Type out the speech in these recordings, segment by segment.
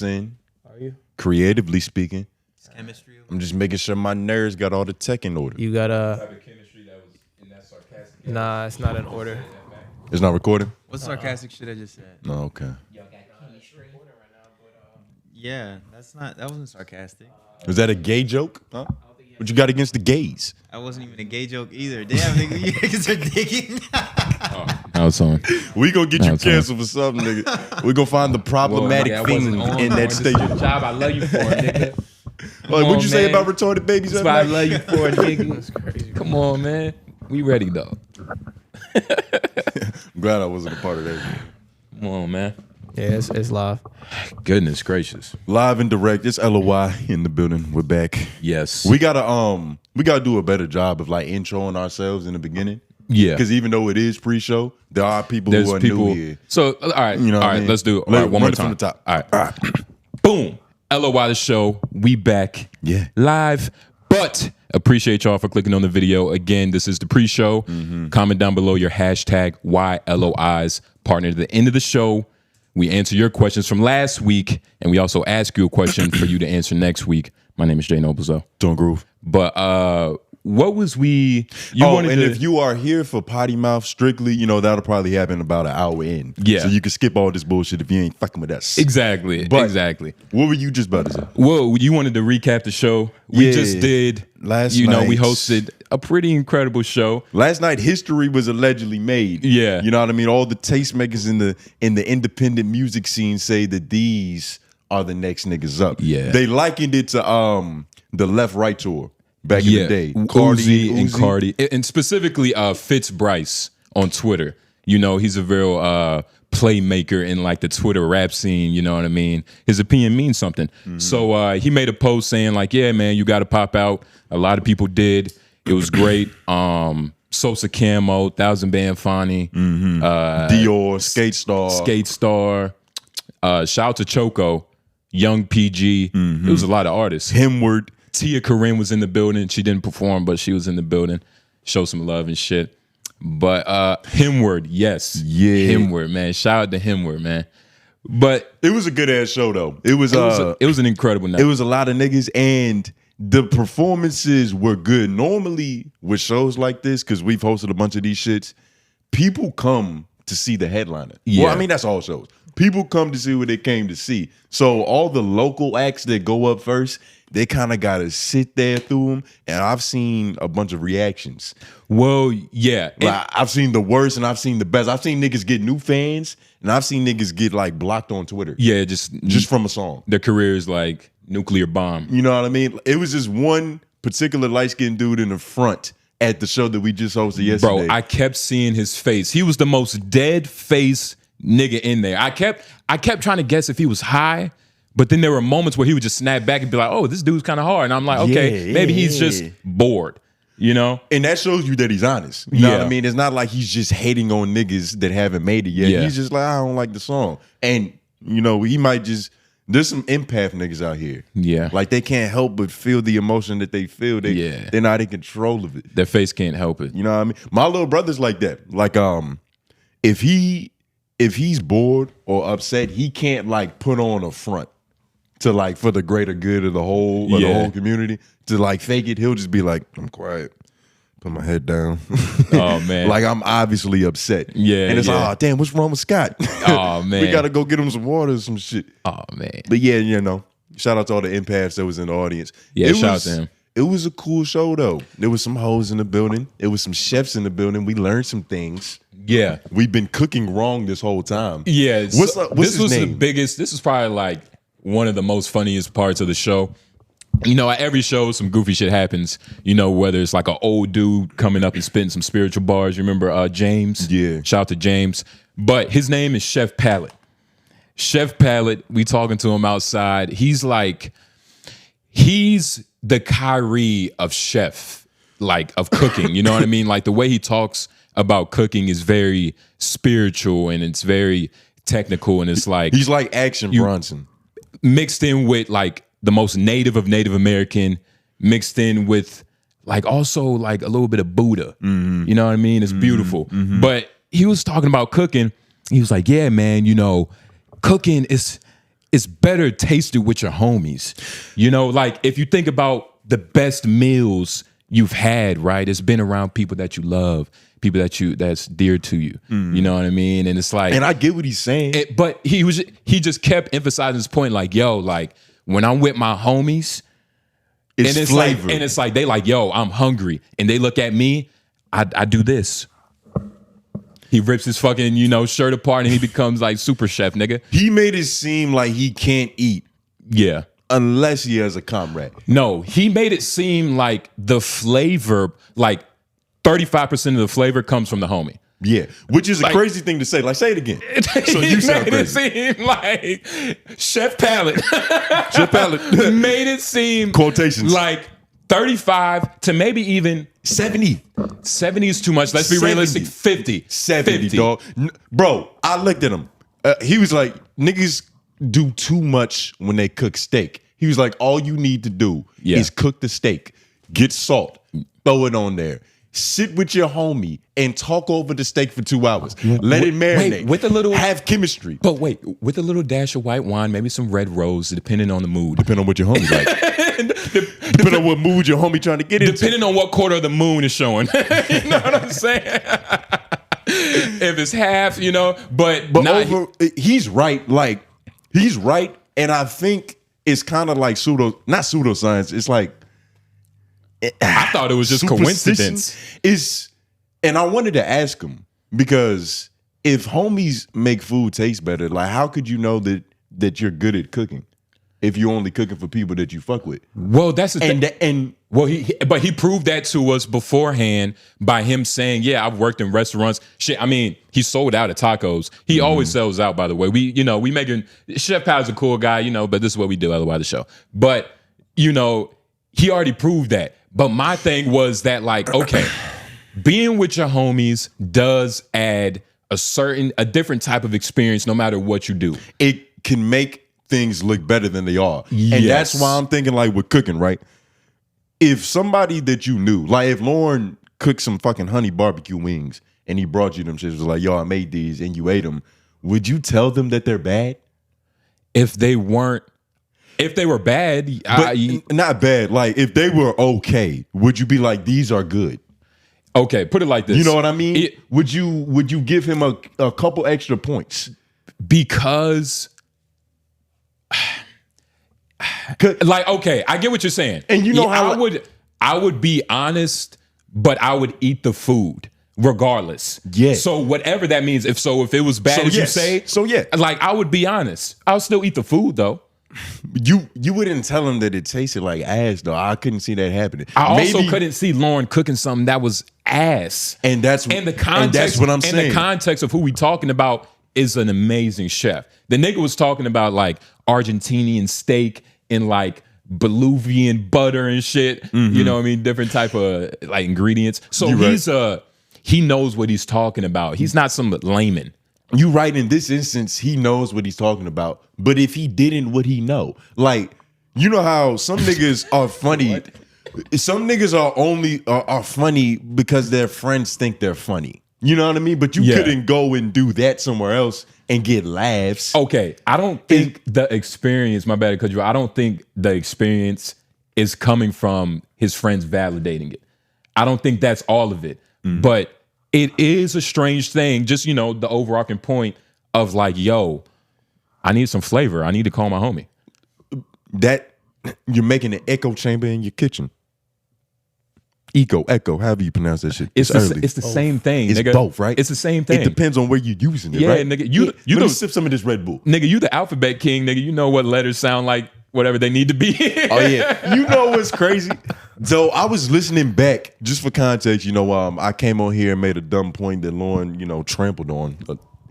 saying? Are you? Creatively speaking. It's chemistry. I'm just making sure my nerds got all the tech in order. You got Type of chemistry that was in that sarcastic. Nah, it's not in order. It's not recording? What's sarcastic shit I just said? No, okay. Yeah, that wasn't sarcastic. Was that a gay joke? Huh? What you got against the gays? That wasn't even a gay joke either. Damn, nigga, you niggas are digging. I was on. We gonna get you canceled for something, nigga. We gonna find the problematic thing in that statement. Job I love you for, nigga. Like, what'd you say about retarded babies? That's what I love you for, nigga. That's crazy. Come on, man. We ready though. I'm glad I wasn't a part of that. Come on, man. Yeah, it's live. Goodness gracious. Live and direct. It's LOI in the building. We're back. Yes. We gotta do a better job of like introing ourselves in the beginning. Yeah. Because even though it is pre-show, there are people who are new here. So all right, You know what all I right, mean? let's do it. All right, one more Run it from time. the top. All right. Boom. LOI the show. We back. Yeah. Live. But appreciate y'all for clicking on the video. Again, this is the pre-show. Comment down below your hashtag YLOIs. Partner at the end of the show. We answer your questions from last week, and we also ask you a question for you to answer next week. My name is Jay Noblez. Don't groove. But what was we? If you are here for Potty Mouth strictly, you know, that'll probably happen about an hour in. Yeah. So you can skip all this bullshit if you ain't fucking with us. Exactly. But exactly. What were you just about to say? Well, you wanted to recap the show. We Yeah. just did. Last we night. hosted a pretty incredible show. Last night, history was allegedly made. Yeah. You know what I mean? All the tastemakers in the independent music scene say that these are the next niggas up. Yeah. They likened it to the Left Right tour back in the day. Uzi and Cardi. And specifically Fitz Bryce on Twitter. You know, he's a real playmaker in like the Twitter rap scene, you know what I mean? His opinion means something. So he made a post saying like, yeah, man, you got to pop out. A lot of people did. It was great. Sosa Camo, 𝙿𝙾𝙳𝙰𝚃, Dior, Skate Star. Shout out to Choco, Young PG. It was a lot of artists. Himward. Tia Corinne was in the building. She didn't perform, but she was in the building. Show some love and shit. But Himward, yes. Yeah. Himward, man. Shout out to Himward, man. But It was a good ass show though. It was an incredible night. it was a lot of niggas and the performances were good. Normally with shows like this, because we've hosted a bunch of these shits, people come to see the headliner. Yeah. Well, I mean, that's all shows. People come to see what they came to see. So all the local acts that go up first, they kind of got to sit there through them. And I've seen a bunch of reactions. Well, yeah. Like, I've seen the worst and I've seen the best. I've seen niggas get new fans and I've seen niggas get like blocked on Twitter. Yeah, just From a song. their career is like nuclear bomb. You know what I mean? It was just one particular light-skinned dude in the front at the show that we just hosted yesterday. Bro, I kept seeing his face. He was the most dead face nigga in there. I kept trying to guess if he was high, but then there were moments where he would just snap back and be like, oh, this dude's kind of hard. And I'm like, okay, maybe he's just bored, you know? And that shows you that he's honest. You know what Yeah. I mean? It's not like he's just hating on niggas that haven't made it yet. Yeah. He's just like, I don't like the song. And, you know, he might just... There's some empath niggas out here. Yeah. Like, they can't help but feel the emotion that they feel. They're not in control of it. Their face can't help it. You know what I mean? My little brother's like that. Like, if he's bored or upset, he can't like put on a front to like for the greater good of the whole community to like fake it. He'll just be like, I'm quiet, put my head down. Oh man, like I'm obviously upset. Yeah, and it's yeah. like, oh damn, what's wrong with Scott? Oh man, we gotta go get him some water or some shit. Oh man, but yeah, you know, shout out to all the empaths that was in the audience. Yeah, shout out to him. It was a cool show though. There was some hoes in the building. There was some chefs in the building. We learned some things. Yeah, we've been cooking wrong this whole time. Yeah, what's this his was name? the biggest. This is probably like one of the most funniest parts of the show. You know, at every show, some goofy shit happens. You know, whether it's like an old dude coming up and spitting some spiritual bars. You remember James? Yeah. Shout out to James. But his name is Chef Palette. Chef Palette, we talking to him outside. He's the Kyrie of chef, like of cooking. You know what I mean? Like the way he talks about cooking is very spiritual and it's very technical. And it's like he's like Action Bronson. Mixed in with like the most native of Native American, mixed in with like also like a little bit of Buddha. Mm-hmm. You know what I mean? It's beautiful. Mm-hmm. But he was talking about cooking. He was like, yeah, man, you know, cooking is it's better tasted with your homies. You know, like if you think about the best meals you've had, right? It's been around people that you love, people that's dear to you. You know what I mean? And it's like, and I get what he's saying, but he just kept emphasizing his point, like, yo, like when I'm with my homies, it's flavor. And it's like they like, yo, I'm hungry, and they look at me, I do this. He rips his fucking, shirt apart and he becomes like super chef, nigga. He made it seem like he can't eat. Yeah. Unless he has a comrade. No, he made it seem like the flavor, like 35% of the flavor comes from the homie. Yeah, which is a crazy thing to say. Like, say it again. So you sound crazy. It seem like Chef Palette. Chef Palette made it seem quotations like 35 to maybe even 70. 70 is too much. Let's be realistic. 50. 70, dog. Bro, I looked at him. He was like, niggas do too much when they cook steak. He was like, all you need to do is cook the steak, get salt, throw it on there, sit with your homie and talk over the steak for 2 hours. Let it marinate. With a little, have chemistry. But wait, with a little dash of white wine, maybe some red rose, depending on the mood. Depending on what your homie's like. Depending on what mood your homie trying to get into. Depending on what quarter of the moon is showing. You know what I'm saying? If it's half, but he's right. Like, he's right. And I think it's kind of like not pseudoscience. It's like, I thought it was just coincidence. And I wanted to ask him, because if homies make food taste better, like, how could you know that you're good at cooking if you're only cooking for people that you fuck with? Well, that's the thing. But he proved that to us beforehand by him saying, "Yeah, I've worked in restaurants." Shit, I mean, he sold out at tacos. He always sells out. By the way, we making Chef Pal's a cool guy, but this is what we do. LOI the show. But he already proved that. But my thing was that, like, okay, being with your homies does add a different type of experience no matter what you do. It can make things look better than they are. Yes. And that's why I'm thinking, like, with cooking, right? If somebody that you knew, like if Lauren cooked some fucking honey barbecue wings and he brought you them shit, was like, yo, I made these, and you ate them, would you tell them that they're bad? If they were bad, not bad. Like, if they were okay, would you be like, these are good? Okay, put it like this. You know what I mean? Would you give him a couple extra points? Because, like, okay, I get what you're saying. And you know how I would be honest, but I would eat the food regardless. Yeah. So whatever that means, if it was bad as you say, like, I would be honest. I'll still eat the food though. You wouldn't tell him that it tasted like ass, though. I couldn't see that happening. I also couldn't see Lauren cooking something that was ass. And that's what I'm saying. And the context of who we talking about is an amazing chef. The nigga was talking about like Argentinian steak and like Bolivian butter and shit. You know what I mean? Different type of like ingredients. So he knows what he's talking about. He's not some layman. You right, in this instance, he knows what he's talking about. But if he didn't, would he know? Like, you know how some niggas are funny. Some niggas are funny because their friends think they're funny. You know what I mean? But you couldn't go and do that somewhere else and get laughs. Okay, I don't think the experience, my bad, because I don't think the experience is coming from his friends validating it. I don't think that's all of it. But it is a strange thing, just, the overarching point of like, yo, I need some flavor. I need to call my homie. That you're making an echo chamber in your kitchen. Echo, however you pronounce that shit. It's the same thing, it's nigga. Both, right? It's the same thing. It depends on where you're using it, right? Nigga. You Let me sip some of this Red Bull. Nigga, you the alphabet king, nigga. You know what letters sound like, whatever they need to be. Oh, yeah. You know what's crazy? So I was listening back, just for context, I came on here and made a dumb point that Lauren, trampled on.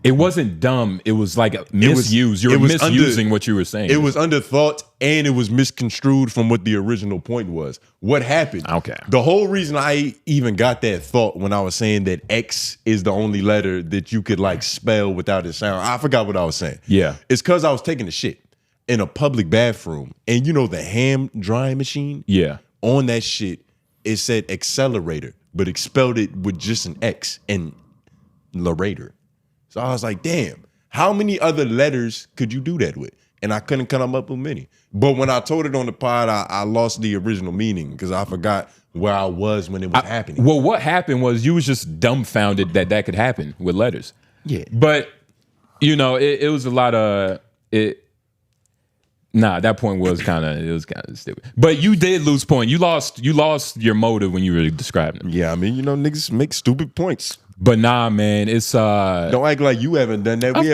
It wasn't dumb. It was like misused. You were misusing what you were saying. It was underthought, and it was misconstrued from what the original point was. What happened? Okay. The whole reason I even got that thought when I was saying that X is the only letter that you could like spell without a sound. I forgot what I was saying. Yeah. It's because I was taking a shit in a public bathroom, and the hand drying machine? Yeah. On that shit, it said accelerator, but it spelled it with just an X and Larator. So I was like, damn, how many other letters could you do that with? and I couldn't come up with many. But when I told it on the pod, I lost the original meaning because I forgot where I was when it was happening. Well, what happened was you was just dumbfounded that could happen with letters. Yeah. But, you know, it was a lot of it. Nah, that point was kind of stupid. But you did lose point. You lost your motive when you were describing it. Yeah, I mean, you know, niggas make stupid points. But nah, man, it's don't act like you haven't done that. We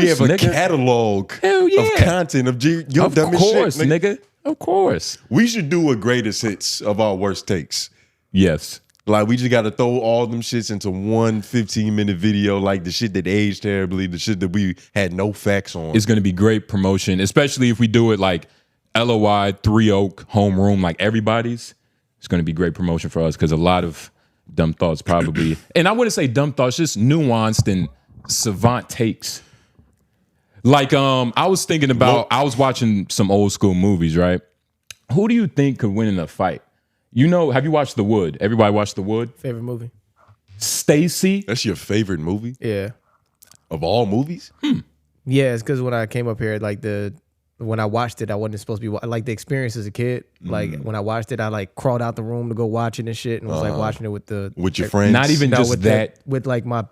have a catalog of content of your dumbest shit, nigga. Of course. We should do a greatest hits of our worst takes. Yes. Like, we just got to throw all them shits into one 15-minute video, like the shit that aged terribly, the shit that we had no facts on. It's going to be great promotion, especially if we do it like LOI, 3 Oak, homeroom, like everybody's. It's going to be great promotion for us because a lot of dumb thoughts probably, and I wouldn't say dumb thoughts, just nuanced and savant takes. Like, I was thinking about, I was watching some old school movies, right? Who do you think could win in a fight? You know, have you watched The Wood? Everybody watched The Wood? Favorite movie? Stacy? That's your favorite movie? Yeah. Of all movies? Yeah, it's because when I came up here, like when I watched it, I wasn't supposed to be like the experience as a kid. Like when I watched it, I like crawled out the room to go watch it and shit, and was like watching it with your friends. Not even just with that. With like my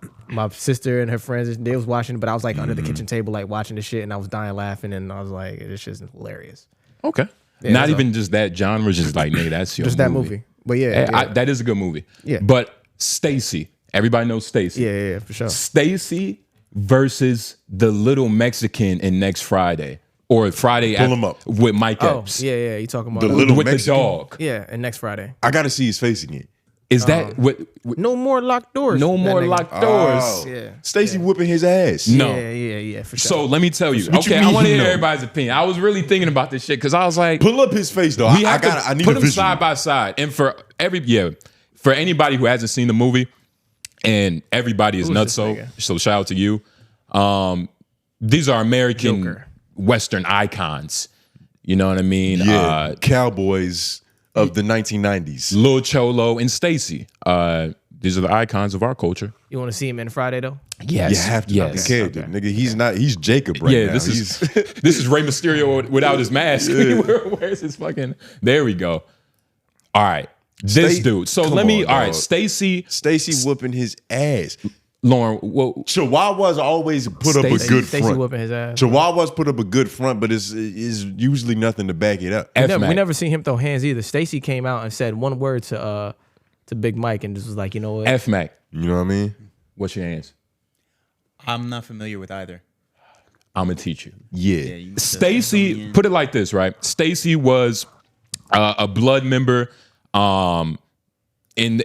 sister and her friends, they was watching it, but I was like under the kitchen table, like watching the shit, and I was dying laughing, and I was like, this shit's hilarious. Okay. Yeah, Not even just that genre, just like, nigga, that's your just movie. that movie. But yeah, that is a good movie. Yeah. But Stacy, everybody knows Stacy. Yeah, for sure. Stacy versus the little Mexican in Next Friday. Or Friday Pull him up. with Mike Oh, Epps. yeah, you talking about The little with Mexican? the dog. Yeah, and next Friday. I got to see his face again. Is that what? No more locked doors. No that more nigga. locked doors. Oh. Yeah. Stacey whooping his ass. No. Yeah, for sure. So let me tell you. What you Okay, I mean want to hear no? everybody's opinion. I was really thinking about this shit because I was like, Pull up his face, though. we I have to I need put a them visual. side by side. And for anybody who hasn't seen the movie, and everybody is Who is this nutso, nigga? so shout out to you. These are American Joker. Western icons. You know what I mean? Yeah, cowboys of the 1990s. Lil Cholo and Stacy. These are the icons of our culture. You want to see him in Friday though? Yes. You have to yes. be character, nigga. He's Jacob right now. This is this is Rey Mysterio without his mask. Where's his fucking? There we go. All right, this dude. So let me. All right, Stacy whooping his ass. Lauren. Well, Chihuahuas always put up a good Stacey front. whooping his ass. Chihuahuas put up a good front, but it's usually nothing to back it up. We never seen him throw hands either. Stacy came out and said one word to Big Mike and just was like, you know what? F Mac. You know what I mean? What's your hands? I'm not familiar with either. I'm gonna teach you. Yeah. Stacy, put it like this, right? Stacy was a blood member in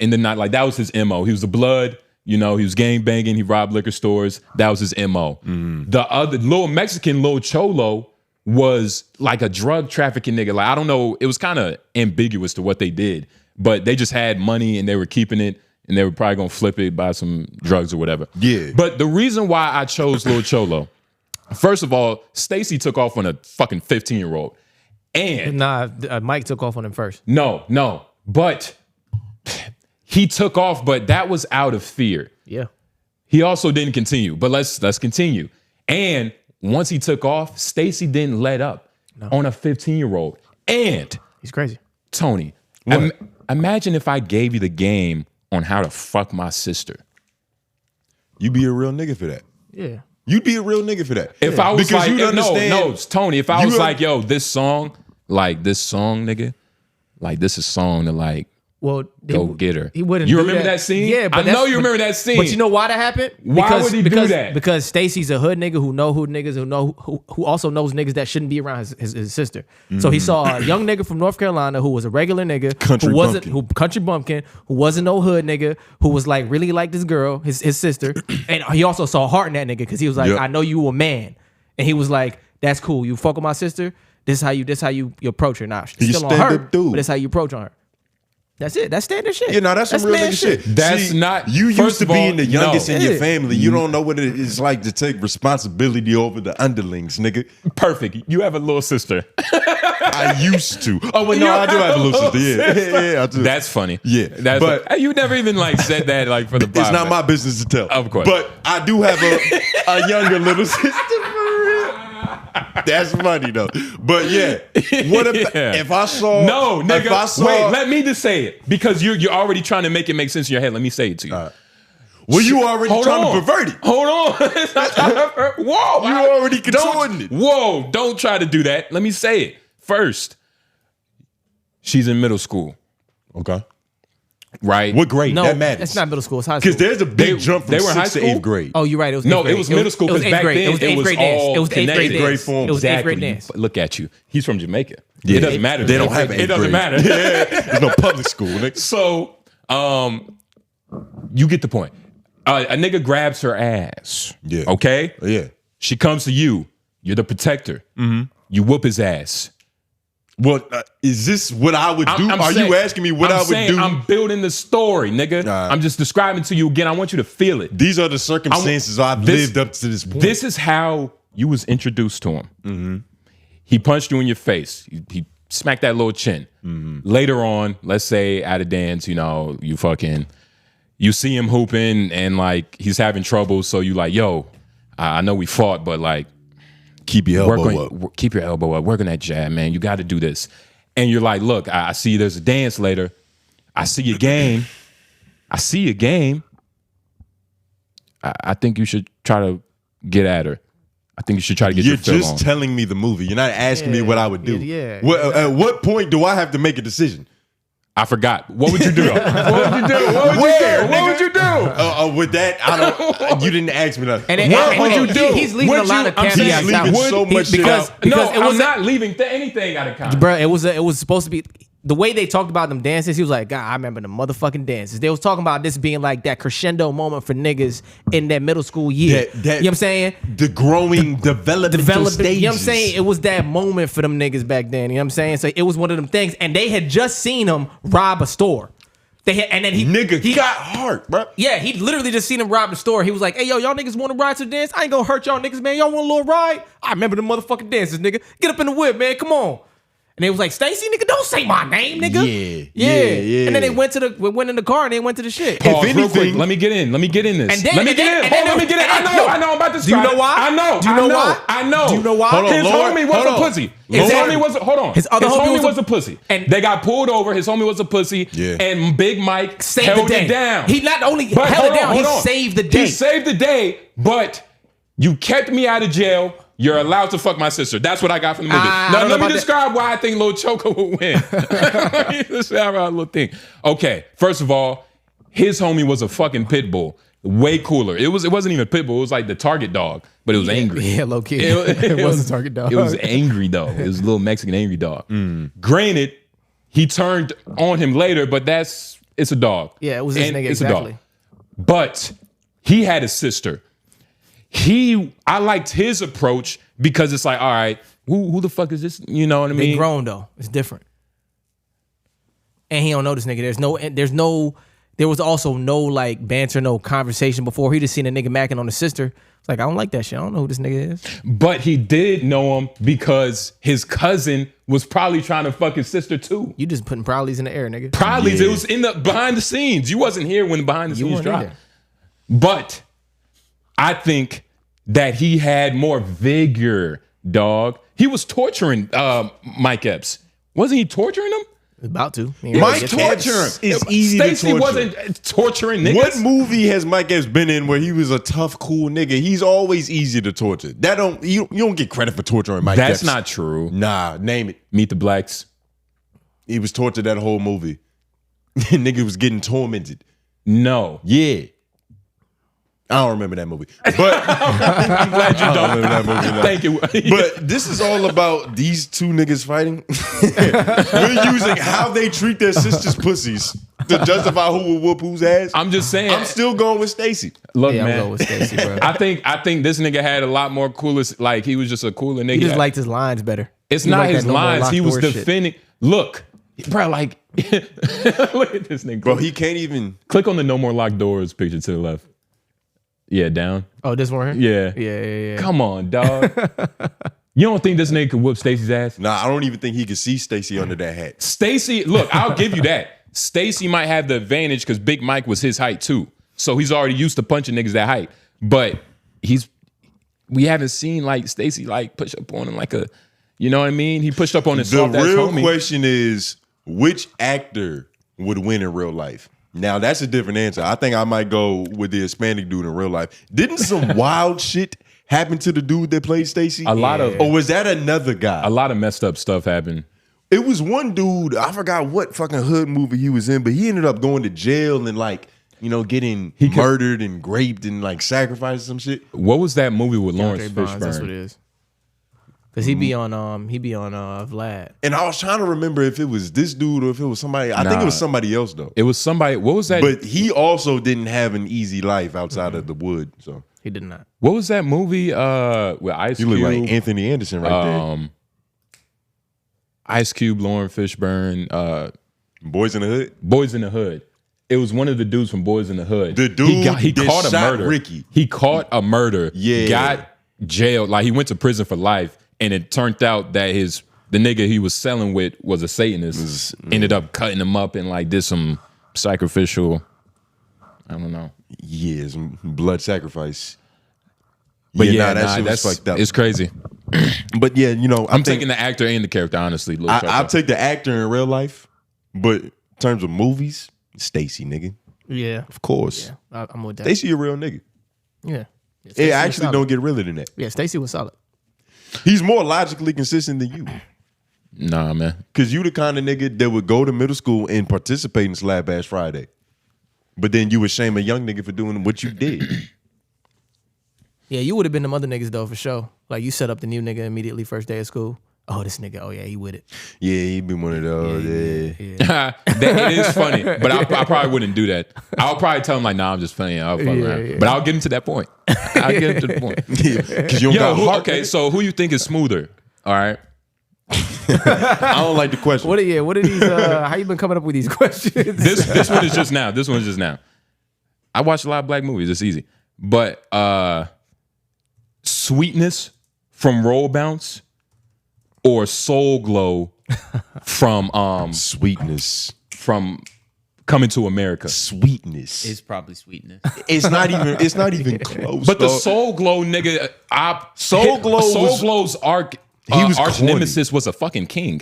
the night. Like that was his MO. He was a blood. You know, he was gang banging. He robbed liquor stores. That was his MO. The other little Mexican, Lil Cholo, was like a drug trafficking nigga. Like I don't know. It was kind of ambiguous to what they did, but they just had money and they were keeping it, and they were probably gonna flip it, buy some drugs or whatever. Yeah. But the reason why I chose Lil Cholo, first of all, Stacy took off on a fucking 15-year-old, and Nah, Mike took off on him first. no, but he took off, but that was out of fear. Yeah. He also didn't continue, but let's continue. And once he took off, Stacy didn't let up on a 15-year-old. And He's crazy. Tony, imagine if I gave you the game on how to fuck my sister. You be a real nigga for that. Yeah. You'd be a real nigga for that. If I was Because like, you'd understand- no, Tony, if I was You- like, yo, this song, nigga, like this is song to like, Well, go get her. He wouldn't. You do remember that scene? Yeah, but I know you remember that scene. But you know why that happened? Why would he do that? Because Stacy's a hood nigga who know who niggas who also knows niggas that shouldn't be around his sister. So he saw a young nigga from North Carolina who was a regular nigga, country bumpkin, who wasn't no hood nigga, who was like really like this girl, his sister, and he also saw heart in that nigga because he was like, Yep. I know you a man, and he was like, that's cool. You fuck with my sister. This is how you approach her. Nah, she's He's still on her, stand-up dude. but that's how you approach on her. That's it. That's standard shit. Yeah, no, that's some real man nigga shit. That's See, not- You first used to of all, being the youngest no. in your Yeah. family. You don't know what it is like to take responsibility over the underlings, nigga. Perfect. You have a little sister. I used to. Oh, wait, no, You I do have a little sister. sister. Yeah, I do. That's funny. Yeah, but but- you never even like said that like for the It's not podcast. my business to tell. Of course. But I do have a younger little sister for real. That's funny though. But yeah, what if I saw? No, nigga. If I saw, wait, let me just say it because you're already trying to make it make sense in your head. Let me say it to you. Well, you already trying to pervert it. Hold on. It's not trying to pervert. Whoa. You already contorting it. Whoa. Don't try to do that. Let me say it. First, she's in middle school. Okay. Right? What grade? No, that matters. it's not middle school. It's high school. Because there's a big jump from they were in high 6th to school? 8th grade. Oh, you're right. It was No, eighth grade. it was middle school because back then it was eighth grade dance. It was eighth grade connected. dance. Grade form. It was eighth grade Exactly. dance. Look at you. He's from Jamaica. Yeah, it doesn't matter. They don't have 8th It doesn't grade. matter. Yeah. There's no public school, nigga. So, you get the point. A nigga grabs her ass. Yeah. Okay? Yeah. She comes to you. You're the protector. Mm-hmm. You whoop his ass. Well, is this what I would do? Are you asking me what I would do? I'm building the story, nigga. I'm just describing to you again. I want you to feel it. These are the circumstances I've lived up to this point. This is how you was introduced to him. Mm-hmm. He punched you in your face. He smacked that little chin. Mm-hmm. Later on, let's say at a dance, you know, you see him hooping and like he's having trouble. So you like, yo, I know we fought, but like, keep your elbow up. Keep your elbow up. Work on that jab, man. You got to do this. And you're like, look, I see there's a dance later. I see your game. I think you should try to get at her. I think you should try to get your fill on. You're just telling me the movie. You're not asking me what I would do. Yeah. At what point do I have to make a decision? I forgot. What would you do? What would you do? What would you do? With that, I don't. You didn't ask me that. What would you do? He's leaving a lot of caveats out. He's leaving so much shit out. I'm not leaving anything out of context. Bro, it was supposed to be the way they talked about them dances. He was like, God, I remember the motherfucking dances. They was talking about this being like that crescendo moment for niggas in that middle school year. You know what I'm saying? The growing developmental stages. You know what I'm saying? It was that moment for them niggas back then. You know what I'm saying? So it was one of them things. And they had just seen him rob a store. And then he got hard, bro. Yeah, he literally just seen him rob the store. He was like, hey, yo, y'all niggas want to ride to the dance? I ain't gonna hurt y'all niggas, man. Y'all want a little ride? I remember the motherfucking dances, nigga. Get up in the whip, man. Come on. And they was like, Stacy, nigga, don't say my name, nigga. Yeah. And then they went in the car and they went to the shit. Pause, if anything, real quick, let me get in this. Let me get in. I'm about to start. Do you know why? I know. Do you know why? I know. Do you know why? His homie was a pussy. His homie was a pussy. And they got pulled over. His homie was a pussy. Yeah. And Big Mike held it down. He not only held it down, he saved the day. He saved the day, but you kept me out of jail. You're allowed to fuck my sister. That's what I got from the movie. Now, let me describe why I think Lil Choco would win. Let me describe our little thing. Okay, first of all, his homie was a fucking pit bull. Way cooler. It wasn't even a pit bull. It was like the target dog, but it was angry. Yeah, low key. It was a target dog. It was angry though. It was a little Mexican angry dog. Granted, he turned on him later, but it's a dog. Yeah, it was this nigga, it's exactly. a dog. But he had a sister. I liked his approach because it's like, all right, who the fuck is this? You know what I mean? They grown though. It's different. And he don't know this nigga. There was also no like banter, no conversation before. He just seen a nigga macking on the sister. It's like, I don't like that shit. I don't know who this nigga is. But he did know him because his cousin was probably trying to fuck his sister too. You just putting Prowleys in the air, nigga. Prowleys, it was in the behind the scenes. You wasn't here when the behind the scenes dropped. But I think that he had more vigor, dog. He was torturing Mike Epps. Wasn't he torturing him? About to. Mike torture is easy to torture. Stacey wasn't torturing niggas. What movie has Mike Epps been in where he was a tough, cool nigga? He's always easy to torture. You don't get credit for torturing Mike Epps. That's not true. Nah, name it. Meet the Blacks. He was tortured that whole movie. Nigga was getting tormented. No. Yeah. I don't remember that movie, but I'm glad you don't remember that movie. Thank you. But this is all about these two niggas fighting. We're using how they treat their sisters' pussies to justify who will whoop whose ass. I'm just saying. I'm still going with Stacy. Look, man. I'm going with Stacy, bro. I think this nigga had a lot more coolest. Like he was just a cooler nigga. He just liked his lines better. It's not his lines. He was defending. Look, bro. Like, look at this nigga, bro. He can't even click on the No More Locked Doors picture to the left. Yeah, down. Oh, this one here? Yeah. Yeah. Come on, dog. You don't think this nigga could whoop Stacy's ass? Nah, I don't even think he could see Stacy under that hat. Stacy, look, I'll give you that. Stacy might have the advantage because Big Mike was his height too. So he's already used to punching niggas that height. But we haven't seen like Stacey like push up on him like a, you know what I mean? He pushed up on his The soft ass real homie. question is, which actor would win in real life? Now that's a different answer. I think I might go with the Hispanic dude in real life. Didn't some wild shit happen to the dude that played Stacey? A lot of, or was that another guy? a lot of messed up stuff happened. It was one dude, I forgot what fucking hood movie he was in, but he ended up going to jail and like, you know, getting murdered and raped and like sacrificed some shit. What was that movie with Lawrence Bonds, that's what Fishburne? it is. Cause he be on Vlad. And I was trying to remember if it was this dude or if it was somebody. I think it was somebody else though. It was somebody. What was that? But he also didn't have an easy life outside of the wood. So He did not. What was that movie? With Ice you Cube. look like Anthony Anderson right there. Ice Cube, Lawrence Fishburne, Boys in the Hood. Boys in the Hood. It was one of the dudes from Boys in the Hood. The dude he that caught a shot murder. Ricky. He caught a murder. Yeah. Got jailed. Like he went to prison for life, and it turned out that the nigga he was selling with was a Satanist. Ended up cutting him up and like did some sacrificial. I don't know. Yeah, some blood sacrifice. But that shit was fucked up. It's crazy. But yeah, you know, I'm taking the actor and the character, honestly. I'll take the actor in real life, but in terms of movies, Stacey, nigga. Yeah, Of course. yeah, I'm with that. Stacey a real nigga. Yeah, It actually don't get realer than that. Yeah, Stacey was solid. He's more logically consistent than you. Nah, man. Because you the kind of nigga that would go to middle school and participate in Slap Ass Friday. But then you would shame a young nigga for doing what you did. Yeah, you would have been them other niggas though for sure. Like you set up the new nigga immediately first day of school. Oh, this nigga. Oh yeah, he with it. Yeah, he been one of those. Yeah. It is funny, but I probably wouldn't do that. I'll probably tell him like, nah, I'm just playing. I'll fuck around. yeah. But I'll get him to that point. I'll get him to the point. Because you don't got heart. Okay, so who you think is smoother? All right. I don't like the question. What are these? How you been coming up with these questions? This one is just now. This one's just now. I watch a lot of black movies. It's easy. But Sweetness from Roll Bounce or Soul Glow from Sweetness. from Coming to America. Sweetness. It's probably Sweetness. It's not even close. But the dog. Soul Glow nigga, Soul Glow's arch corny. nemesis was a fucking king.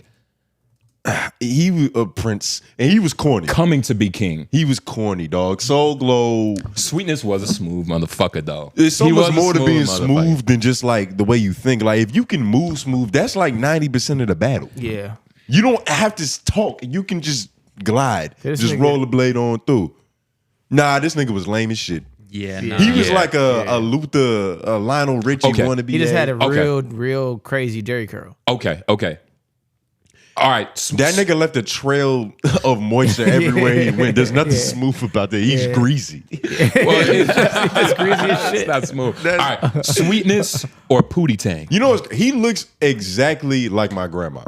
He was a prince, and he was corny. Coming to be king. He was corny, dog. Soul Glow. Sweetness was a smooth motherfucker, though. There's so He much was a more to being motherfucker. smooth than just like the way you think. Like if you can move smooth, that's like 90% of the battle. Yeah. You don't have to talk. You can just glide. This just nigga- roll the blade on through. Nah, this nigga was lame as shit. Yeah, nah. He was Yeah. like a Lionel Richie Okay. wannabe. He just had a Okay. real crazy Jerry curl. Okay. All right. That nigga left a trail of moisture everywhere he went. There's nothing Yeah. smooth about that. He's Yeah. greasy. Well, it's greasy as shit. It's not smooth. All right. Sweetness or Pootie Tang? You know, he looks exactly like my grandma.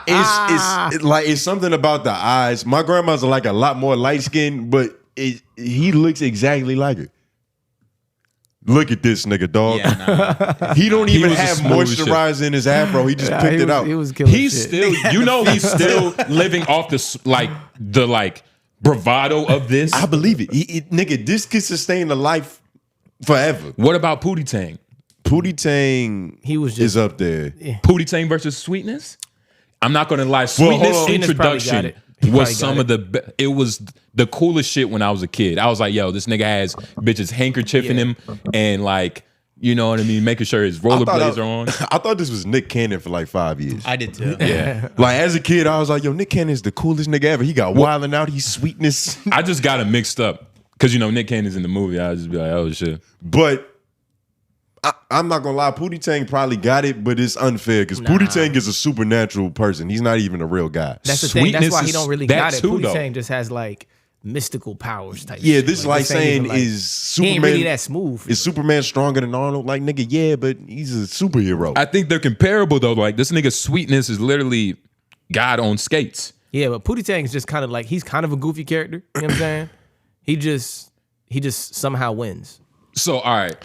It's something about the eyes. My grandma's like a lot more light skinned, but he looks exactly like her. Look at this nigga, dog. Yeah, nah. He don't even was a have smooth moisturizer in his afro. He just picked it out. He was killing He's shit. still, he's still living off the bravado of this. I believe it. Nigga, this could sustain a life forever. What about Pootie Tang? Pootie Tang He was is just up there. Pootie Tang versus Sweetness? I'm not gonna lie. Well, Sweetness hold on. Sweetness probably got introduction it. He probably was some got of the. It was the coolest shit when I was a kid. I was like, yo, this nigga has bitches handkerchiefing him and like, you know what I mean, making sure his rollerblades are on. I thought this was Nick Cannon for like 5 years. I did too. Yeah. Like as a kid, I was like, yo, Nick Cannon's the coolest nigga ever. He got wilding out. He's Sweetness. I just got it mixed up because Nick Cannon's in the movie. I was just be like, oh shit. But I'm not gonna lie, Pootie Tang probably got it, but it's unfair because Pootie Tang is a supernatural person. He's not even a real guy. That's the thing. That's Sweetness why he is don't really that got it. too, Pootie though. Tang just has like mystical powers type. Yeah, shit. this like this ain't saying even, like- is he ain't Superman. really that smooth. Is Superman stronger than Arnold? Like nigga, yeah, but he's a superhero. I think they're comparable though. Like this nigga Sweetness is literally God on skates. Yeah, but Pootie Tang is just kind of like he's kind of a goofy character. You know what I'm saying? He just somehow wins. So all right.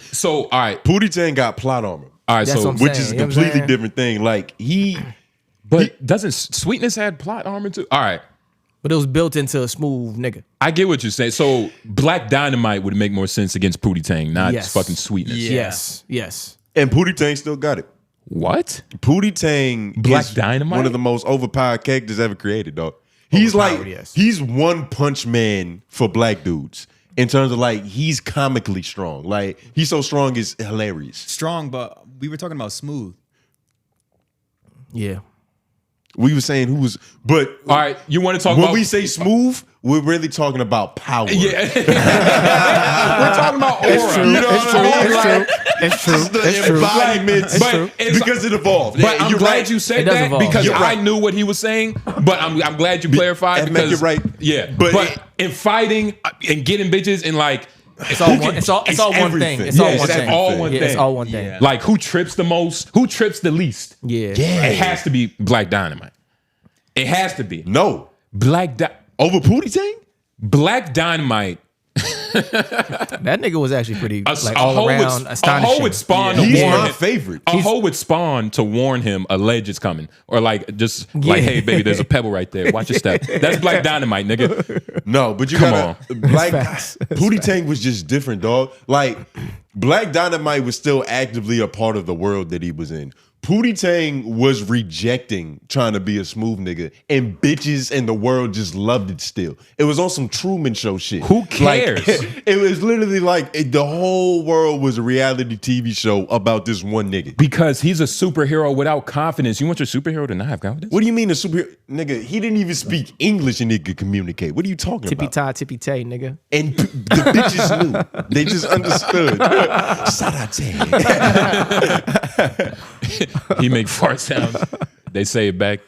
Pootie Tang got plot armor, All right. That's So what I'm which saying, is a you know what I'm completely saying? different thing. Like but doesn't Sweetness had plot armor too? All right. But it was built into a smooth nigga. I get what you're saying. So Black Dynamite would make more sense against Pootie, not fucking Sweetness. Yeah. Yes. And Pootie still got it. What? Pootie Black is Dynamite? one of the most overpowered characters ever created, dog. He's like, he's one punch man for black dudes. In terms of like, he's comically strong. Like, he's so strong, it's hilarious. Strong, but we were talking about Smooth. Yeah. We were saying who was, but all right, you want to talk when about we say smooth, we're really talking about power. Yeah, we're talking about aura. It's true. You know what I mean? It's true. It's the It's true. embodiment, But it's- because it evolved. But I'm You're glad right. you said It does that evolve. because You're I right. knew what he was saying. But I'm glad you clarified and make because it right. Yeah, But but in fighting and getting bitches and like It's all one. It's all one thing. everything. It's all Yeah, one it's thing. all one Yeah, it's thing. all one thing. like who trips the most, who trips the least. Yeah. It has to be Black Dynamite. It has to be No. Over Pootie? Black Dynamite. That nigga was actually pretty like all hoe around would, astonishing. a hoe would spawn to He's warn my him. favorite. A hoe would spawn to warn him a ledge is coming. Or like just like, hey baby, there's a pebble right there. Watch your step. That's Black Dynamite, nigga. No, but you Come gotta on. like Facts. Pootie was just different, dog. Like Black Dynamite was still actively a part of the world that he was in. Pootie was rejecting trying to be a smooth nigga, and bitches in the world just loved it still. It was on some Truman Show shit. Who cares? Like, it was literally like the whole world was a reality TV show about this one nigga. Because he's a superhero without confidence. You want your superhero to not have confidence? What do you mean a superhero? Nigga, he didn't even speak English and he could communicate. What are you talking tippy about? tie, tippy tay, nigga. And the bitches knew. They just understood. Sarate. He make fart sounds. They say it back.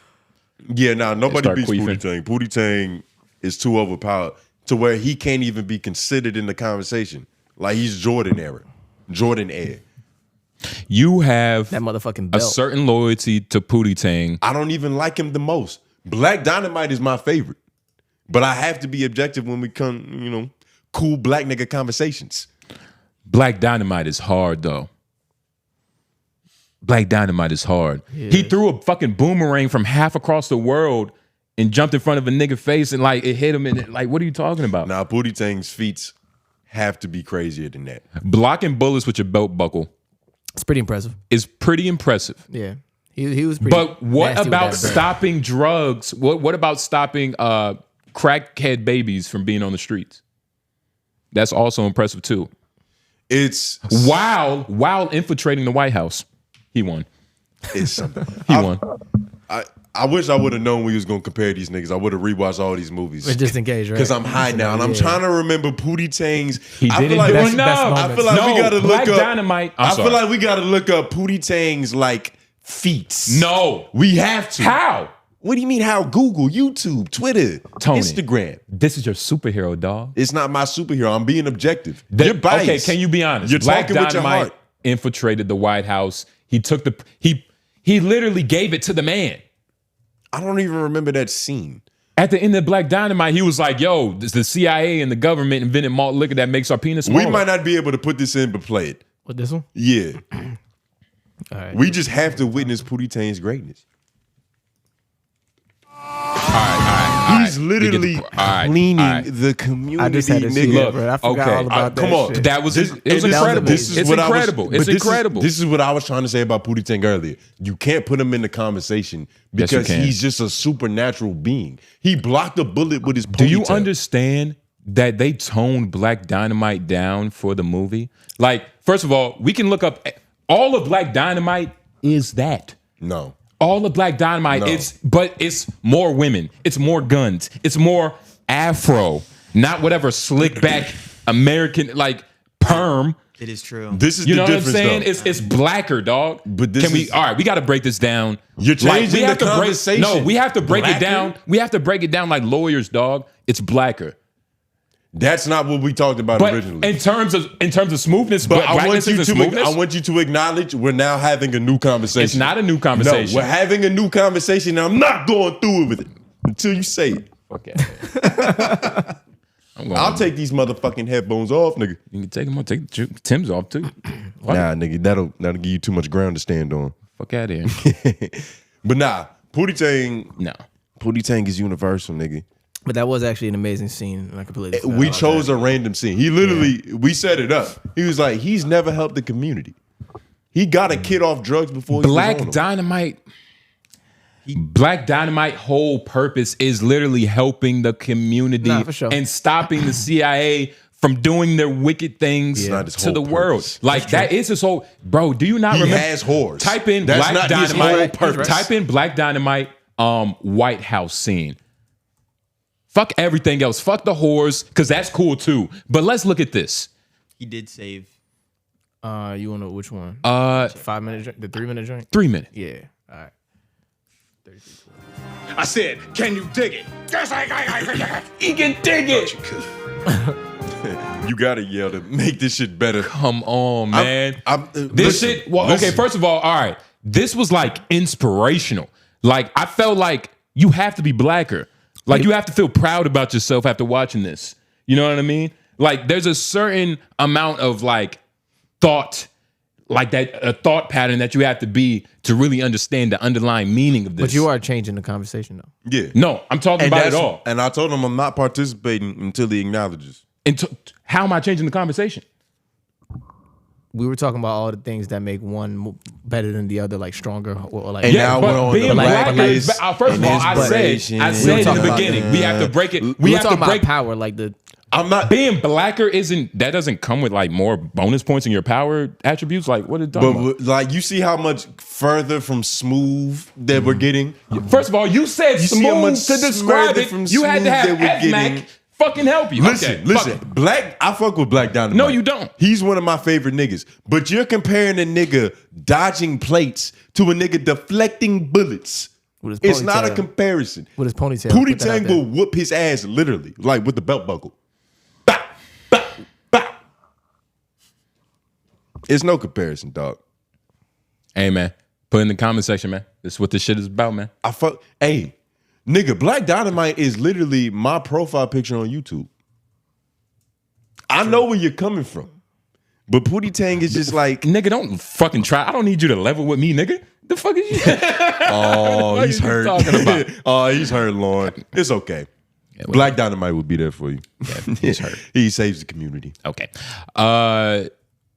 Yeah, nah, nobody Start beats queefing. Pootie. Pootie is too overpowered to where he can't even be considered in the conversation. Like he's Jordan era. Jordan Air. You have That motherfucking a belt. certain loyalty to Pootie. I don't even like him the most. Black Dynamite is my favorite. But I have to be objective when we come, cool black nigga conversations. Black Dynamite is hard though. Black Dynamite is hard. Yeah. He threw a fucking boomerang from half across the world and jumped in front of a nigga face and like it hit him and like, what are you talking about? Now, Pootie feats have to be crazier than that. Blocking bullets with your belt buckle It's pretty impressive. is pretty impressive. Yeah. He was pretty. But what nasty with about that belt. stopping drugs? What about stopping crackhead babies from being on the streets? That's also impressive too. It's While infiltrating the White House, he won. it's something. He won. I wish I would have known we was gonna compare these niggas. I would have rewatched all these movies. But just in case, right? Because I'm high now and I'm trying to remember Pootie He I didn't feel like do we, enough. I feel like No, we gotta Black look up Dynamite. I feel like we gotta look up Pootie like feats. No. We have to. How? What do you mean how? Google, YouTube, Twitter, Tony. Instagram. This is your superhero, dog. It's not my superhero. I'm being objective. You're biased. Okay, can you be honest? You're Black talking with your Dynamite heart. infiltrated the White House. He took he literally gave it to the man. I don't even remember that scene. At the end of Black Dynamite, he was like, yo, this, the CIA and the government invented malt liquor that makes our penis smaller. We might not be able to put this in, but play it. What, this one? Yeah. All right. We just have to witness Pootie greatness. All right. He's literally cleaning the community, I just had to see nigga. it, bro. I forgot okay. all about that Come on. shit. That was it was This- incredible. This is It's what incredible. I was, It's but incredible. This is what I was trying to say about Pootie earlier. You can't put him in the conversation Yes, you because can. he's just a supernatural being. He blocked a bullet with his ponytail. Do you understand that they toned Black Dynamite down for the movie? Like, first of all, we can look up all of Black Dynamite is that. No. All of Black Dynamite, No. it's more women, it's more guns, it's more Afro, not whatever slick back American like perm. It is true. This is You the know what I'm difference, saying? though. It's blacker, dog. But this Can we? is- All right, we got to break this down. You're changing we have the to conversation. No, we have to break Blacker? it down. We have to break it down like lawyers, dog. It's blacker. That's not what we talked about But originally. in terms of smoothness, But I want blackness you and to smoothness, I want you to acknowledge we're now having a new conversation. it's not a new conversation. No, we're having a new conversation, and I'm not going through it with it until you say it. Okay. I'm going. I'll take these motherfucking headphones off, nigga. You can take them off. Take Tim's off too. Nah, nigga, that'll give you too much ground to stand on. Fuck out of here. But nah, Pootie No. is universal, nigga. But that was actually an amazing scene, and I completely forgot We about chose that. a random scene. He literally, we set it up. He was like, he's never helped the community. He got a kid off drugs before Black he was on them. Dynamite. Black Dynamite whole purpose is literally helping the community Nah, for sure. and stopping the CIA from doing their wicked things Not his to whole the world. purpose. Like that is his whole. Bro, do you not He remember? has whores. Type in That's Black not his whole Dynamite. purpose. Type in Black Dynamite. White House scene. Fuck everything else. Fuck the whores, because that's cool too. But let's look at this. He did save. You want to know which one? 5 minute joint? The 3 minute joint? 3 minutes. Yeah. All right. I said, can you dig it? Yes, I He can dig it. You gotta yell to make this shit better. Come on, man. This listen, shit. Well, listen. okay. First of all right. This was like inspirational. Like I felt like you have to be blacker. Like you have to feel proud about yourself after watching this. You know what I mean? Like there's a certain amount of like thought, like that a thought pattern that you have to be to really understand the underlying meaning of this. But you are changing the conversation, though. Yeah. No, I'm talking about it all. And I told him I'm not participating until he acknowledges. How am I changing the conversation? We were talking about all the things that make one better than the other, like stronger or like. And now we're on being the black list is, first of all, I said in the beginning, we have to break it. we were have to talking break about power, like the. I'm not being blacker doesn't come with like more bonus points in your power attributes. Like what it does. But like you see how much further from smooth that we're getting. First of all, you said You see how smooth much to describe further it. from You had to smooth have that we're F-Mac getting. fucking help you. Listen, Okay, listen. fuck it. Black, I fuck with Black Dynamite. No, you don't. He's one of my favorite niggas. But you're comparing a nigga dodging plates to a nigga deflecting bullets. With his It's not a ponytail. comparison. With his ponytail. Pootie Put that out Tang there. will whoop his ass literally, like with the belt buckle. Bow, bow, bow. It's no comparison, dog. Hey man, put in the comment section, man. This is what this shit is about, man. Hey, nigga, Black Dynamite is literally my profile picture on YouTube. I know where you're coming from. But Pootie Tang is just like, Nigga, don't fucking try. I don't need you to level with me, nigga. The fuck is you? oh, What he's are you hurt. talking about? Oh, he's hurt, Lauren. It's okay. Black Dynamite will be there for you. Yeah, he's hurt. He saves the community. Okay.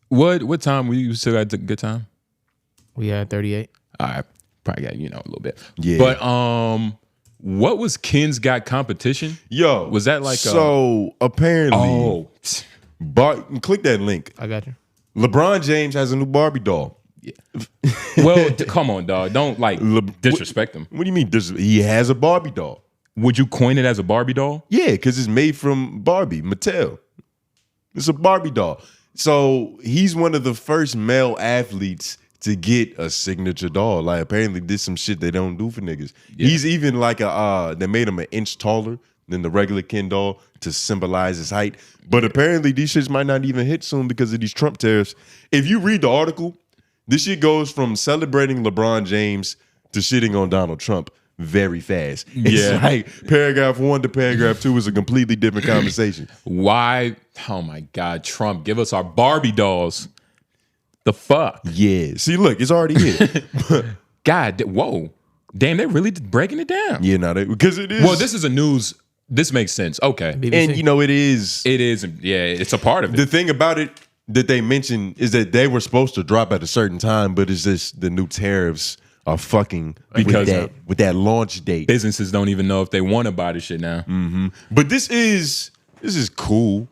What time we still got a good time? We had 38. All right, probably got a little bit. Yeah. But what was Ken's Got Competition? Yo, Was that like so? Apparently, click that link. I got you. LeBron James has a new Barbie doll. Well, come on, dog. Don't like disrespect him. What do you mean? He has a Barbie doll. Would you coin it as a Barbie doll? Yeah, because it's made from Barbie, Mattel. It's a Barbie doll. So he's one of the first male athletes to get a signature doll. Like apparently this some shit they don't do for niggas. Yeah. He's even like they made him an inch taller than the regular Ken doll to symbolize his height. But apparently these shits might not even hit soon because of these Trump tariffs. If you read the article, this shit goes from celebrating LeBron James to shitting on Donald Trump very fast. It's like paragraph 1 to paragraph 2 is a completely different conversation. Why? Oh my God, Trump, give us our Barbie dolls. The fuck? Yeah. See, look, it's already here. God, whoa. Damn, they're really breaking it down. Yeah, no, because it is. Well, this is a news. This makes sense. Okay. BBC. And you know, it is. It is. Yeah, it's a part of it. The thing about it that they mentioned is that they were supposed to drop at a certain time, but it's just the new tariffs are fucking Because with that launch date. Businesses don't even know if they want to buy this shit now. But this is cool.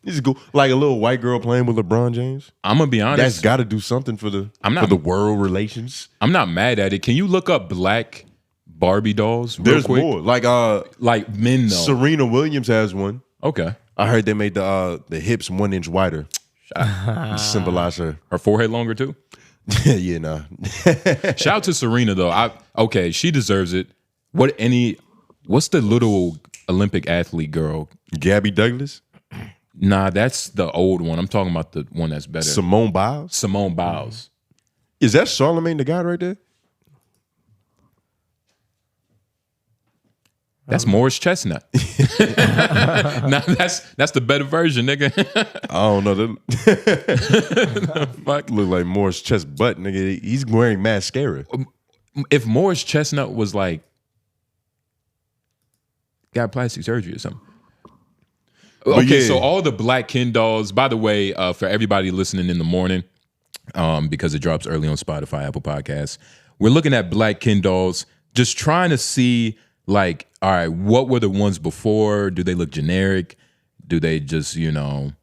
This is cool. Like a little white girl playing with LeBron James. I'm gonna be honest. That's got to do something for the world relations. I'm not mad at it. Can you look up black Barbie dolls? Real There's quick? more. Like men though. Serena Williams has one. Okay. I heard they made the hips 1 inch wider. Symbolize her. Her forehead longer too. Yeah, nah. Shout out to Serena though. Okay, she deserves it. What's the little Olympic athlete girl? Gabby Douglas? Nah, that's the old one. I'm talking about the one that's better. Simone Biles? Simone Biles. Is that Charlemagne the God right there? That's Morris Chestnut. Nah, that's the better version, nigga. I don't know. Fuck. Look like Morris chest butt, nigga. He's wearing mascara. If Morris Chestnut was like got plastic surgery or something. Okay, yeah. so all the Black Ken dolls, by the way, for everybody listening in the morning, because it drops early on Spotify, Apple Podcasts, we're looking at Black Ken dolls, just trying to see, like, all right, what were the ones before? Do they look generic? Do they just, you know,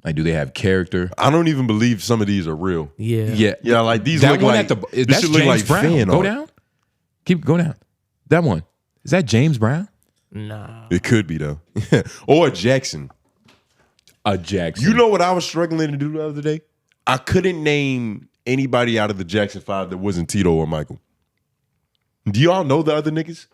like, do they have character? I don't even believe some of these are real. Yeah. Yeah, like these That look one like at the, this that's should look James like Brown. fan Go art. down. Go down. That one. Is that James Brown? Nah. It could be though. Or a Jackson. A Jackson. You know what I was struggling to do the other day? I couldn't name anybody out of the Jackson 5 that wasn't Tito or Michael. Do y'all know the other niggas?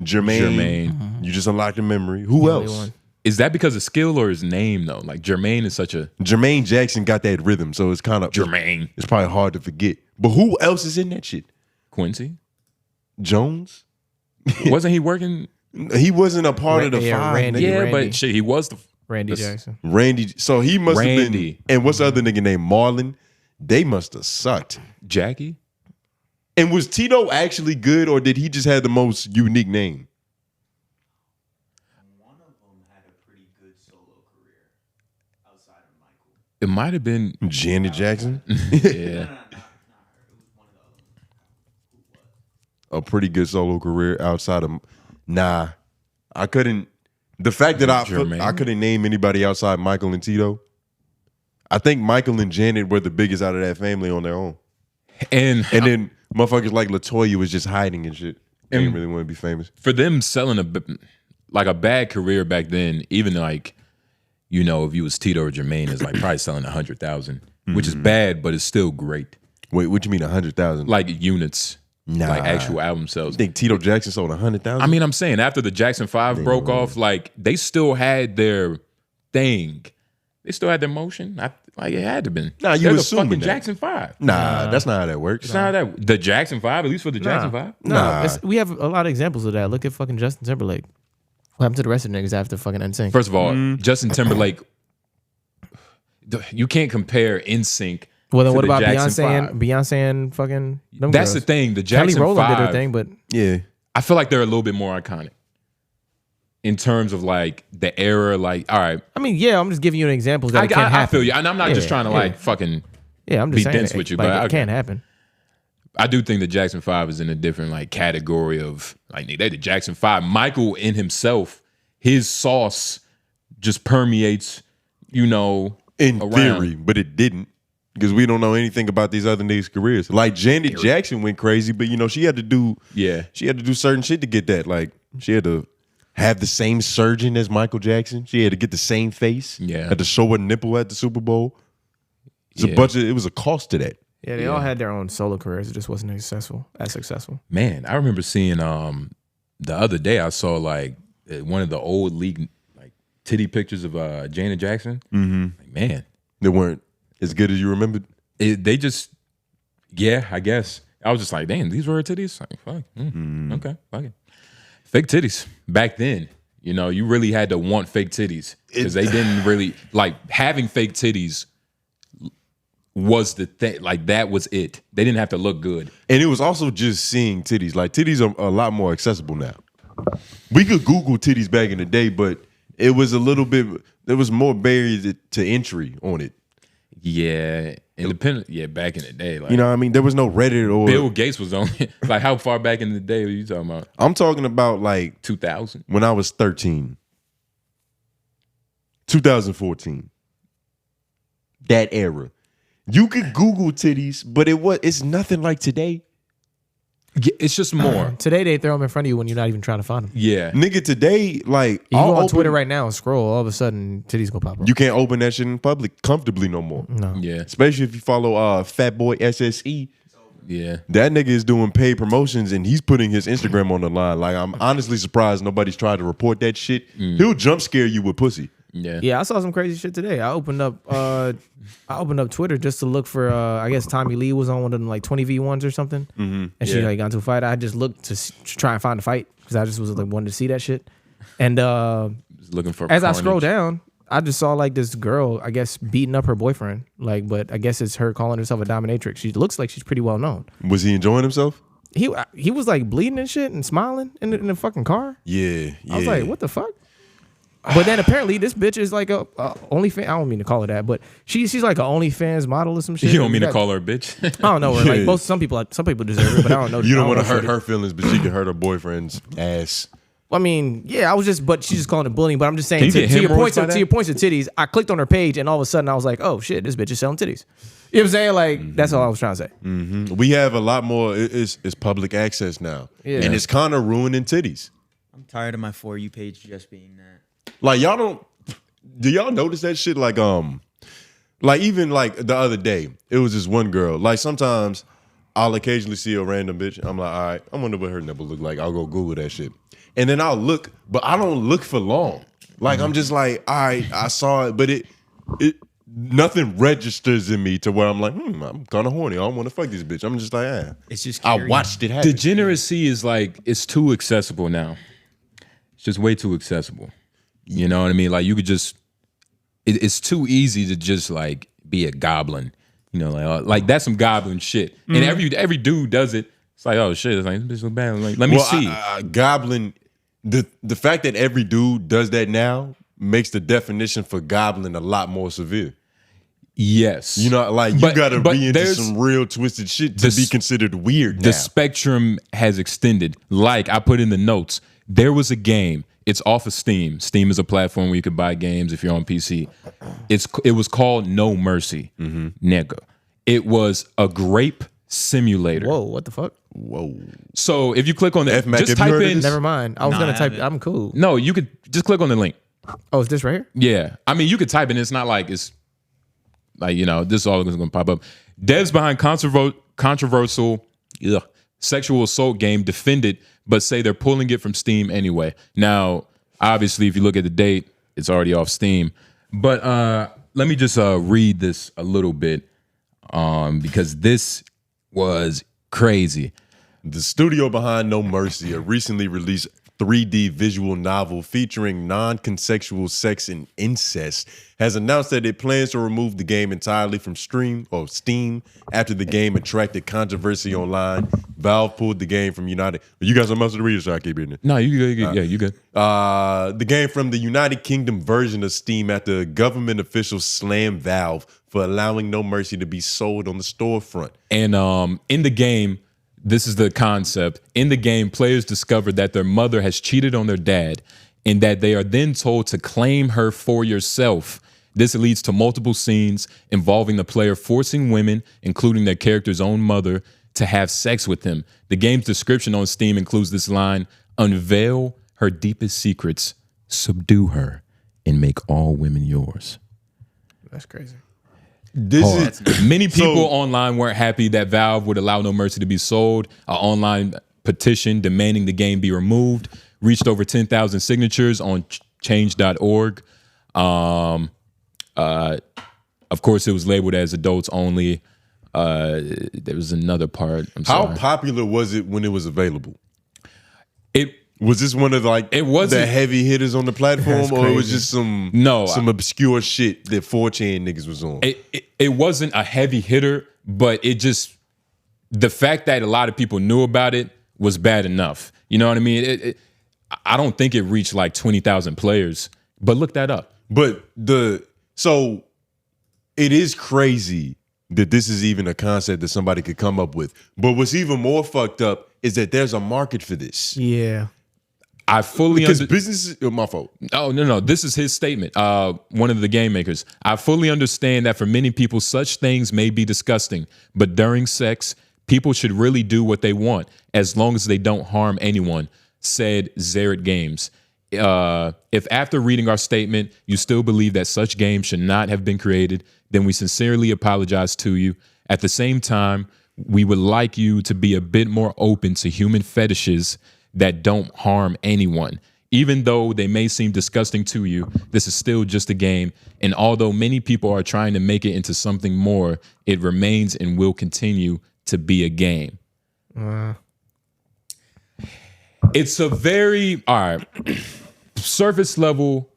Jermaine. You just unlocked your memory. Who else? Is that because of skill or his name though? Like Jermaine is such a Jermaine Jackson got that rhythm, so it's kind of Jermaine. It's probably hard to forget. But who else is in that shit? Quincy. Jones? Wasn't he working? He wasn't a part of the Yeah, 5. Randy. nigga. Yeah, Randy. but shit, he was the Randy Jackson. Randy. So he must have Randy. been. And what's the other nigga named Marlon? They must have sucked. Jackie. And was Tito actually good, or did he just have the most unique name? One of them had a pretty good solo career outside of Michael. It might have been. Janet Jackson? Yeah. A pretty good solo career outside of. Nah, I couldn't. The fact that I Jermaine. couldn't name anybody outside Michael and Tito. I think Michael and Janet were the biggest out of that family on their own. And then motherfuckers like LaToya was just hiding and shit. They didn't really want to be famous. for them selling a bad career back then, even like, you know, if you was Tito or Jermaine, is like probably selling 100,000, which is bad, but it's still great. Wait, what you mean 100,000? Like units, Nah. like actual album sales. You think Tito Jackson sold 100,000? I mean, I'm saying after the Jackson 5 broke off, like they still had their thing. They still had their motion. Like it had to been. Nah, you They're the assuming fucking that. Jackson 5. nah, that's not how that works. It's not that the Jackson 5, at least for the Jackson 5. Nah. We have a lot of examples of that. Look at fucking Justin Timberlake. What happened to the rest of the niggas after fucking NSYNC? First of all, Justin Timberlake, you can't compare NSYNC. Well, then to what the about Jackson Beyonce 5. and Beyonce and fucking them That's girls? the thing. The Kelly Jackson Rowland 5 did her thing, but Yeah. I feel like they're a little bit more iconic in terms of like the era. Like, all right, I mean, yeah, I'm just giving you an example that it can't happen. I feel you, and I'm not just Yeah, trying to yeah. like fucking. Yeah, I'm just be saying dense it, with you, like, but it okay. can't happen. I do think the Jackson 5 is in a different like category of like they the Jackson 5. Michael in himself, his sauce just permeates, you know, In around. theory, but it didn't. Because we don't know anything about these other niggas' careers. Like Janet Jackson went crazy, but you know, she had to do certain shit to get that. Like she had to have the same surgeon as Michael Jackson. She had to get the same face. Yeah. Had to show her nipple at the Super Bowl. It's Yeah. a bunch of it was a cost to that. Yeah, they all had their own solo careers. It just wasn't as successful. Man, I remember seeing the other day I saw like one of the old league like titty pictures of Janet Jackson. Mm-hmm. Like, man, They weren't as good as you remembered. they just I guess I was just like, damn, these were her titties. Like, fuck, okay, fuck it. Fake titties back then. You know, you really had to want fake titties because they didn't really like having fake titties. Was the thing like that was it? They didn't have to look good. And it was also just seeing titties. Like titties are a lot more accessible now. We could Google titties back in the day, but it was a little bit. There was more barriers to entry on it. Yeah, independent. Yeah, back in the day, like You know what I mean? There was no Reddit or Bill Gates was only like how far back in the day are you talking about? I'm talking about like 2000. when I was 13. 2014. That era. You could Google titties, but it's nothing like today. Yeah, it's just more. Today they throw them in front of you when you're not even trying to find them. Yeah, Nigga, today, like You I'll go on open- Twitter right now and scroll. All of a sudden, titties gonna pop up. You can't open that shit in public comfortably no more. no. yeah, Especially if you follow Fat Boy SSE. yeah. That nigga is doing paid promotions and he's putting his Instagram on the line. Like, I'm honestly surprised nobody's tried to report that shit. He'll jump scare you with pussy. Yeah. Yeah, I saw some crazy shit today. I opened up Twitter just to look for I guess Tommy Lee was on one of them like 20v1s or something, and she Yeah. like got into a fight. I just looked to try and find a fight because I just was like wanted to see that shit. And Just looking for as I carnage. scroll down, I just saw like this girl, I guess, beating up her boyfriend. Like, but I guess it's her calling herself a dominatrix. She looks like she's pretty well known. Was he enjoying himself? he was like bleeding and shit and smiling in the fucking car. Yeah. I was like, what the fuck? But then apparently this bitch is like a OnlyFans. I don't mean to call her that, but she's like an OnlyFans model or some shit. You don't mean to call her a bitch? I don't know her. Like some people deserve it, but I don't know. You don't want to hurt her feelings, but she can hurt her boyfriend's ass. I mean, yeah, but she's just calling it bullying. But I'm just saying, to your points of titties, I clicked on her page and all of a sudden I was like, oh shit, this bitch is selling titties. You know what I'm saying? Like, that's all I was trying to say. Mm-hmm. We have a lot more. It's public access now, and it's kind of ruining titties. I'm tired of my For You page just being that. Like do y'all notice that shit? Like even like the other day, it was this one girl. Like sometimes I'll occasionally see a random bitch. I'm like, all right, I wonder what her nipple look like. I'll go Google that shit. And then I'll look, but I don't look for long. Like I'm just like, all right, I saw it, but it nothing registers in me to where I'm like, I'm kind of horny. I don't want to fuck this bitch. I'm just like, It's just I watched it happen. Degeneracy is like, it's too accessible now. It's just way too accessible. You know what I mean? Like you could just, it's too easy to just like be a goblin. You know, like that's some goblin shit. And every dude does it. It's like, oh shit, it's like this bitch look bad. Like, let me see. Goblin. The fact that every dude does that now makes the definition for goblin a lot more severe. Yes. You know, like you gotta be into some real twisted shit to be considered weird now. The spectrum has extended. Like I put in the notes, there was a game. It's off of Steam. Steam is a platform where you could buy games if you're on PC. It was called No Mercy, nigga. It was a grape simulator. Whoa, what the fuck? Whoa. So if you click on that, just type in. Never mind. I was gonna type. I'm cool. No, you could just click on the link. Oh, is this right here? Yeah, I mean you could type in. It's not like it's like this is all that's gonna pop up. Devs behind controversial sexual assault game defended, but say they're pulling it from Steam anyway. Now, obviously, if you look at the date, it's already off Steam. But let me just read this a little bit because this was crazy. The studio behind No Mercy, a recently released 3D visual novel featuring non-consensual sex and incest, has announced that it plans to remove the game entirely from Steam after the game attracted controversy online. Valve pulled the game from United. You got something else to read, so I keep reading it. No, you good. Yeah, you good. The game from the United Kingdom version of Steam after government officials slammed Valve for allowing No Mercy to be sold on the storefront. And in the game, this is the concept. In the game, players discover that their mother has cheated on their dad and that they are then told to claim her for yourself. This leads to multiple scenes involving the player forcing women, including their character's own mother, to have sex with him. The game's description on Steam includes this line: unveil her deepest secrets, subdue her, and make all women yours. That's crazy. Many people online weren't happy that Valve would allow No Mercy to be sold. An online petition demanding the game be removed reached over 10,000 signatures on change.org. Of course, it was labeled as adults only. There was another part. How popular was it when it was available? It was this one of the heavy hitters on the platform, or it was just some obscure shit that 4chan niggas was on? It wasn't a heavy hitter, but it just, the fact that a lot of people knew about it was bad enough. You know what I mean? I don't think it reached like 20,000 players, but look that up. But so it is crazy that this is even a concept that somebody could come up with. But what's even more fucked up is that there's a market for this. Yeah. I fully because business is my fault. Oh, no. This is his statement. One of the game makers. I fully understand that for many people, such things may be disgusting. But during sex, people should really do what they want as long as they don't harm anyone, said 𝙿𝙾𝚃 Games. If after reading our statement, you still believe that such games should not have been created, then we sincerely apologize to you. At the same time, we would like you to be a bit more open to human fetishes that don't harm anyone. Even though they may seem disgusting to you, this is still just a game. And although many people are trying to make it into something more, it remains and will continue to be a game. It's a very, all right, surface level,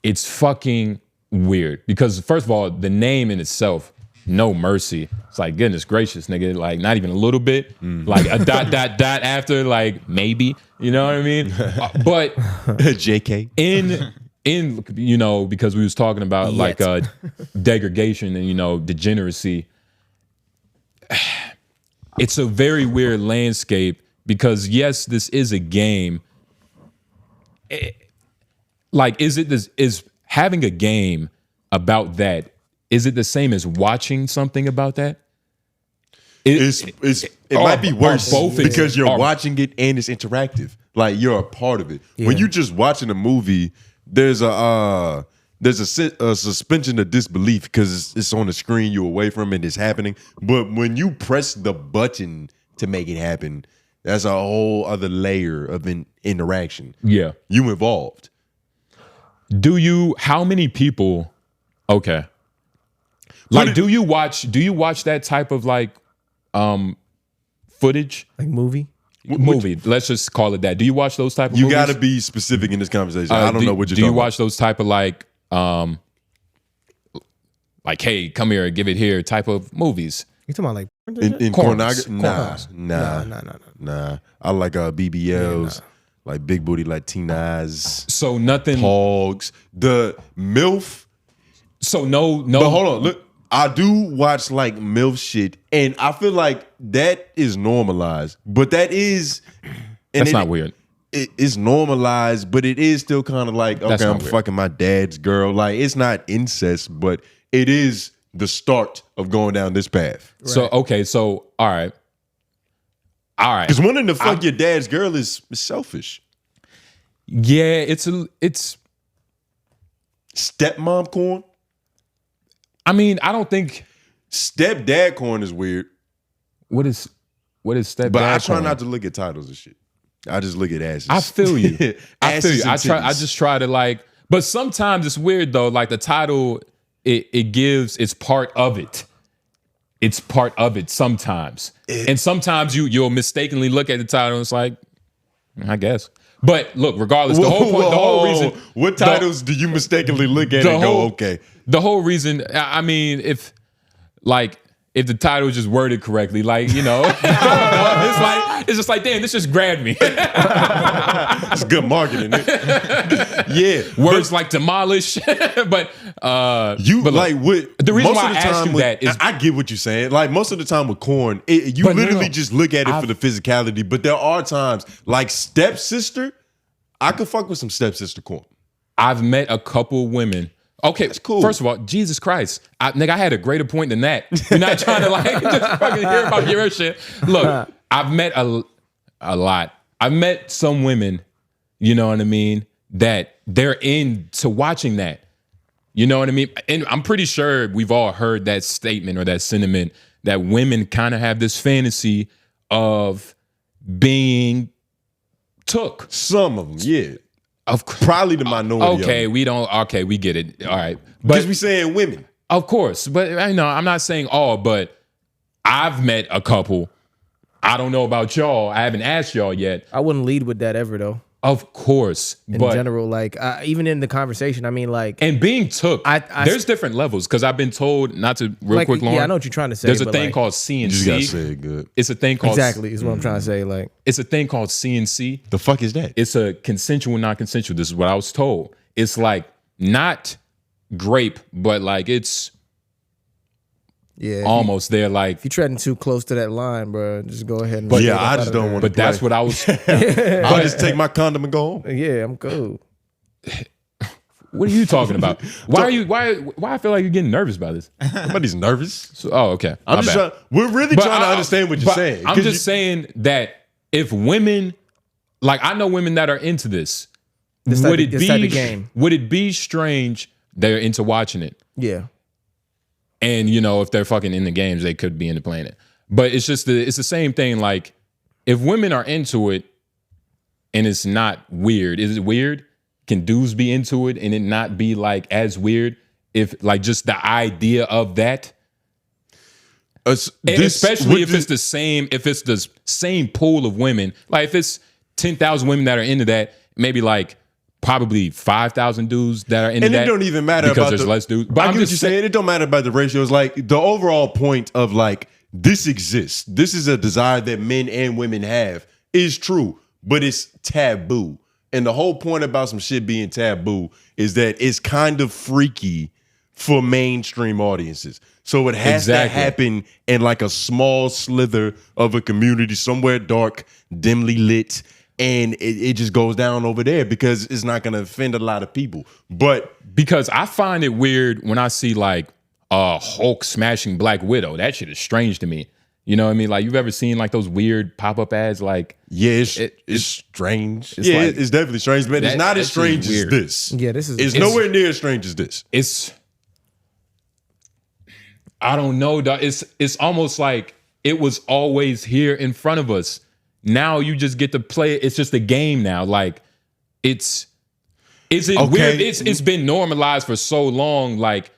it's fucking weird. Because first of all, the name in itself no mercy. It's like, goodness gracious, nigga. Like, not even a little bit. Like a ... after, like, maybe. You know what I mean? But JK. In you know, because we was talking about like degradation and, you know, degeneracy. It's a very weird landscape because yes, this is a game. Like, is having a game about that, is it the same as watching something about that? It might be worse because you're watching it and it's interactive. Like, you're a part of it. Yeah. When you just watching a movie, there's a suspension of disbelief because it's on the screen, you're away from it, it's happening. But when you press the button to make it happen, that's a whole other layer of interaction. Yeah. You involved. How many people, okay. Like, do you watch that type of like footage? Like movie? Movie. Let's just call it that. Do you watch those type of movies? You got to be specific in this conversation. I don't know what you're talking about. Do you watch those type of like, hey, come here, give it here type of movies? You talking about like in pornography? Nah. I like BBLs, like big booty Latinas. So nothing. Pogs. The MILF. So no. But hold on, look. I do watch like MILF shit, and I feel like that is normalized. But that is, that's not weird. It's normalized, but it is still kind of like, okay, I'm fucking my dad's girl. Like, it's not incest, but it is the start of going down this path. Right. So okay, so all right. Because wanting to fuck your dad's girl is selfish. Yeah, it's stepmom corn. I mean, I don't think stepdad corn is weird. What is stepdad? But I try not to look at titles and shit. I just look at asses. I feel you. I just try to like. But sometimes it's weird though. Like the title, it's part of it. It's part of it sometimes, and sometimes you'll mistakenly look at the title and it's like, I guess. But look, regardless, the whole reason. What titles do you mistakenly look at and go, okay? The whole reason, I mean, if the title is just worded correctly, like, you know, it's just like, damn, this just grabbed me. It's good marketing. Yeah, words like demolish, but like what? The reason why I asked you that is, I get what you're saying. Like most of the time with corn, you literally just look at it for the physicality. But there are times like stepsister. I could fuck with some stepsister corn. I've met a couple women. Okay, that's cool. First of all, Jesus Christ, I had a greater point than that. You're not trying to like just fucking hear about your shit. Look, I've met a lot. I've met some women, you know what I mean, that they're into watching that. You know what I mean? And I'm pretty sure we've all heard that statement or that sentiment that women kind of have this fantasy of being took. Some of them, yeah. Probably the minority. Okay, we get it. All right. Because we saying women. Of course. But I know I'm not saying all, but I've met a couple. I don't know about y'all. I haven't asked y'all yet. I wouldn't lead with that ever though. Of course. In general, like even in the conversation, I mean, like, and being took, there's different levels because I've been told, not to quick, Lauren. Yeah, I know what you're trying to say. There's a thing called CNC. You just gotta say it good. It's a thing called exactly is what I'm trying to say. Like, it's a thing called CNC. The fuck is that? It's a consensual, non-consensual. This is what I was told. It's like not grape, but like it's almost there. Like if you're treading too close to that line, bro, just go ahead and. But yeah, I just don't want to. But that's what I was. I'll just take my condom and go home. Yeah, I'm cool. What are you talking about? Why I feel like you're getting nervous about this? Nobody's nervous. So, okay. I'm just trying, we're really trying to understand what you're saying. I'm just saying that if women, like I know women that are into this, would it be strange they're into watching it? Yeah. And you know, if they're fucking in the games, they could be into playing it. But it's just it's the same thing. Like if women are into it and it's not weird, is it weird? Can dudes be into it and it not be like as weird? If like just the idea of that, especially if it's the same pool of women. Like if it's 10,000 women that are into that, maybe like probably 5,000 dudes that are into and that. it don't even matter because about there's less dudes. But I I'm get what just you're saying. It don't matter about the ratios. Like the overall point of like this exists. This is a desire that men and women have is true, but it's taboo. And the whole point about some shit being taboo is that it's kind of freaky for mainstream audiences. So it has to happen in like a small slither of a community somewhere dark, dimly lit, and it just goes down over there because it's not going to offend a lot of people. But because I find it weird when I see like Hulk smashing Black Widow. That shit is strange to me. You know what I mean? Like, you've ever seen like those weird pop-up ads? Like, yeah, it's strange. It's like, it's definitely strange, but it's not as strange as this. Yeah, this is. It's nowhere near as strange as this. I don't know, dog. It's almost like it was always here in front of us. Now you just get to play it. It's just a game now. Like, is it weird? It's been normalized for so long. Like,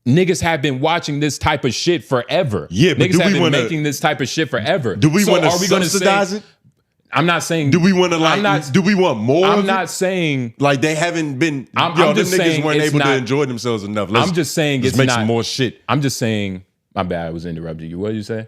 niggas have been watching this type of shit forever. Yeah, but niggas have been making this type of shit forever. Do we want to subsidize it? I'm not saying. Do we want to like? Do we want more? I'm not saying like they haven't been. I'm just them saying niggas weren't able to enjoy themselves enough. I'm just saying let's make some more shit. I'm just saying. My bad. I was interrupting you. What did you say?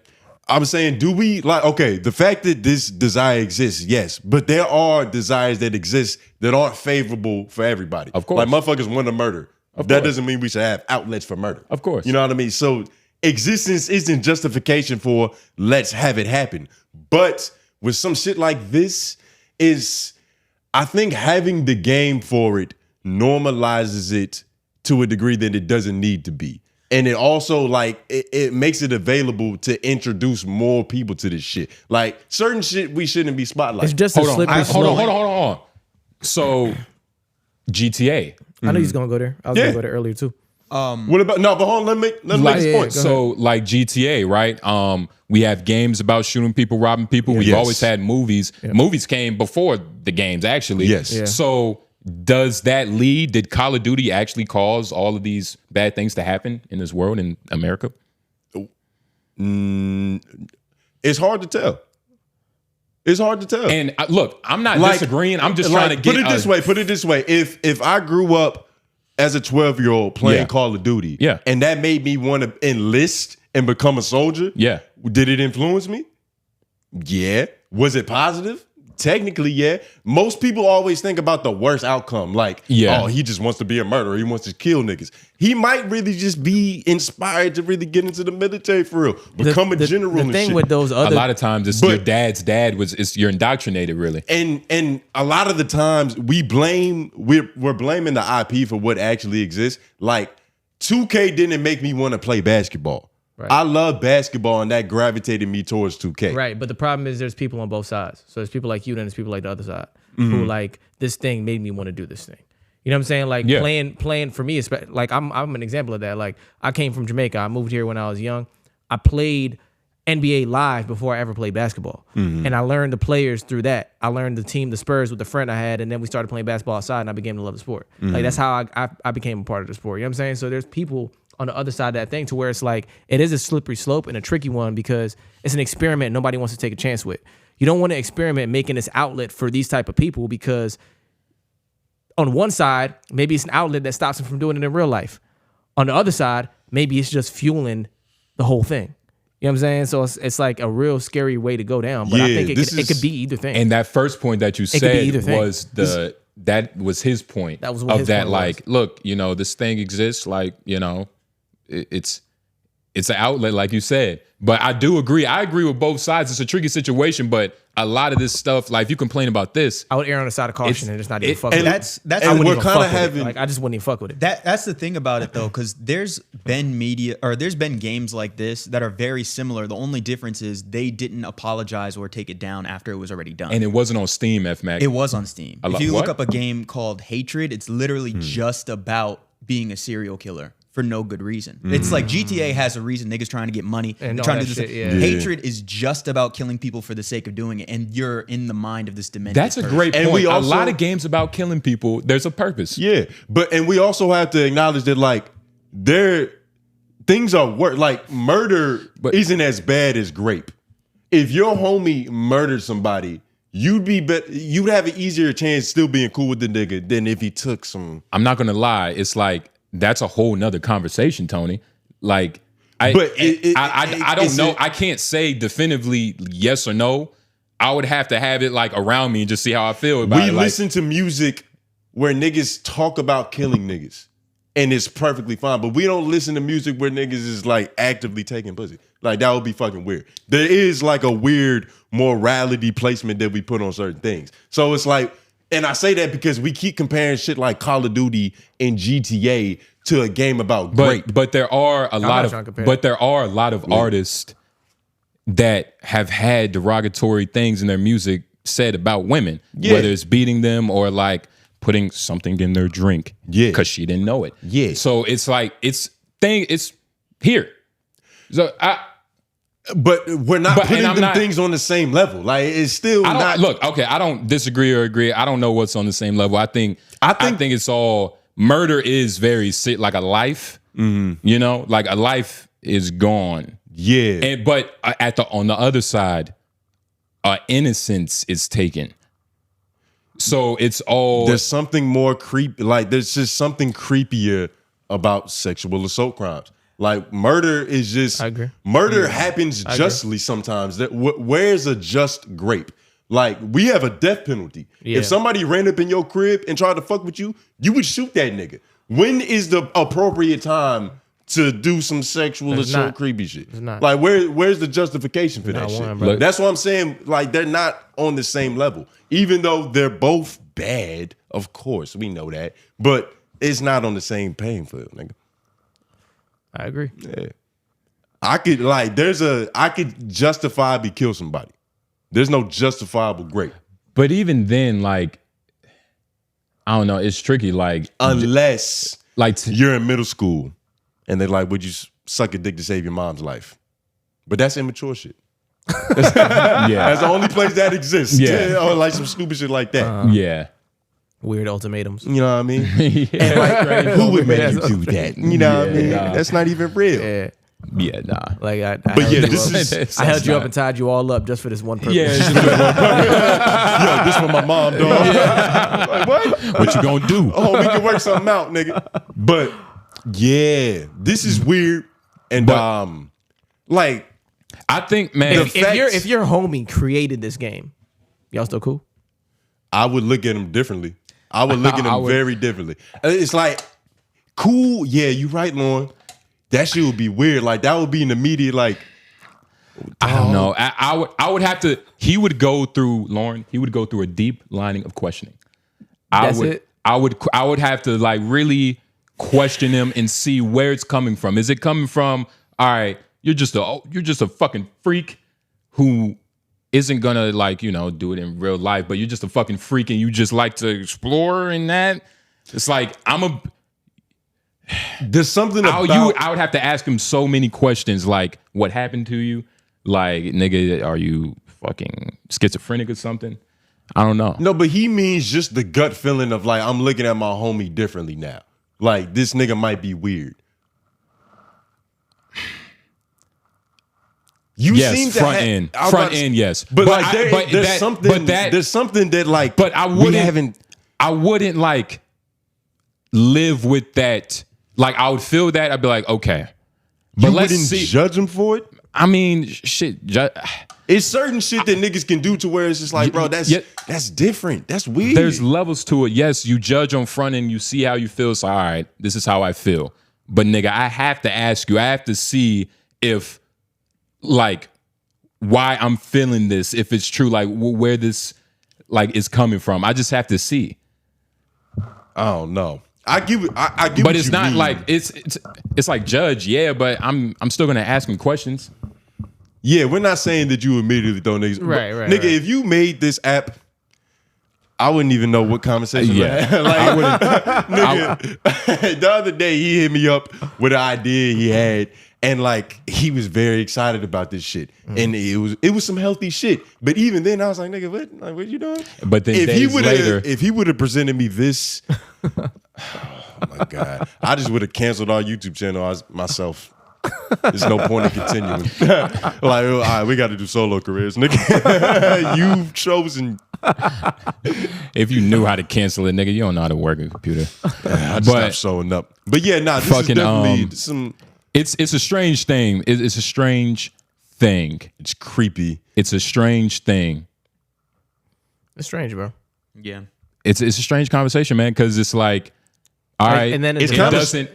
I'm saying, do we like? Okay, the fact that this desire exists, yes, but there are desires that exist that aren't favorable for everybody. Of course, like motherfuckers want to murder. That doesn't mean we should have outlets for murder. Of course. You know what I mean? So existence isn't justification for let's have it happen. But with some shit like this I think having the game for it normalizes it to a degree that it doesn't need to be. And it also like it makes it available to introduce more people to this shit. Like certain shit we shouldn't be spotlighting. It's just a slippery slope. Hold on. So GTA. I know he's gonna go there. I was gonna go there earlier too. What about but hold on, let me make this point. So like GTA, right? We have games about shooting people, robbing people. We've always had movies. Yep. Movies came before the games, actually. Yes. Yeah. So does that lead? Did Call of Duty actually cause all of these bad things to happen in this world in America? It's hard to tell. It's hard to tell. And look, I'm not disagreeing. I'm just trying to get Put it this way. If I grew up as a 12-year-old playing Call of Duty, and that made me want to enlist and become a soldier, did it influence me? Yeah. Was it positive? Technically, yeah. Most people always think about the worst outcome. Like, oh, he just wants to be a murderer. He wants to kill niggas. He might really just be inspired to really get into the military for real. Become a general and shit. The thing with those other... A lot of times, it's your dad's dad. You're indoctrinated, really. And a lot of the times, we're blaming the IP for what actually exists. Like, 2K didn't make me want to play basketball. Right. I love basketball, and that gravitated me towards 2K. Right, but the problem is there's people on both sides. So there's people like you, and there's people like the other side who like, this thing made me want to do this thing. You know what I'm saying? Like playing for me, like I'm an example of that. Like I came from Jamaica. I moved here when I was young. I played NBA live before I ever played basketball. And I learned the players through that. I learned the team, the Spurs, with the friend I had, and then we started playing basketball outside, and I began to love the sport. Like that's how I became a part of the sport. You know what I'm saying? So there's people on the other side of that thing to where it's like, it is a slippery slope and a tricky one because it's an experiment nobody wants to take a chance with. You don't want to experiment making this outlet for these type of people because on one side, maybe it's an outlet that stops them from doing it in real life. On the other side, maybe it's just fueling the whole thing. You know what I'm saying? So it's like a real scary way to go down. But I think it could be either thing. And that first point that you said was that was his point. That was what his point was. Look, you know, this thing exists, like, you know, it's an outlet, like you said. But I do agree. I agree with both sides. It's a tricky situation, but a lot of this stuff, like if you complain about this, I would err on the side of caution and just not even fuck with it. That's I wouldn't even fuck with it. Like I just wouldn't even fuck with it. That's the thing about it though, because there's been games like this that are very similar. The only difference is they didn't apologize or take it down after it was already done. And it wasn't on Steam, F-Mac. It was on Steam. If you look up a game called Hatred, it's literally just about being a serial killer for no good reason. It's like GTA has a reason, niggas trying to get money and trying to do this. Hatred is just about killing people for the sake of doing it, and you're in the mind of this demented That's person. A great point. A lot of games about killing people, there's a purpose. Yeah, and we also have to acknowledge that like things are worse. Like murder isn't as bad as grape. If your homie murdered somebody, you'd have an easier chance still being cool with the nigga than if he took some. I'm not gonna lie. It's like that's a whole nother conversation, Tony. Like, I don't know. I can't say definitively yes or no. I would have to have it like around me and just see how I feel about it. We listen to music where niggas talk about killing niggas, and it's perfectly fine. But we don't listen to music where niggas is like actively taking pussy. Like, that would be fucking weird. There is like a weird morality placement that we put on certain things. So it's like, and I say that because we keep comparing shit like Call of Duty and GTA to a game about grape. But there are a lot of artists that have had derogatory things in their music said about women, whether it's beating them or like putting something in their drink because she didn't know it. Yeah. So it's like it's here. So but we're not putting them things on the same level. Like, it's still not. Look, okay, I don't disagree or agree. I don't know what's on the same level. I think it's all murder is very like a life. You know, like a life is gone. Yeah. But on the other side, innocence is taken. So it's all there's something more creepy. Like, there's just something creepier about sexual assault crimes. Like, murder is just murder happens justly sometimes. Where's a just grape? Like, we have a death penalty. Yeah. If somebody ran up in your crib and tried to fuck with you, you would shoot that nigga. When is the appropriate time to do some sexual assault creepy shit? Like, where's the justification for that shit? Look, that's what I'm saying. Like, they're not on the same level. Even though they're both bad, of course, we know that. But it's not on the same playing field, nigga. I agree. Yeah. I could justifiably kill somebody. There's no justifiable grape. But even then, like, I don't know, it's tricky. Like, unless you're in middle school and they're like, would you suck a dick to save your mom's life? But that's immature shit. That's the only place that exists. Yeah. Or like some stupid shit like that. Yeah. Weird ultimatums. You know what I mean? And like, who would make you do that? You know what I mean? Nah. That's not even real. Yeah, nah. Like, I held you up and tied you all up just for this one purpose. Yeah, yo, this for my mom, dog. Like, what? What you gonna do? Oh, we can work something out, nigga. But yeah, this is weird. And like, I think, man, if your homie created this game, y'all still cool? I would look at him differently. I would look at him very differently. It's like, cool, yeah, you right, Lauren. That shit would be weird. Like, that would be an immediate, like, I don't know. I would have to. He would go through, Lauren. He would go through a deep lining of questioning. I would have to like really question him and see where it's coming from. Is it coming from? All right, you're just a fucking freak who isn't gonna, like, you know, do it in real life, but you're just a fucking freak and you just like to explore in that. It's like, there's something about I would have to ask him so many questions, like, what happened to you? Like, nigga, are you fucking schizophrenic or something? I don't know. No, but he means just the gut feeling of like, I'm looking at my homie differently now. Like, this nigga might be weird. You seem to front end, yes. But like, there's something that like, but I wouldn't like live with that. Like, I would feel that. I'd be like, okay, but you wouldn't judge him for it. I mean, shit. It's certain shit that niggas can do to where it's just like, bro, that's different. That's weird. There's levels to it. Yes, you judge on front end. You see how you feel. So, all right, this is how I feel. But nigga, I have to ask you. I have to see if, like, why I'm feeling this. If it's true, like where this like is coming from. I just have to see. I don't know. I give. But it's not like it's like judge. Yeah, but I'm still gonna ask him questions. Yeah, we're not saying that you immediately throw niggas. Right. Nigga, if you made this app, I wouldn't even know what conversation. Yeah, like, I wouldn't. Nigga, the other day he hit me up with an idea he had, and like he was very excited about this shit, and it was some healthy shit. But even then, I was like, nigga, what you doing? But then if he would have presented me this, oh my god, I just would have canceled our YouTube channel myself. There's no point in continuing. Like, all right, we got to do solo careers, nigga. You've chosen. If you knew how to cancel it, nigga, you don't know how to work a computer. I just stopped showing up. But yeah, this is definitely some. It's a strange thing. It's a strange thing. It's creepy. It's a strange thing. It's strange, bro. Yeah. It's a strange conversation, man, because it's like, all right, and then it doesn't.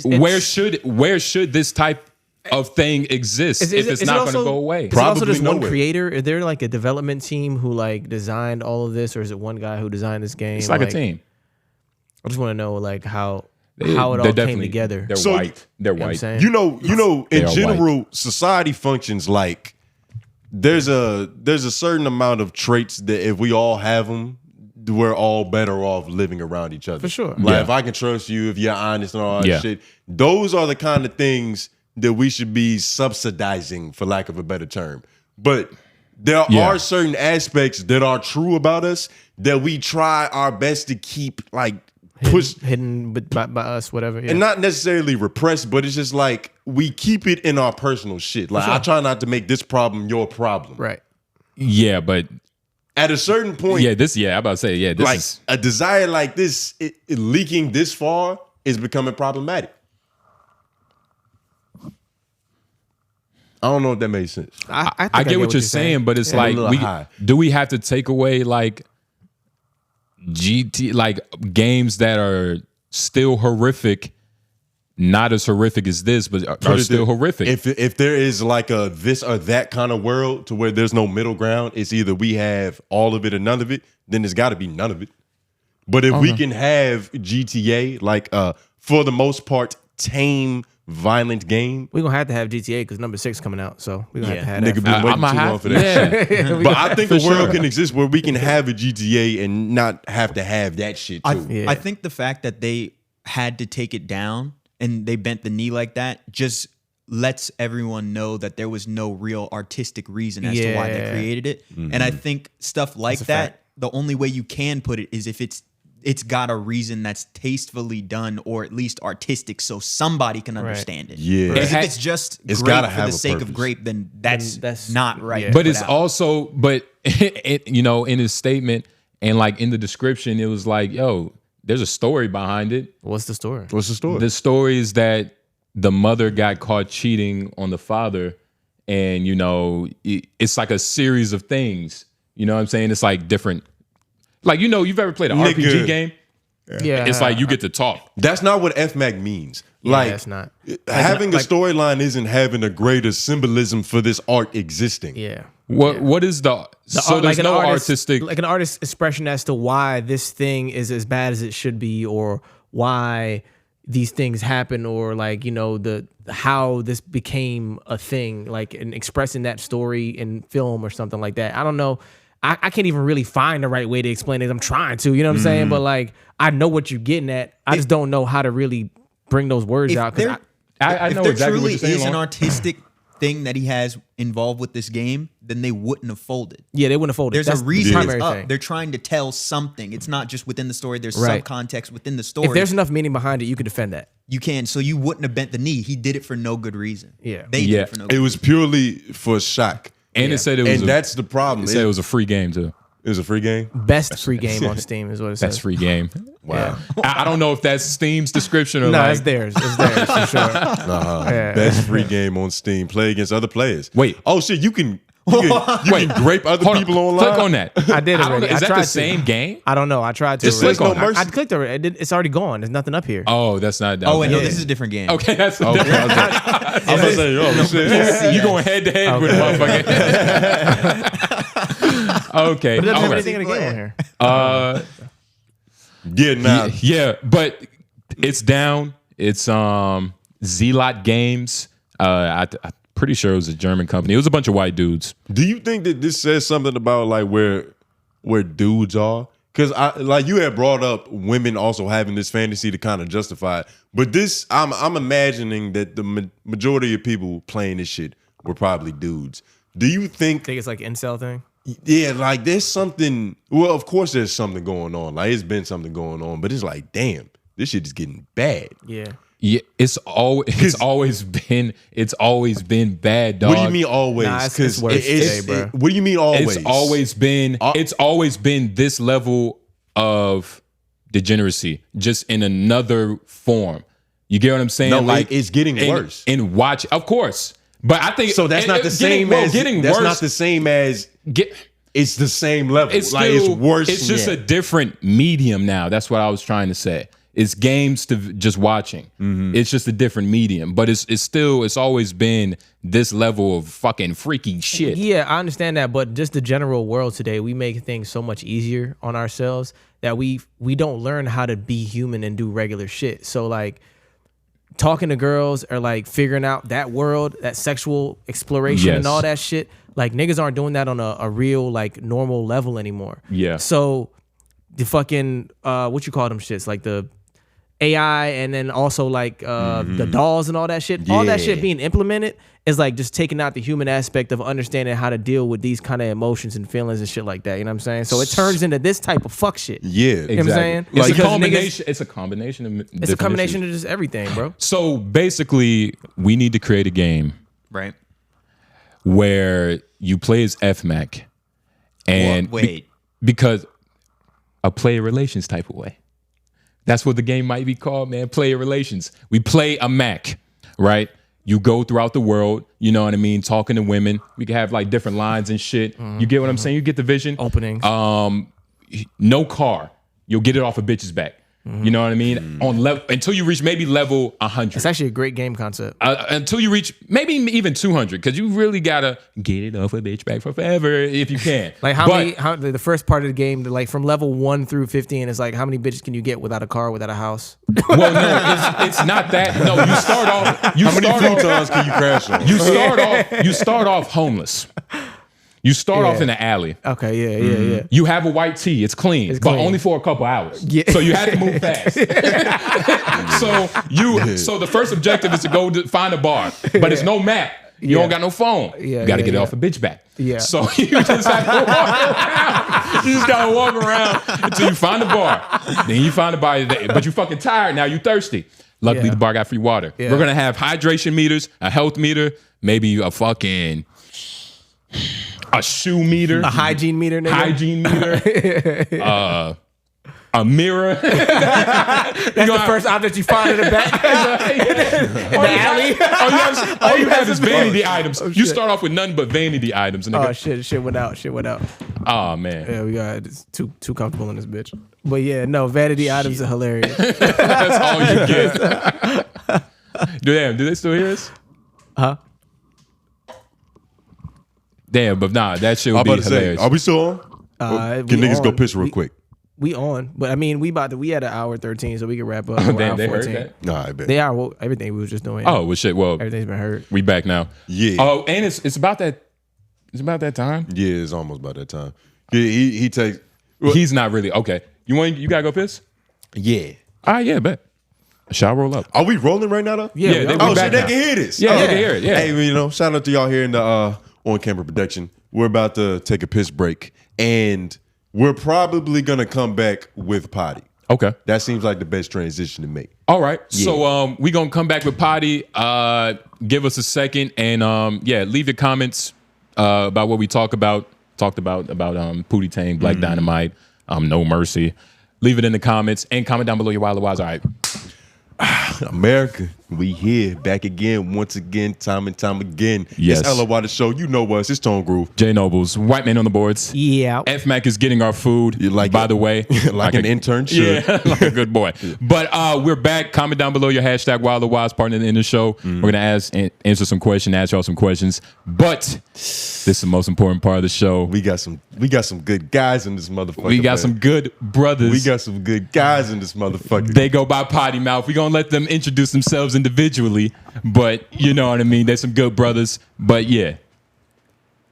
Where should this type of thing exist if it's not going to go away? Is it also just one nowhere. creator? Is there like a development team who like designed all of this, or is it one guy who designed this game? It's like a team. I just want to know like how it all came together. They're white. They're You know what I'm white. saying? You know, They in are general, society functions like there's a certain amount of traits that if we all have them, we're all better off living around each other. For sure. Like if I can trust you, if you're honest and all that Yeah. shit, those are the kind of things that we should be subsidizing, for lack of a better term. But there are certain aspects that are true about us that we try our best to keep like hidden by us, whatever. Yeah. and not necessarily repressed, but it's just like we keep it in our personal shit. Like I try not to make this problem your problem. Right. Yeah, but At a certain point, I'm about to say, this like is a desire like this, it leaking this far is becoming problematic. I don't know if that makes sense. I get what you're saying, but it's like do we have to take away like games that are still horrific, not as horrific as this, but are still horrific? If there is like a this or that kind of world to where there's no middle ground, it's either we have all of it or none of it, then there's got to be none of it. But if we can have GTA, like for the most part, tame, violent game, We're gonna have to have GTA because number 6 coming out, so we're gonna have to nigga have been waiting I'ma too have- long for that yeah. shit. But I think a world can exist where we can have a GTA and not have to have that shit too. I think the fact that they had to take it down and they bent the knee like that just lets everyone know that there was no real artistic reason as to why they created it. And I think stuff like that, the only way you can put it is if it's got a reason that's tastefully done or at least artistic so somebody can understand it. Yeah. Because if it's just It's grape gotta for have the a sake of purpose. grape, then that's not right. Yeah. to But put it's out. also, in his statement and like in the description, it was like, yo, there's a story behind it. What's the story? What's the story? The story is that the mother got caught cheating on the father, and it's like a series of things. You know what I'm saying? It's like different. Like you've ever played an RPG game? Yeah. It's like you get to talk. That's not what FMAC means. Yeah, Like that's not. having a storyline isn't having a greater symbolism for this art existing. Yeah. What is so there's no artistic like an artist's expression as to why this thing is as bad as it should be, or why these things happen, or like how this became a thing, like in expressing that story in film or something like that. I don't know. I can't even really find the right way to explain it. I'm trying to, you know what I'm saying? But like, I know what you're getting at. I just don't know how to really bring those words out. Because I if know there exactly what truly you're saying. is an Lon. artistic thing that he has involved with this game, then they wouldn't have folded. yeah, they wouldn't have folded. There's That's a reason the it's primary up. thing. They're trying to tell something. It's not just within the story. There's Right. subcontext within the story. If there's enough meaning behind it, you could defend that. you can. So you wouldn't have bent the knee. He did it for no good reason. Yeah. They did Yeah. it for no good It was purely for shock. And it said it was And that's the problem. it said it was a free game too. It was a free game. Best free game on Steam is what it says. That's free game. Wow. I don't know if that's Steam's description or No, like it's theirs. It's theirs for sure. Yeah. Best free game on Steam. Play against other players. Wait. Oh shit, you can grape other Hold on. people online. Click on that. I did don't know. already. Is I that tried the to. same game? I don't know. I tried to. It says already. no mercy. I clicked already. It's already gone. There's nothing up here. Oh, that's not. Oh, wait, no, Yeah. this is a different game. Okay, that's Okay, I was about to say, oh shit. you going head to head with motherfucker. Okay. It doesn't have all right. anything in the game on here. Yeah, nah. Yeah, but it's down. It's 𝙿𝙾𝚃 Games. I'm pretty sure it was a German company. It was a bunch of white dudes. Do you think that this says something about like where dudes are? Because like you had brought up women also having this fantasy to kind of justify it. But this, I'm imagining that the majority of people playing this shit were probably dudes. Do you think? Think it's like incel thing. Yeah, like there's something. Well, of course there's something going on. Like it's been something going on, but it's like, damn, this shit is getting bad. Yeah. Yeah, it's always been bad, dog. What do you mean always? Nah, it's worse today, bro. What do you mean always? It's always been this level of degeneracy, just in another form. You get what I'm saying? No, like it's getting worse. And watch, of course. But I think so. That's not the same as getting worse. That's not the same as it's the same level. It's like still, it's worse. It's just a different medium now. That's what I was trying to say. It's games to just watching. Mm-hmm. It's just a different medium, but it's always been this level of fucking freaky shit. Yeah, I understand that, but just the general world today, we make things so much easier on ourselves that we don't learn how to be human and do regular shit. So like talking to girls or like figuring out that world, that sexual exploration and all that shit, like niggas aren't doing that on a real like normal level anymore. Yeah. So the fucking what you call them shits, like the AI and then also like the dolls and all that shit. All that shit being implemented is like just taking out the human aspect of understanding how to deal with these kind of emotions and feelings and shit like that. You know what I'm saying? So it turns into this type of fuck shit. Yeah, exactly. You know what I'm saying? It's Like, a combination. It's a combination of. It's a combination of just everything, bro. So basically, we need to create a game, Right. where you play as FMAC, and because a player relations type of way. That's what the game might be called, man. Player relations. We play a Mac, right? You go throughout the world, you know what I mean, talking to women. We can have like different lines and shit. You get what I'm saying? You get the vision. Openings. No car. You'll get it off a bitch's back. You know what I mean? On level until you reach maybe level 100. It's actually a great game concept. Until you reach maybe even 200, because you really gotta get it off a bitch back for forever if you can. Like the first part of the game, like from level 1 through 15, is like how many bitches can you get without a car, without a house? Well, no, it's not that. No, you start off. How many futons can you crash on? You start off homeless. You start off in the alley. Okay, yeah. You have a white tee. It's clean, but only for a couple hours. Yeah. So you have to move fast. So the first objective is to go find a bar, but it's no map. You don't got no phone. You got to get it off a bitch back. Yeah. So you just have to walk around. You just got to walk around until you find a bar. Then you find a bar, but you fucking tired now. You thirsty. Luckily, the bar got free water. Yeah. We're gonna have hydration meters, a health meter, maybe a shoe meter, A hygiene meter, nigga. hygiene meter, a mirror. That's the first object you find in the back. in the alley. All you have is vanity items. You start off with nothing but vanity items. Oh shit went out. Oh man. Yeah, we got it's too comfortable in this bitch. But yeah, no, vanity items are hilarious. That's all you get. Do they still hear us? Huh? Damn, but nah, that shit would be hilarious. Are we still on? Can niggas go piss real quick? We on, but I mean, we had an hour 13, so we can wrap up. Damn, they 14. heard that? Nah, I bet. They are. Well, everything we was just doing. Oh well, shit. Well, everything's been heard. We back now. Yeah. Oh, and it's about that. It's about that time. Yeah, it's almost about that time. He takes. He's not really okay. You gotta go piss? Yeah. All right, yeah, bet. Shall I roll up? Are we rolling right now though? Yeah. they Oh back shit, they now. can hear this. Yeah, Oh. they can hear it. Yeah. Hey, shout out to y'all here in the on camera production. We're about to take a piss break, and we're probably gonna come back with Potty. Okay. That seems like the best transition to make. All right. Yeah. So we gonna come back with Potty. Give us a second and leave your comments about what we talked about 𝙿𝙾𝚃, Black Dynamite, No Mercy. Leave it in the comments and comment down below your wild wise. All right. America, we here back again, once again, time and time again. Yes. It's LOI the show. You know us. It's Tone Groove. J Nobles, white man on the boards. Yeah. FMAC is getting our food. By the way, like an intern should. Yeah, like a good boy. But we're back. Comment down below your hashtag Wild or Wise partner in the show. We're gonna answer some questions, ask y'all some questions. But this is the most important part of the show. We got some good guys in this motherfucker. We got some good brothers. We got some good guys in this motherfucker. They go by Potty Mouth. We're gonna let them introduce themselves individually, but you know what I mean. They're some good brothers. But yeah.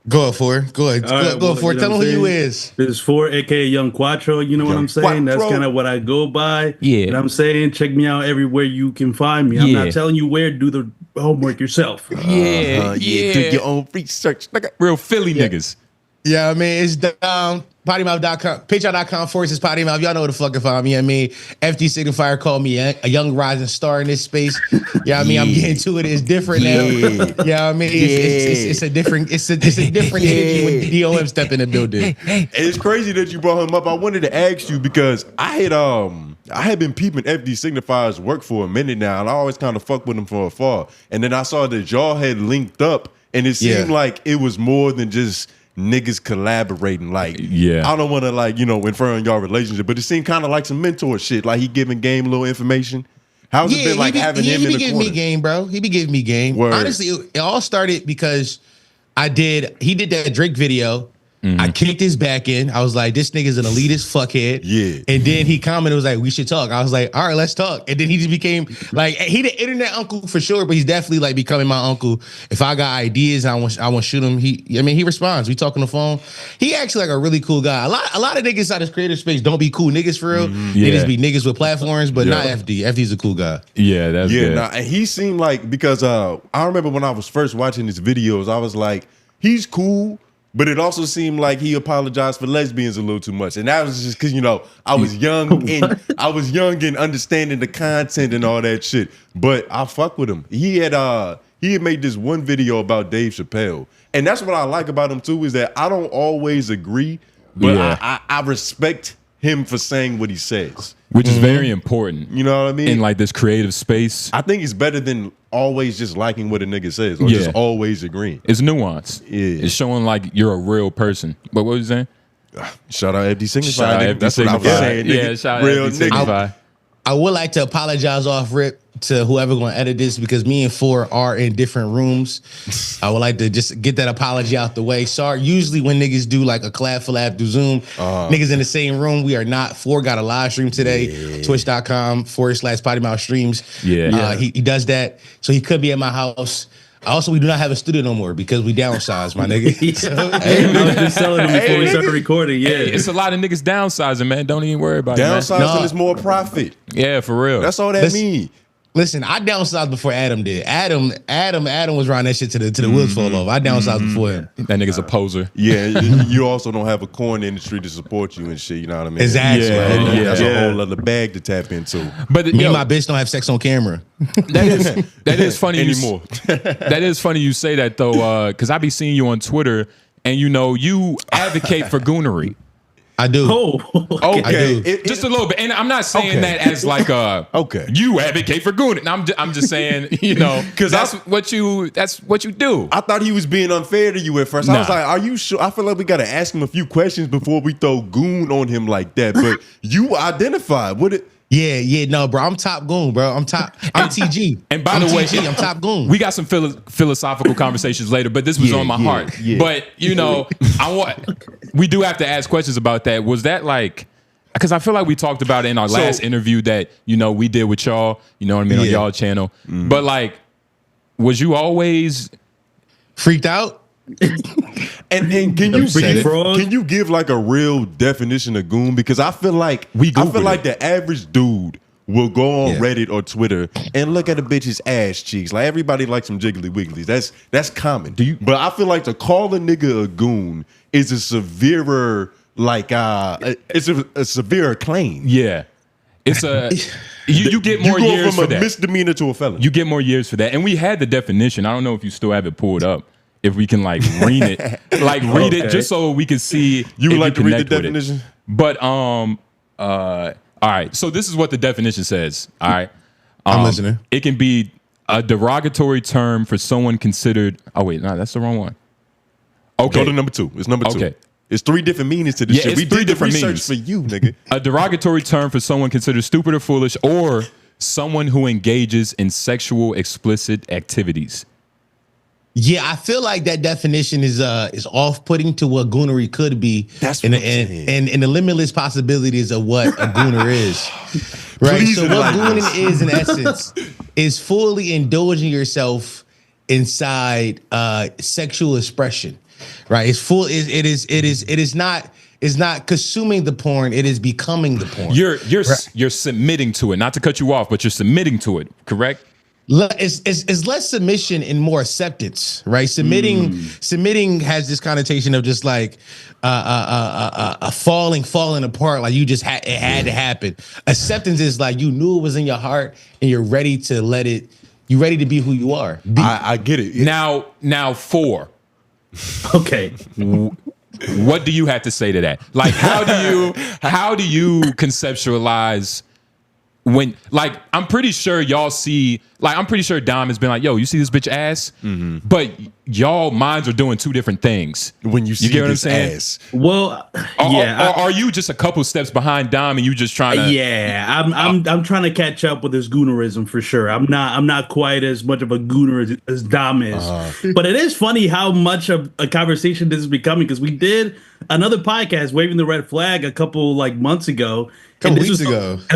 Go ahead, for it. Go ahead. Go for it. Tell them who you is. This is for aka Young Quattro. You know what I'm saying? That's kind of what I go by. Yeah. And I'm saying check me out everywhere you can find me. I'm not telling you where. Do the homework yourself. Yeah. Do your own research. Real Philly niggas. Yeah, I mean, it's pottymouth.com, patreon.com/Potty Mouth. Y'all know where the fuck to find me. I mean, FD Signifier called me a young rising star in this space. Yeah, I mean, I'm getting to it. It's different now. Yeah, I mean, it's a different energy when DOM step in the building. It's crazy that you brought him up. I wanted to ask you because I had been peeping FD Signifier's work for a minute now, and I always kind of fuck with him from afar. And then I saw that y'all had linked up, and it seemed like it was more than just niggas collaborating. Like, I don't want to infer on y'all relationship, but it seemed kind of like some mentor shit. Like he giving Game a little information. How's it been having him in the corner? He be giving me game, bro. He be giving me game. Word. Honestly, it all started because he did that Drake video. I kicked his back in. I was like, this nigga's an elitist fuckhead. Yeah. And then he commented, was like, we should talk. I was like, all right, let's talk. And then he just became like, he the internet uncle for sure, but he's definitely like becoming my uncle. If I got ideas and I want to shoot him, he responds. We talk on the phone. He actually like a really cool guy. A lot of niggas out of this creative space don't be cool niggas for real. They just be niggas with platforms, but not FD. FD's a cool guy. Yeah, that's good. Nah, and he seemed like, because I remember when I was first watching his videos, I was like, he's cool. But it also seemed like he apologized for lesbians a little too much, and that was just because I was young and understanding the content and all that shit. But I fuck with him. He had made this one video about Dave Chappelle, and that's what I like about him too, is that I don't always agree, but I respect him for saying what he says, which is very important. You know what I mean? In like this creative space, I think it's better than always just liking what a nigga says or just always agreeing. It's nuance. Yeah, it's showing like you're a real person. But what was you saying? Shout out FD Signify. That's what I was saying. Yeah, shout out FD Signify. I would like to apologize off rip to whoever going to edit this, because me and Four are in different rooms. I would like to just get that apology out the way. Sorry, usually when niggas do like a collab through Zoom, niggas in the same room, we are not. Four got a live stream today, twitch.com/Potty Mouth streams. He does that, so he could be at my house. Also, we do not have a studio no more because we downsized, my nigga. I was just telling him before we started recording. Yeah, it's a lot of niggas downsizing, man. Don't even worry about downsizing. Downsizing is more profit. Yeah, for real. That's all that means. Listen, I downsized before Adam did. Adam was riding that shit to the wheels fall off. I downsized before him. That nigga's a poser. Yeah, you also don't have a corn industry to support you and shit. You know what I mean? Exactly. That's a whole other bag to tap into. But me and my bitch don't have sex on camera. That is funny anymore. That is funny you say that though, because I be seeing you on Twitter, and you advocate for goonery. I do. Oh, okay. Just a little bit, and I'm not saying that as like you advocate for goonery. I'm just saying, because that's what you do. I thought he was being unfair to you at first. I was like, are you sure? I feel like we got to ask him a few questions before we throw goon on him like that. But you identified with it. No, bro. I'm top goon, bro. I'm TG. And by the way, I'm top goon. We got some philosophical conversations later, but this was on my heart. Yeah. But we do have to ask questions about that. Was that like, because I feel like we talked about it in our last interview that we did with y'all. You know what I mean, on y'all channel. But like, was you always freaked out? And can you give like a real definition of goon? Because I feel like the average dude will go on Reddit or Twitter and look at a bitch's ass cheeks. Like everybody likes some jiggly wigglies. That's common. But I feel like to call a nigga a goon is a severer it's a severe claim. Yeah. It's a you get more years for that. From a misdemeanor to a felony. You get more years for that. And we had the definition. I don't know if you still have it pulled up. If we can read it, read it just so we can see. You would like to read the definition? But all right. So this is what the definition says. All right. I'm listening. It can be a derogatory term for someone considered. Oh wait, no, that's the wrong one. Okay. Go to number 2. It's number 2. Okay. It's 3 different meanings to this shit. We did different research for you, nigga. A derogatory term for someone considered stupid or foolish, or someone who engages in sexual explicit activities. Yeah, I feel like that definition is off-putting to what goonery could be. That's and the limitless possibilities of what a gooner is. Right. Please, so what gooning is in essence is fully indulging yourself inside sexual expression. Right. It's full. It is not consuming the porn. It is becoming the porn. You're submitting to it. Not to cut you off, but you're submitting to it. Correct. It's less submission and more acceptance, right? Submitting has this connotation of just like a falling apart, like you just it had to happen. Acceptance is like you knew it was in your heart and you're ready to let it. You're ready to be who you are. I get it. Now 4. Okay. What do you have to say to that? Like, how do you conceptualize when, like, I'm pretty sure y'all see, like, I'm pretty sure Dom has been like, yo, you see this bitch ass? But y'all minds are doing 2 different things. When you see get what I'm this saying? ass. Well, yeah. Are you just a couple steps behind Dom and you just trying to? Yeah, I'm trying to catch up with his goonerism for sure. I'm not quite as much of a gooner as Dom is. But it is funny how much of a conversation this is becoming, because we did another podcast, Waving the Red Flag, a couple months ago. A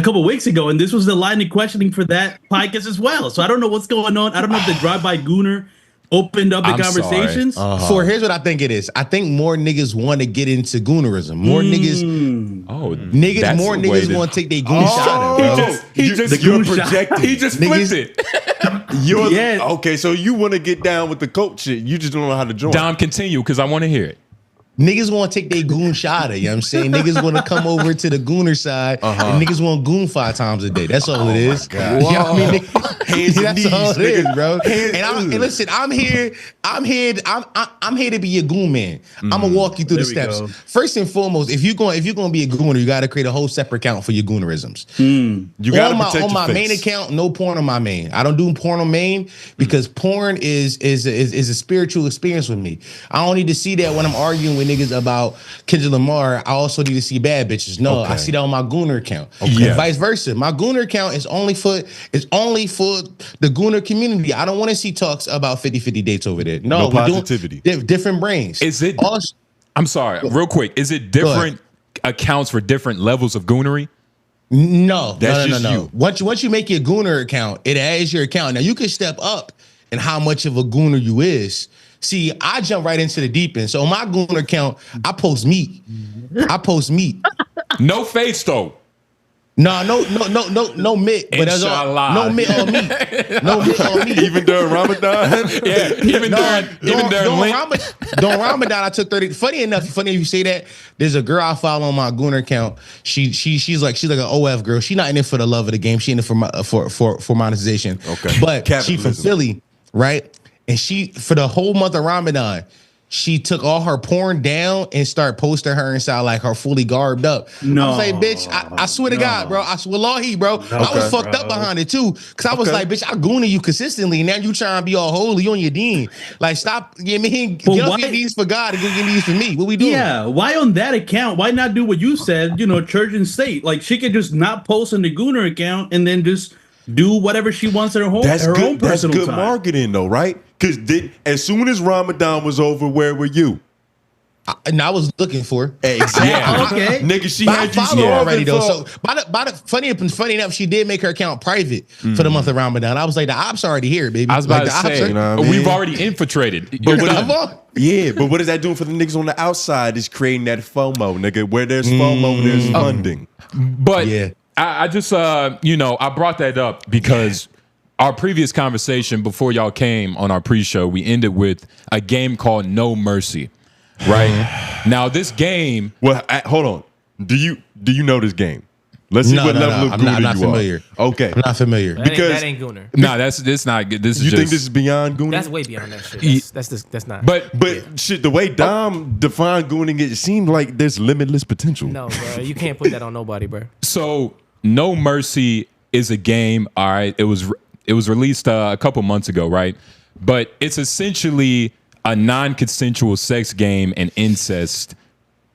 couple weeks ago, and this was the line of questioning for that podcast as well. So I don't know what's going on. I don't know if the drive-by gooner opened up the conversations. So here's what I think it is. I think more niggas want to get into goonerism. More niggas want to take their goon shot at, bro. He just flipped it. Okay, so you want to get down with the coach shit. You just don't know how to join. Dom, continue, because I want to hear it. Niggas want to take their goon shot at, you know what I'm saying? Niggas want to come over to the gooner side, and niggas want goon 5 times a day. That's all it is. You know what I mean? That's all it is, bro. And listen, I'm here to be your goon man. I'm gonna walk you through the steps. First and foremost, if you're going to be a gooner, you got to create a whole separate account for your goonerisms. You got to protect on my your face. main account, no porn on my main. I don't do porn on main because porn is a spiritual experience with me. I don't need to see that when I'm arguing with niggas about Kendrick Lamar. I also need to see bad bitches. No, I see that on my gooner account. And vice versa. My gooner account is only for the gooner community. I don't want to see talks about 50-50 dates over there. No positivity. Different brains. Is it? I'm sorry, real quick. Is it different accounts for different levels of goonery? No. You. Once you make your gooner account, it adds your account. Now you can step up in how much of a gooner you is. See, I jump right into the deep end. So on my gooner account, I post meat. No face though. No meat. But that's all. No meat on me. No meat on me. Even during Ramadan? Yeah, even during Lent. During Ramadan, I took 30. Funny enough you say that. There's a girl I follow on my gooner account. She's like an OF girl. She's not in it for the love of the game. She in it for monetization. Okay. But she from Philly, right? And she, for the whole month of Ramadan, she took all her porn down and started posting her inside like her fully garbed up. No. I was like, bitch, I swear to God, bro. I swear, Lahi, bro. I was fucked up behind it too. Cause I was like, bitch, I gooning you consistently. Now you trying to be all holy on your deen. Like, stop, get off your knees for God and get these for me. What we doing? Yeah, why on that account? Why not do what you said, church and state? Like, she could just not post on the gooner account and then just do whatever she wants at her home. That's her good. Own personal That's good time. marketing, though, right? Because as soon as Ramadan was over, where were you? I was looking for her. Exactly. Yeah. Okay. Nigga, she had you already though. So, funny enough, she did make her account private for the month of Ramadan. I was like, the ops already here, baby. I was about to say, you know what I mean? We've already infiltrated. But what is that doing for the niggas on the outside? Is creating that FOMO, nigga. Where there's FOMO, there's funding. But I just, I brought that up because our previous conversation before y'all came on our pre-show, we ended with a game called No Mercy, right? Now this game. Well, hold on. Do you know this game? Let's see what level of gooner I'm not familiar. Are. Okay, I'm not familiar. That ain't gooner. No, that's not good. This is you just, think this is beyond gooner? That's way beyond that shit. That's not. But shit, the way Dom defined gooning, it seemed like there's limitless potential. No, bro, you can't put that on nobody, bro. So No Mercy is a game. All right, it was released a couple months ago, right? But it's essentially a non-consensual sex game and incest.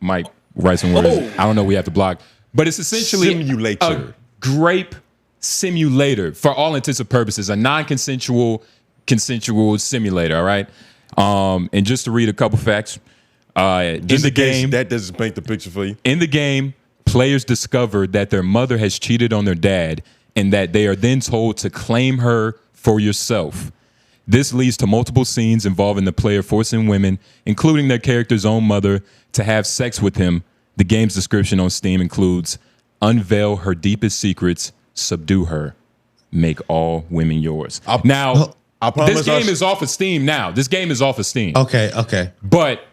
Might write some words. I don't know. We have to block. But it's essentially simulator. A grape simulator for all intents and purposes. A non-consensual simulator. All right. And just to read a couple facts. In the game, that doesn't paint the picture for you. In the game, players discover that their mother has cheated on their dad, and that they are then told to claim her for yourself. This leads to multiple scenes involving the player forcing women, including their character's own mother, to have sex with him. The game's description on Steam includes unveil her deepest secrets, subdue her. make all women yours. I This game is off of Steam now. This game is off of Steam. Okay. But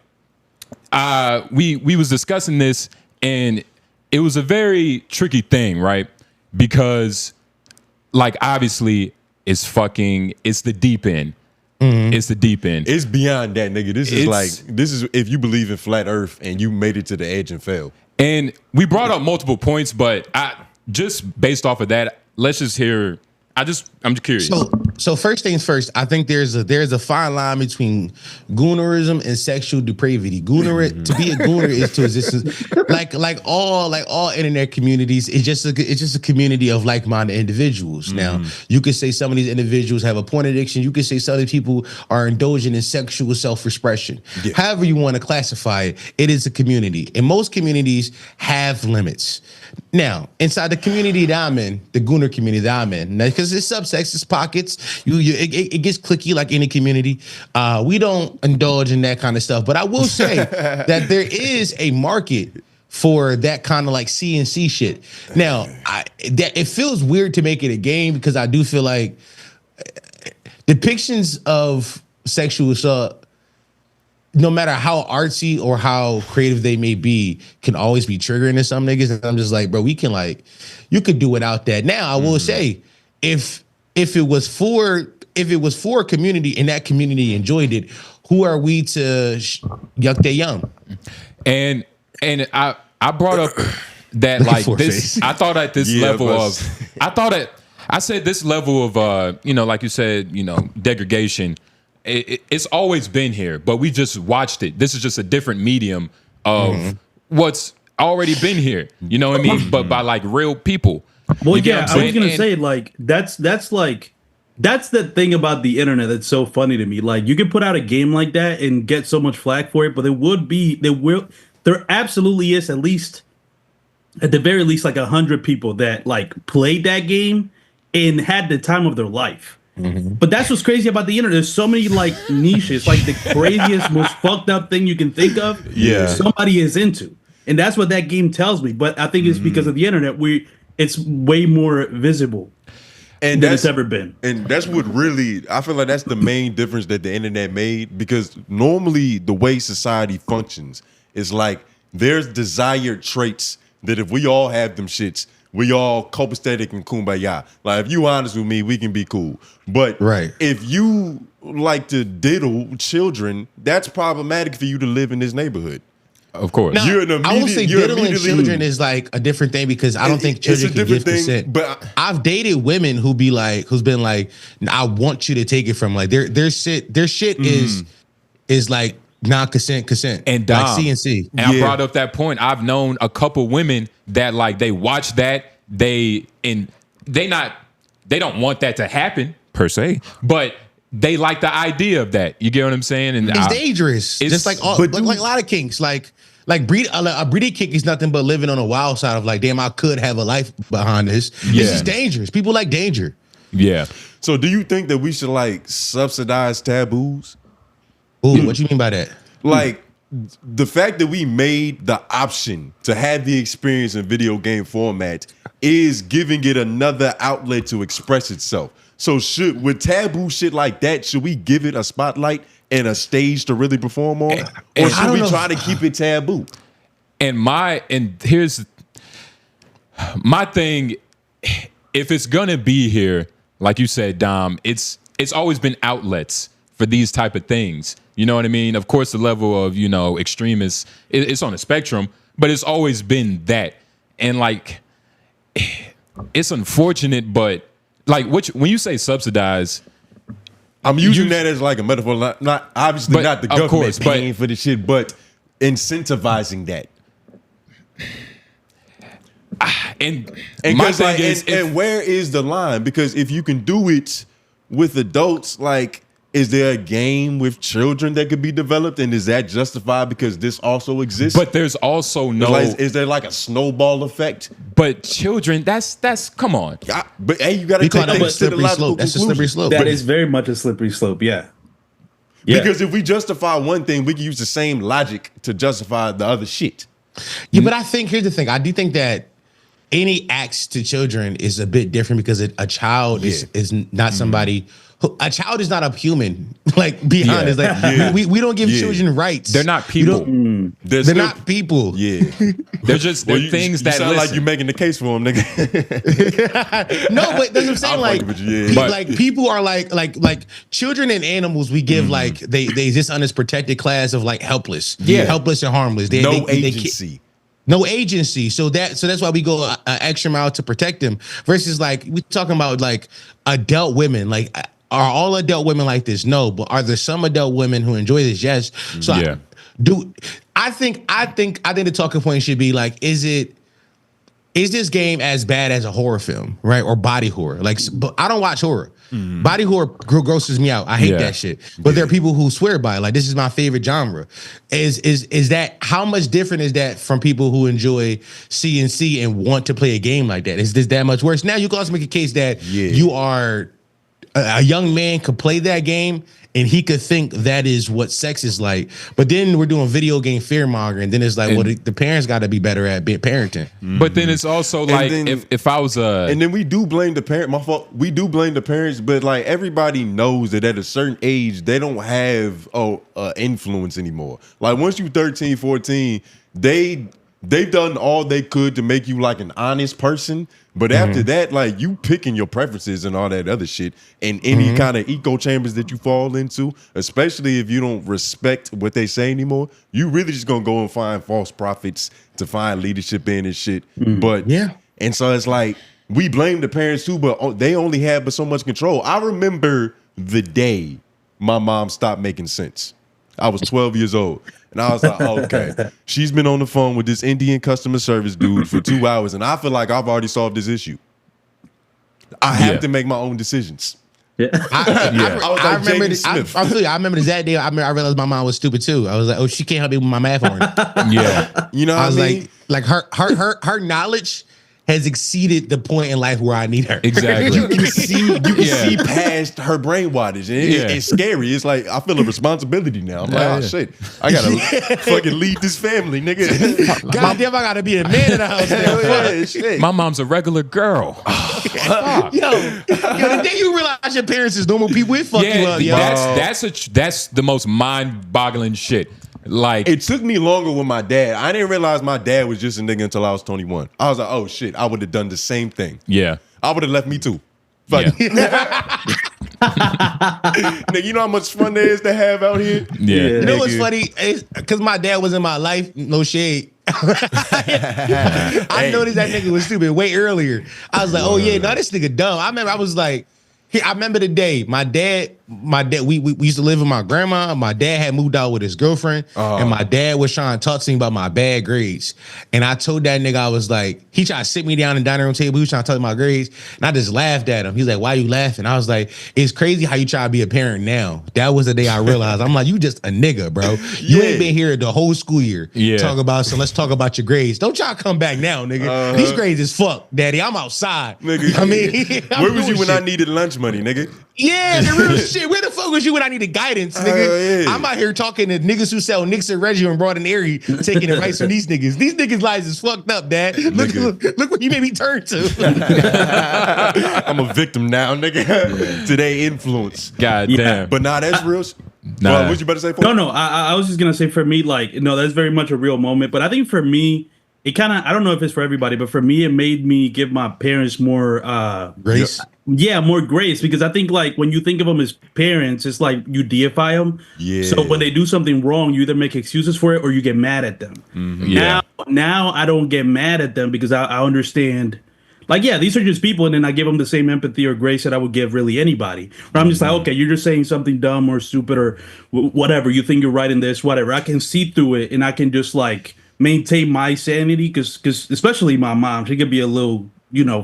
we was discussing this, and it was a very tricky thing, right? Because, like, obviously, it's the deep end. It's the deep end. It's beyond that, nigga. This is if you believe in flat Earth and you made it to the edge and fell. And we brought up multiple points, but just based off of that, let's just hear. I'm just curious. So first things first, I think there's a fine line between goonerism and sexual depravity. To be a gooner is to exist like all internet communities. It's just a community of like-minded individuals. Now, you could say some of these individuals have a porn addiction. You could say some of these people are indulging in sexual self-expression. Yeah. However you want to classify it, it is a community, and most communities have limits. Now, inside the community that I'm in, the gooner community that I'm in, because it's subsects, it's pockets. It gets cliquey like any community. We don't indulge in that kind of stuff. But I will say that there is a market for that kind of like CNC shit. Now, it feels weird to make it a game because I do feel like depictions of sexual assault, no matter how artsy or how creative they may be, can always be triggering to some niggas. And I'm just like, bro, you could do without that. Now, I will say, if it was for a community and that community enjoyed it, who are we to yuck their yum? And I brought up that like this. I thought at this level of, I said this level of like you said, degradation. It's always been here, but we just watched it. This is just a different medium of what's already been here. You know what I mean? But by like real people. Well, yeah, I was gonna say like that's the thing about the internet that's so funny to me. Like you can put out a game like that and get so much flack for it, but there absolutely is at the very least like 100 people that like played that game and had the time of their life. But that's what's crazy about the internet. There's so many like niches, like the craziest, most fucked up thing you can think of. Yeah, somebody is into, and that's what that game tells me. But I think it's because of the internet. It's way more visible than it's ever been. And that's what really, I feel like that's the main difference that the internet made, because normally the way society functions is like there's desired traits that if we all have them shits, we all copacetic and kumbaya. Like, if you honest with me, we can be cool. But if you like to diddle children, that's problematic for you to live in this neighborhood. Of course. Now, I will say diddling children is like a different thing, because I don't think children can give consent. But I've dated women who's been like, I want you to take it from like their shit is like consent. And like CNC. And I brought up that point. I've known a couple women that like they watch that, they don't want that to happen per se, but they like the idea of that. You get what I'm saying? And it's dangerous. It's just like a lot of kinks. Like a breeding kink is nothing but living on a wild side of like, damn, I could have a life behind this. Yeah. It's just dangerous. People like danger. Yeah. So do you think that we should like subsidize taboos? Ooh, what you mean by that? Like the fact that we made the option to have the experience in video game format is giving it another outlet to express itself. So with taboo shit like that, should we give it a spotlight and a stage to really perform on? Or should we try to keep it taboo? And here's my thing. If it's gonna be here, like you said, Dom, it's always been outlets for these type of things. You know what I mean? Of course, the level of, extremists, it's on a spectrum, but it's always been that. And like, it's unfortunate, but like, when you say subsidize, I'm using that as like a metaphor, not obviously not the government paying for the shit, but incentivizing that. And my thing is, where is the line? Because if you can do it with adults, like, is there a game with children that could be developed, and is that justified because this also exists? But there's also is there like a snowball effect? But children, that's come on. But hey, you got to take that slippery slope. That's a slippery slope. That is very much a slippery slope. Yeah. Because if we justify one thing, we can use the same logic to justify the other shit. Yeah, but I think here's the thing. I do think that any acts to children is a bit different because a child is not somebody. A child is not a human. Like, be honest. Like, we don't give children rights. They're not people. They're not people. Yeah. They're just things that sound like you're making the case for them, nigga. No, but that's what I'm saying. Like people are like children and animals. We give like they just on this protected class of like helpless, helpless and harmless. No agency. No agency. So that's why we go an extra mile to protect them. Versus like we talking about like adult women. Like, are all adult women like this? No, but are there some adult women who enjoy this? Yes. So I think the talking point should be like, is this game as bad as a horror film, right? Or body horror? Like, but I don't watch horror. Body horror grosses me out. I hate that shit. But there are people who swear by it. Like, this is my favorite genre. Is that, how much different is that from people who enjoy CNC and want to play a game like that? Is this that much worse? Now you can also make a case that you are a young man could play that game and he could think that is what sex is like. But then we're doing video game fear mongering. Then it's like, well, the parents got to be better at parenting. But then it's also like, if I was and then we do blame the parent. My fault. We do blame the parents, but like everybody knows that at a certain age they don't have influence anymore. Like once you 13, 14, they've done all they could to make you like an honest person. But after that, like you picking your preferences and all that other shit and any kind of echo chambers that you fall into, especially if you don't respect what they say anymore, you really just gonna go and find false prophets to find leadership in and shit. But and so it's like we blame the parents too, but they only have but so much control. I remember the day my mom stopped making sense. I was 12 years old. And I was like, okay, she's been on the phone with this Indian customer service dude for 2 hours, and I feel like I've already solved this issue. I have to make my own decisions. I remember that day. I realized my mom was stupid too. I was like, oh, she can't help me with my math on it. You know what I was mean? Like her knowledge has exceeded the point in life where I need her. Exactly. You can see past her brainwashing. It's scary. It's like I feel a responsibility now. I'm like, oh shit, I gotta fucking lead this family, nigga. Goddamn, I gotta be the man in the house. Shit. My mom's a regular girl. Yo, the day you realize your parents is normal people, it fuck you up. Yo. That's the most mind-boggling shit. Like, it took me longer with my dad. I didn't realize my dad was just a nigga until I was 21. I was like, oh shit, I would have done the same thing. Yeah. I would have left me too. Fuck. Nigga, you know how much fun there is to have out here? Yeah. You know what's funny? Because my dad was in my life, no shade. I noticed that nigga was stupid way earlier. I was like, oh yeah, no, this nigga dumb. I remember the day my dad, we used to live with my grandma. My dad had moved out with his girlfriend, and my dad was trying to talk to me about my bad grades. And I told that nigga, I was like, he tried to sit me down in the dining room table. He was trying to talk about my grades, and I just laughed at him. He's like, "Why you laughing?" I was like, "It's crazy how you try to be a parent now." That was the day I realized. I'm like, you just a nigga, bro. You ain't been here the whole school year. So let's talk about your grades. Don't y'all come back now, nigga. These grades is fuck, daddy. I'm outside. Nigga, I mean, where was you when I needed lunch money, nigga? Yeah, the real shit. Where the fuck was you when I needed guidance, nigga? I'm out here talking to niggas who sell Nixon Reggie and Broad and Erie, taking advice from these niggas. These niggas' lives is fucked up, dad. Look what you made me turn to. I'm a victim now, nigga. To their influence. God damn. But nah, that's real. Nah. What you about to say? No, I was just gonna say for me, like, no, that's very much a real moment. But I think for me, it kind of, I don't know if it's for everybody, but for me, it made me give my parents more grace. Yeah, more grace, because I think like when you think of them as parents, it's like you deify them. Yeah. So when they do something wrong, you either make excuses for it or you get mad at them. Now I don't get mad at them because I understand. Like, yeah, these are just people, and then I give them the same empathy or grace that I would give really anybody. Where I'm just like, okay, you're just saying something dumb or stupid or whatever. You think you're right in this, whatever. I can see through it, and I can just like maintain my sanity, because especially my mom, she could be a little,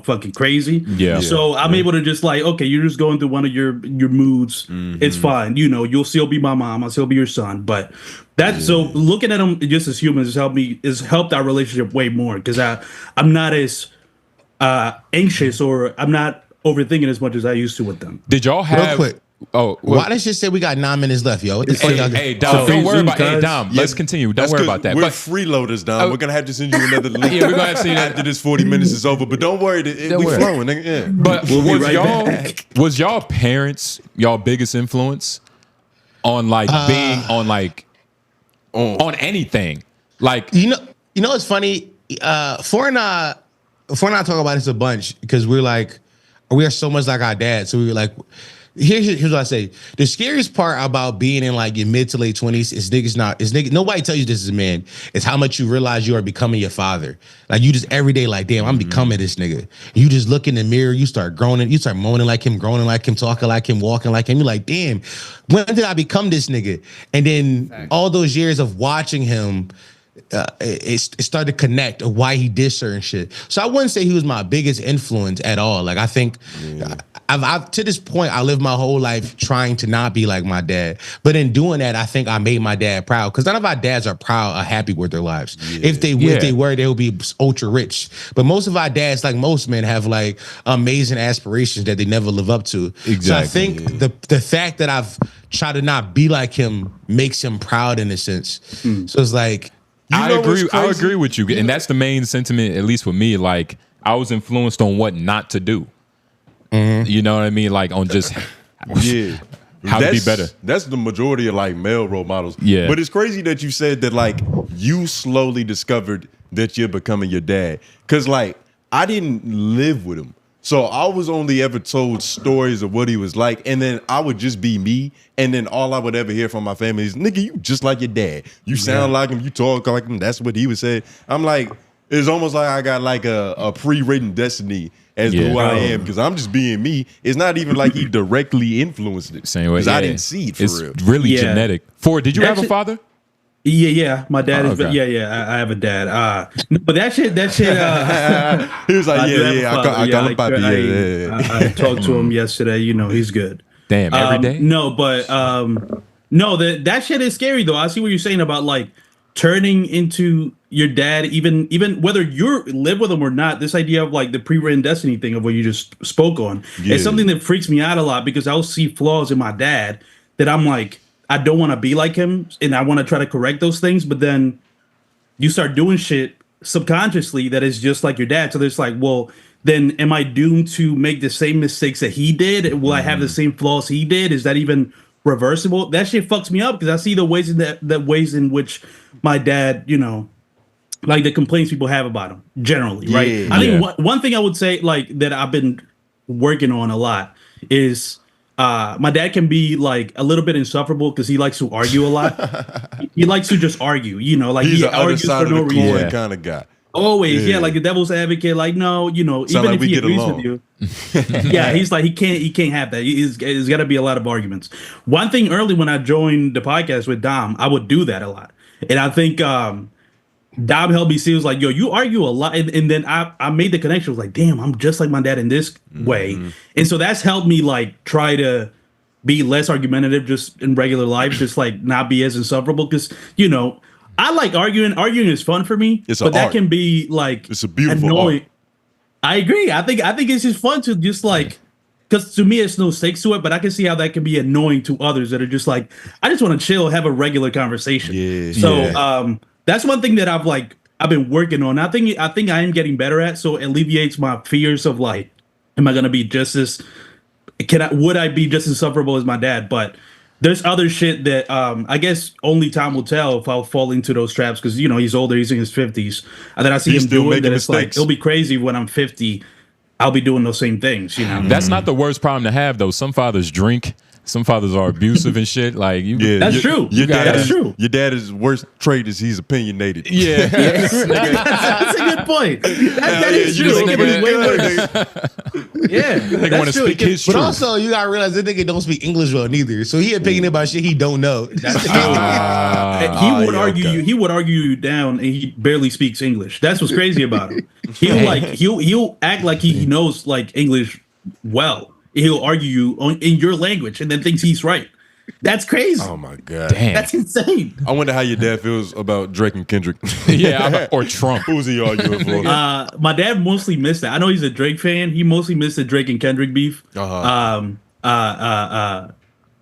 fucking crazy. Yeah. So I'm able to just like, okay, you're just going through one of your moods. It's fine. You'll still be my mom. I'll still be your son. But that's so looking at them just as humans has helped our relationship way more, because I'm not as anxious, or I'm not overthinking as much as I used to with them. Did y'all have Oh, why does just say we got 9 minutes left, yo? What the fuck y'all Hey, Dom, don't worry about. Hey, Dom, let's continue. Don't That's worry 'cause about that. We're But freeloaders, Dom. We're gonna have to send you another link. Yeah, we're gonna have to see that after this 40 minutes is over. But don't worry, Don't we worry. flowing. Nigga. Yeah. But We'll be right back. was y'all parents y'all biggest influence on like being on like on anything? Like you know what's funny? Four and I talk about this a bunch because we are so much like our dad. So we were like, here's what I say. The scariest part about being in like your mid to late 20s is nobody tells you this as a man. It's how much you realize you are becoming your father. Like you just every day like, damn, I'm becoming this nigga. You just look in the mirror, you start groaning, you start moaning like him, groaning like him, talking like him, walking like him. You're like, damn, when did I become this nigga? And then all those years of watching him, it started to connect of why he did certain shit. So I wouldn't say he was my biggest influence at all. Like I think I've to this point I lived my whole life trying to not be like my dad, but in doing that I think I made my dad proud because none of our dads are proud or happy with their lives. If they were, they would be ultra rich. But most of our dads, like most men, have like amazing aspirations that they never live up to. Exactly. So I think the fact that I've tried to not be like him makes him proud in a sense. So it's like. I agree with you. And that's the main sentiment, at least with me. Like, I was influenced on what not to do. You know what I mean? Like, on just how to be better. That's the majority of like male role models. Yeah. But it's crazy that you said that like you slowly discovered that you're becoming your dad. Cause like I didn't live with him. So I was only ever told stories of what he was like, and then I would just be me, and then all I would ever hear from my family is, nigga, you just like your dad. You sound like him, you talk like him, that's what he would say. I'm like, it's almost like I got like a pre-written destiny as to who I am, because I'm just being me. It's not even like he directly influenced it. Same way. Because I didn't see it for it's real. Really genetic. Ford, did you have a father? Yeah. My dad is. okay. Yeah. I have a dad. No, but that shit. He was like, I call him Papi. I talked to him yesterday. You know, he's good. Damn, every day? No, but no, that shit is scary though. I see what you're saying about like turning into your dad, even whether you live with him or not. This idea of like the pre-written destiny thing of what you just spoke on. It's something that freaks me out a lot because I'll see flaws in my dad that I'm like, I don't want to be like him, and I want to try to correct those things. But then you start doing shit subconsciously that is just like your dad. So there's like, well, then am I doomed to make the same mistakes that he did? Will I have the same flaws he did? Is that even reversible? That shit fucks me up because I see the ways in that ways in which my dad, you know, like the complaints people have about him generally, right? I think one thing I would say like that I've been working on a lot is. My dad can be like a little bit insufferable because he likes to argue a lot. He likes to just argue, you know, like he's he the other argues side for no of the coin reason. kind of guy. Always, like the devil's advocate. Like, no, you know, Sound even like if we he get agrees along. with you, he's like he can't have that. There's got to be a lot of arguments. One thing early when I joined the podcast with Dom, I would do that a lot, and I think Dom held me serious. Like, yo, you argue a lot, and then I made the connection. I was like, damn, I'm just like my dad in this way, and so that's helped me like try to be less argumentative just in regular life, just like not be as insufferable. Because, you know, I like arguing. Arguing is fun for me, but that can be like it's a beautiful annoying. art. I agree. I think it's just fun to just like, because to me it's no stakes to it, but I can see how that can be annoying to others that are just like, I just want to chill, have a regular conversation. So that's one thing that I've been working on. I think I am getting better at. So it alleviates my fears of like, am I gonna be just as would I be just as insufferable as my dad? But there's other shit that I guess only time will tell if I'll fall into those traps because, you know, he's older, he's in his 50s. And then I see him doing that. It's like, it'll be crazy when I'm 50. I'll be doing those same things, you know? That's not the worst problem to have, though. Some fathers drink. Some fathers are abusive and shit. Like that's true. That's true. Your dad's worst trait is he's opinionated. Yeah, that's a good point. That is true. They want to speak his truth. But also, you gotta realize that nigga don't speak English well neither. So he opinionated about shit he don't know. That's he would argue you. He would argue you down, and he barely speaks English. That's what's crazy about him. He'll act like he knows like English well. He'll argue you in your language and then thinks he's right. That's crazy. Oh my god, damn, that's insane. I wonder how your dad feels about Drake and Kendrick. Or Trump. Who's he arguing for? My dad mostly missed that. I know he's a Drake fan. He mostly missed the Drake and Kendrick beef.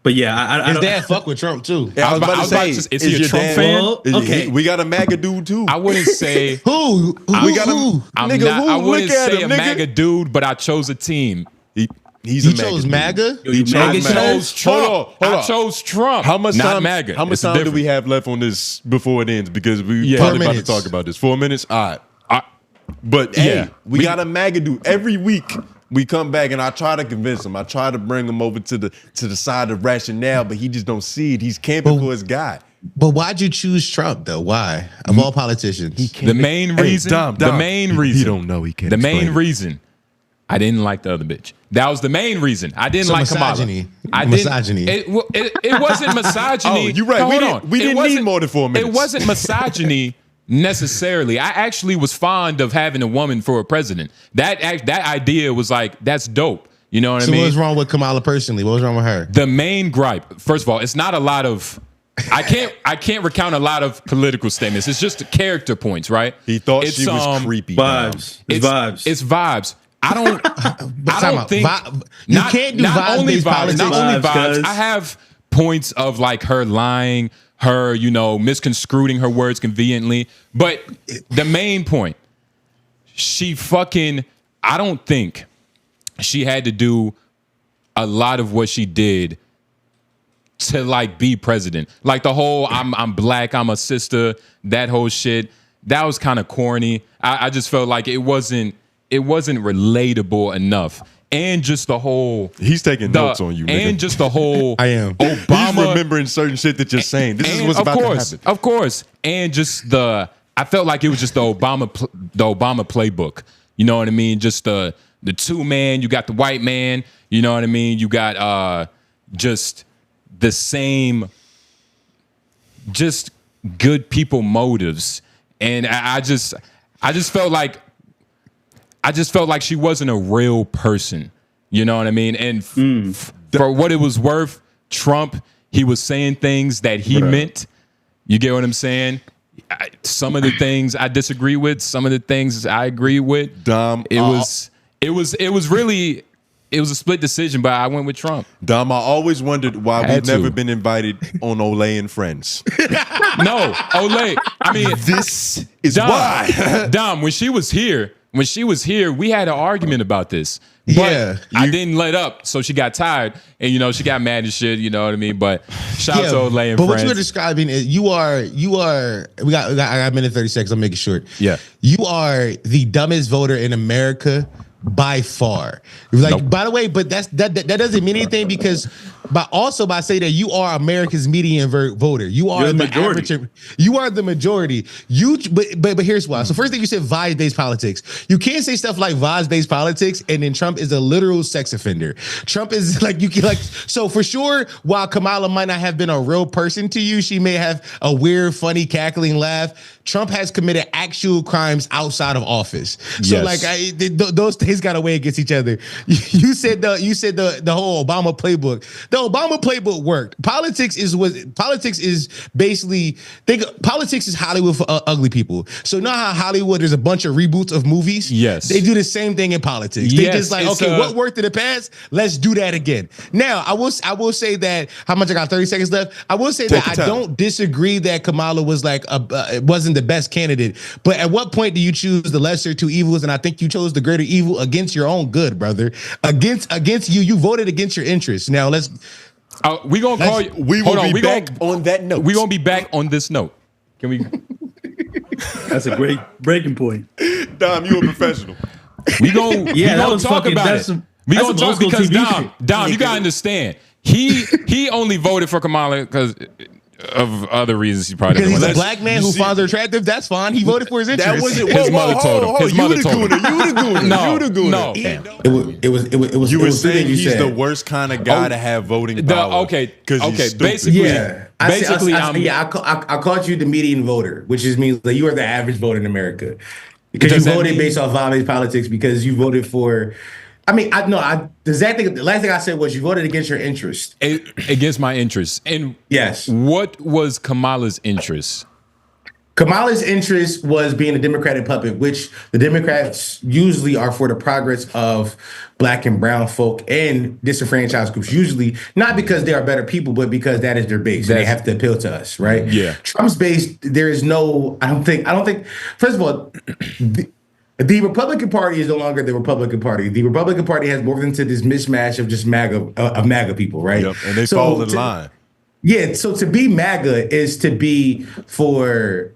But yeah, His dad fuck with Trump too. Yeah, I was about to say, is he a Trump fan? Well, okay. We got a MAGA dude too. I wouldn't say Who? We got Who? I'm Nigga, not. who? I wouldn't Look at say him, a nigga. MAGA dude, but I chose a team. He's You a MAGA chose dude. MAGA? He chose MAGA MAGA. chose Trump. Hold on. I chose Trump. How much not time? MAGA. How much It's time do different. we have left on this before it ends? Because we Yeah. probably 4 about to minutes. talk about this. 4 minutes. All right. I- But Yeah. hey, we got a MAGA dude every week. We come back and I try to convince him. I try to bring him over to the side of rationale, but he just don't see it. He's camping for his guy. But why'd you choose Trump though? Why? Of all politicians. The main reason. Dom, the main reason. He don't know. He can't. The explain main it. reason. I didn't like the other bitch. That was the main reason. I didn't So like misogyny. Kamala. Misogyny. It wasn't misogyny. Oh, you're right. No, We hold didn't- on. we It didn't need wasn't- more than 4 minutes. It wasn't misogyny necessarily. I actually was fond of having a woman for a president. That idea was like, that's dope. You know what I So mean? what was wrong with Kamala personally? What was wrong with her? The main gripe, first of all, it's not a lot of. I can't recount a lot of political statements. It's just the character points, right? He thought It's, she was creepy. Dom. Vibes. It's vibes. It's vibes. I don't. I don't think you can't do not only vibes-based vibes. politics. Not only Vibes, vibes. cuz. I have points of like her lying, her misconstruing her words conveniently. But the main point, she fucking. I don't think she had to do a lot of what she did to like be president. Like the whole I'm black, I'm a sister, that whole shit. That was kind of corny. I just felt like it wasn't relatable enough. And just the whole He's taking notes on you, nigga. and just the whole I am. He's Obama remembering certain shit that you're saying. This is and what's about to happen. Of course. And just I felt like it was just the Obama playbook. You know what I mean? Just the two man, you got the white man, you know what I mean? You got just the same just good people motives. And I just felt like she wasn't a real person. You know what I mean? And for what it was worth, Trump, he was saying things that he meant. You get what I'm saying? Some of the things I disagree with, some of the things I agree with. Dom, it was really a split decision, but I went with Trump. Dom, I always wondered why Had we've to. never been invited on Olay and Friends. No, Olay. I mean, This is Dom, why. Dom, when she was here, we had an argument about this. But Yeah. I didn't let up, so she got tired, and she got mad and shit. You know what I mean? But shout out to Olay and but Friends. what you were describing is you are. I got a minute 30 seconds. I'll make it short. Yeah. You are the dumbest voter in America by far. Like, Nope. by the way, but that doesn't mean anything because by saying that you are America's median voter. You are You're the the majority. average. You are the majority. But here's why. So first thing you said vibes-based politics. You can't say stuff like vibes-based politics and then Trump is a literal sex offender. Trump is like so for sure, while Kamala might not have been a real person to you, she may have a weird, funny, cackling laugh. Trump has committed actual crimes outside of office. So Yes. those things got to weigh against each other. You said the whole Obama playbook. The Obama playbook worked. Politics is basically politics is Hollywood for ugly people. So now how Hollywood there's a bunch of reboots of movies. Yes. They do the same thing in politics. They Yes, just like, it's, okay, what worked in the past? Let's do that again. Now, I will say that how much I got 30 seconds left. I will say Take that your I time. don't disagree that Kamala was wasn't the best candidate. But at what point do you choose the lesser two evils? And I think you chose the greater evil against your own good, brother. Against you voted against your interests. Now let's. We gonna call you. We hold will on, be we back gonna, on that note. We gonna be back on this note. Can we? That's a great breaking point. Dom, you a professional. We gonna Yeah, we that gonna was talk fucking- about that's it. some- We that's gonna some talk old school because TV Dom, shit. you gotta understand. He only voted for Kamala because of other reasons. He probably Because didn't he's a want black man who finds her attractive. That's fine. He voted for his That interests. wasn't His mother told him. His mother told him. You the gooner. No, You the gooner. no. It was. You it were was two saying things you he's said. the worst kind of guy to have voting The- power. okay, because okay, he's stupid. basically- Yeah, Basically, I called you the median voter, which just means that you are the average voter in America because you Does that voted mean- based off violent politics because you voted for. The last thing I said was you voted against your interest. against my interests. And Yes. what was Kamala's interest? Kamala's interest was being a Democratic puppet, which the Democrats usually are for the progress of Black and brown folk and disenfranchised groups, usually not because they are better people, but because that is their base. And they have to appeal to us, right? Yeah. Trump's base, there is no, I don't think, first of all, the Republican Party is no longer the Republican Party. The Republican Party has morphed into this mismatch of just MAGA people, right? Yep, and they fall in line. Yeah, so to be MAGA is to be for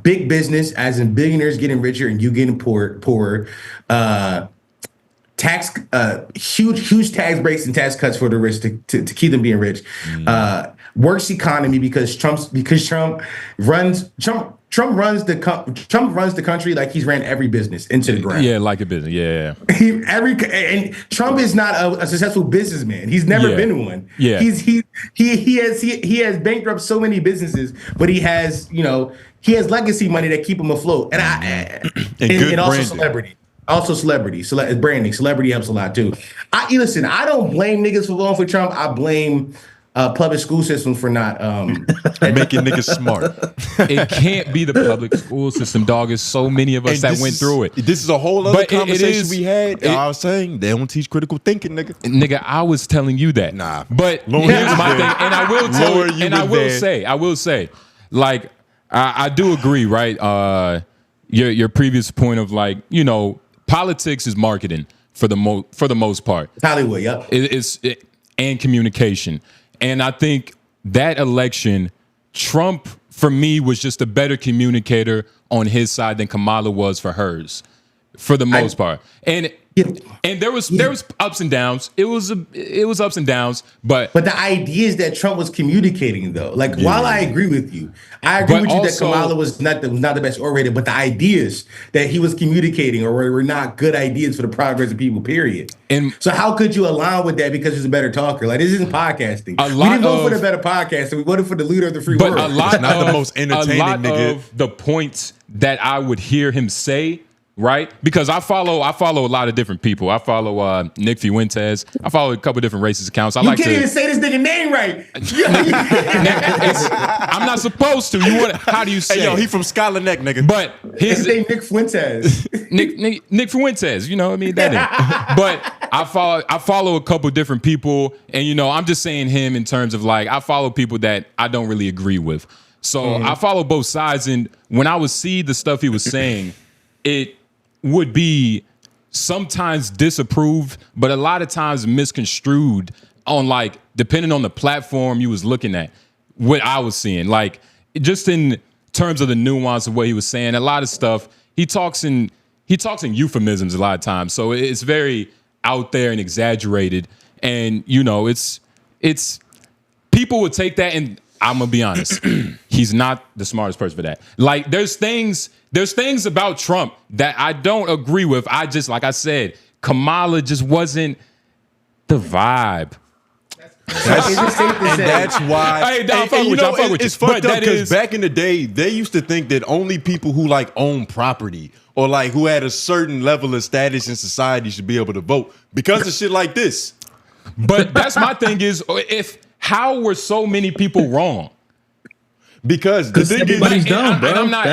big business, as in billionaires getting richer and you getting poorer. Huge tax breaks and tax cuts for the rich to keep them being rich. Worse economy because Trump runs the country like he's ran every business into the ground. Yeah, like a business. Yeah. And Trump is not a successful businessman. He's never been one. Yeah. He has bankrupted so many businesses, but he has legacy money that keep him afloat. And also celebrity. Also celebrity. Branding. Celebrity helps a lot too. I don't blame niggas for voting for Trump. I blame public school system for not making niggas smart. It can't be the public school system, dog. There's so many of us that went through it. This is a whole other conversation we had. I was saying they don't teach critical thinking, nigga. Nigga, I was telling you that. Nah. But here's my thing, and I will tell you, and I will say, like, I do agree, right? Your previous point of like, politics is marketing for the most part. Hollywood, yep. And communication. And I think that election, Trump, for me, was just a better communicator on his side than Kamala was for hers, for the most part. And there was ups and downs. It was ups and downs, but the ideas that Trump was communicating, though, like while I agree with you, I agree with you that Kamala was not the best orator, but the ideas that he was communicating were not good ideas for the progress of people. Period. And so how could you align with that because he's a better talker? Like, this isn't podcasting. We didn't vote for the better podcaster. We voted for the leader of the free world. But not the most entertaining nigga. Of the points that I would hear him say. Right, because I follow a lot of different people. I follow Nick 𝙬𝙬. I follow a couple different racist accounts. You can't even say this nigga name right. I'm not supposed to. How do you say? Hey, yo, he from Scholar Neck, nigga. But his name Nick 𝙬𝙬. Nick 𝙬𝙬. You know what I mean? That is. But I follow a couple different people, and I'm just saying him in terms of like I follow people that I don't really agree with. So I follow both sides, and when I would see the stuff he was saying, it would be sometimes disapproved, but a lot of times misconstrued on like, depending on the platform you was looking at, what I was seeing. Like, just in terms of the nuance of what he was saying, a lot of stuff, he talks in euphemisms a lot of times. So it's very out there and exaggerated. And, it's people would take that, and I'm gonna be honest, he's not the smartest person for that. Like, there's things about Trump that I don't agree with. Like I said, Kamala just wasn't the vibe. That's why. I fuck with you. It's fucked up because back in the day, they used to think that only people who like own property or like who had a certain level of status in society should be able to vote because of shit like this. But that's my thing is, how were so many people wrong? Because the thing everybody's dumb, bro. I'm not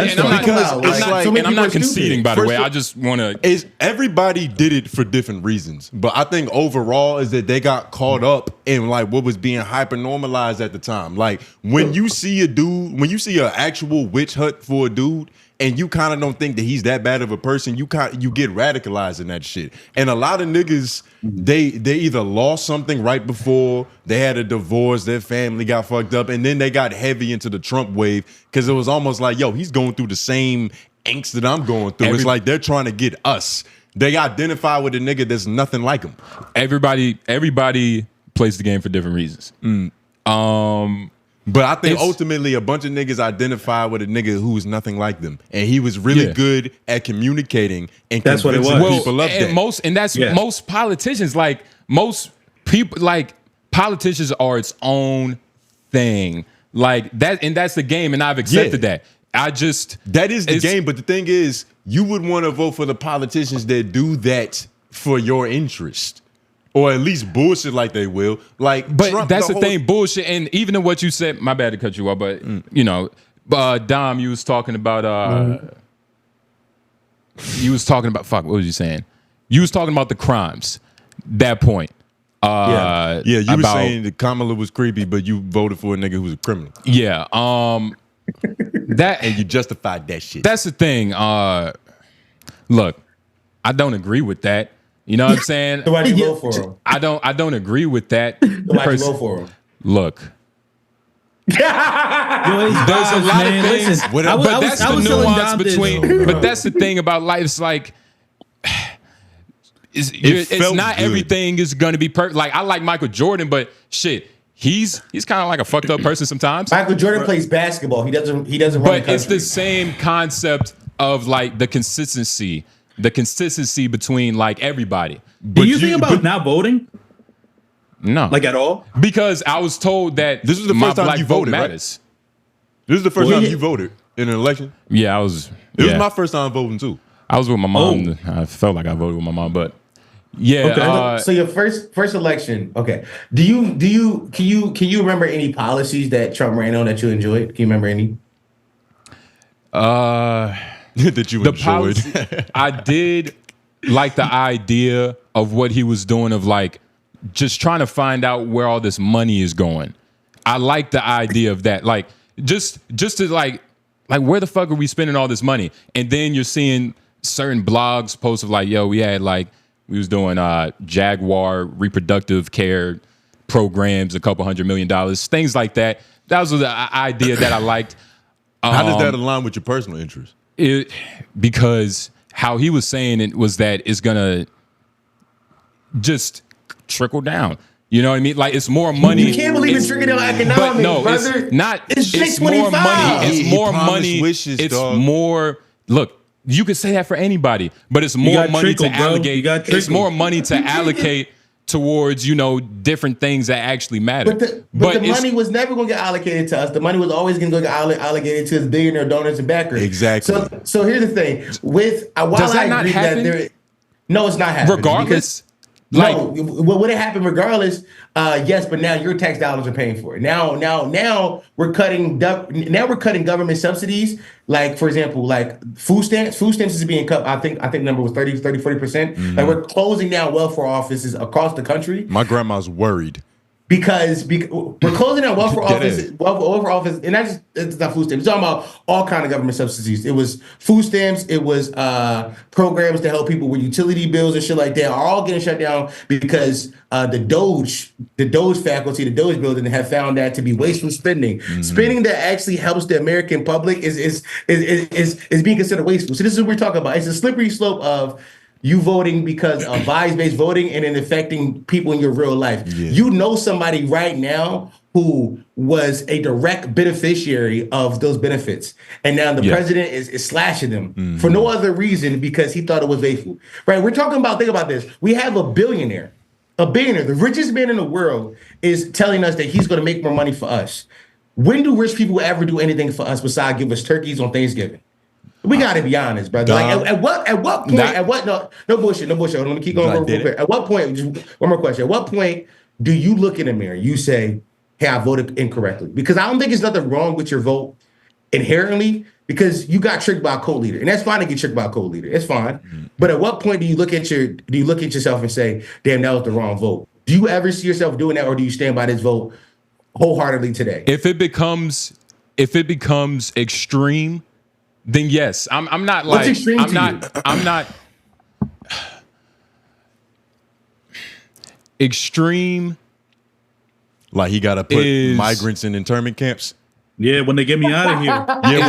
conceding, by the way. I just want to. Everybody did it for different reasons, but I think overall is that they got caught up in like what was being hyper normalized at the time. Like when you see an actual witch hunt for a dude, and you kind of don't think that he's that bad of a person, you get radicalized in that shit. And a lot of niggas, they either lost something right before they had a divorce, their family got fucked up, and then they got heavy into the Trump wave because it was almost like, yo, he's going through the same angst that I'm going through. It's like they're trying to get us. They identify with a nigga that's nothing like him. Everybody plays the game for different reasons. But I think ultimately a bunch of niggas identify with a nigga who's nothing like them, and he was really good at communicating and convincing people of that. Most politicians, like most people, like politicians are its own thing, like that, and that's the game, and I've accepted that. That is the game, but the thing is, you would want to vote for the politicians that do that for your interest. Or at least bullshit like they will. Like, but Trump, that's the thing, bullshit. And even in what you said, my bad to cut you off, but Dom, you was talking about fuck, what was you saying? You was talking about the crimes. That point. Yeah, you were saying that Kamala was creepy, but you voted for a nigga who was a criminal. Yeah. That and you justified that shit. That's the thing. Look, I don't agree with that. You know what I'm saying? So why'd you vote for him? I don't agree with that. Why'd you vote for him? Look. There's a lot of things, but that's the nuance between. But that's the thing about life. It's like it's not good. Everything is going to be perfect. Like I like Michael Jordan, but shit, he's kind of like a fucked up person sometimes. Michael Jordan plays basketball. He doesn't run But it's the same concept of like the consistency between like everybody. Do you think about not voting? No, like at all, because I was told that this was the first time you voted. Matters. Right? This is the first time you voted in an election. Yeah, I was. It was my first time voting too. I was with my mom. I felt like I voted with my mom, but yeah. Okay. So your first election. Okay. Can you remember any policies that Trump ran on that you enjoyed? Can you remember any? That you enjoyed. I did like the idea of what he was doing of like just trying to find out where all this money is going. I like the idea of that. Like just to like where the fuck are we spending all this money? And then you're seeing certain blogs post of like, yo, we was doing Jaguar reproductive care programs, $200 million, things like that. That was the idea that I liked. How does that align with your personal interest? Because how he was saying it was that it's gonna just trickle down. You know what I mean? Like it's more money. You can't believe it's trickling down economics, but no, brother. It's not. It's more money. It's more money. Wishes, it's dog. more. Look, you could say that for anybody, but it's more money to allocate. It's more money to allocate towards, different things that actually matter. But the money was never going to get allocated to us. The money was always going to get allocated to his billionaire donors and backers. Exactly. So here's the thing. Does that not happen? No, it's not happening. Regardless? Would it happen regardless? Yes, but now your tax dollars are paying for it. Now we're cutting government subsidies. Like, for example, like food stamps. Food stamps is being cut. I think the number was 40%. Mm-hmm. Like we're closing down welfare offices across the country. My grandma's worried. Because we're closing down welfare office, and it's not food stamps. It's talking about all kind of government subsidies. It was food stamps. It was programs to help people with utility bills and shit like that. Are all getting shut down because the Doge faculty, the Doge building, have found that to be wasteful spending. Mm-hmm. Spending that actually helps the American public is being considered wasteful. So this is what we're talking about. It's a slippery slope of you voting because of bias-based voting and then affecting people in your real life. Yeah. You know somebody right now who was a direct beneficiary of those benefits. And now the president is slashing them for no other reason because he thought it was wasteful. Right? We're talking about, think about this. We have a billionaire, the richest man in the world is telling us that he's going to make more money for us. When do rich people ever do anything for us besides give us turkeys on Thanksgiving? We gotta be honest, brother. Like at what point? No bullshit. Let me keep going real quick. At what point? Just one more question. At what point do you look in the mirror? You say, "Hey, I voted incorrectly," because I don't think there's nothing wrong with your vote inherently. Because you got tricked by a co-leader, and that's fine to get tricked by a co-leader. It's fine. Mm-hmm. But at what point do you look at yourself and say, "Damn, that was the wrong vote"? Do you ever see yourself doing that, or do you stand by this vote wholeheartedly today? If it becomes extreme. Then yes, I'm not like I'm not extreme. Like he got to put migrants in internment camps. Yeah, when they get me out of here. Yeah,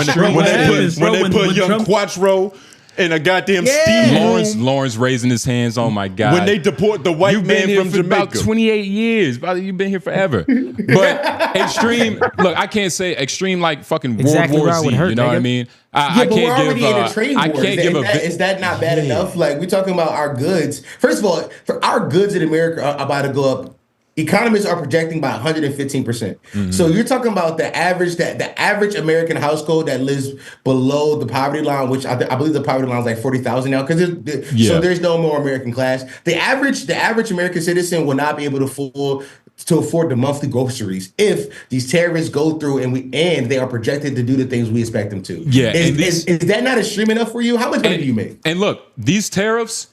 when they put young Quattro in a goddamn steam. Lawrence raising his hands. Oh my God! When they deport the white man from Jamaica, about 28 years. Brother, you've been here forever. But extreme. Look, I can't say extreme like fucking World War Z. You know what I mean? I but can't we're already in a give. trade I war. can't give a. Is that not bad enough? Like we're talking about our goods. First of all, for our goods in America are about to go up. Economists are projecting by 115%. Mm-hmm. So you're talking about the average American household that lives below the poverty line, which I believe the poverty line is like 40,000 now. So there's no more American class. The average American citizen will not be able to to afford the monthly groceries if these terrorists go through and they are projected to do the things we expect them to. Yeah, is that not extreme enough for you? How much money do you make? And look, these tariffs,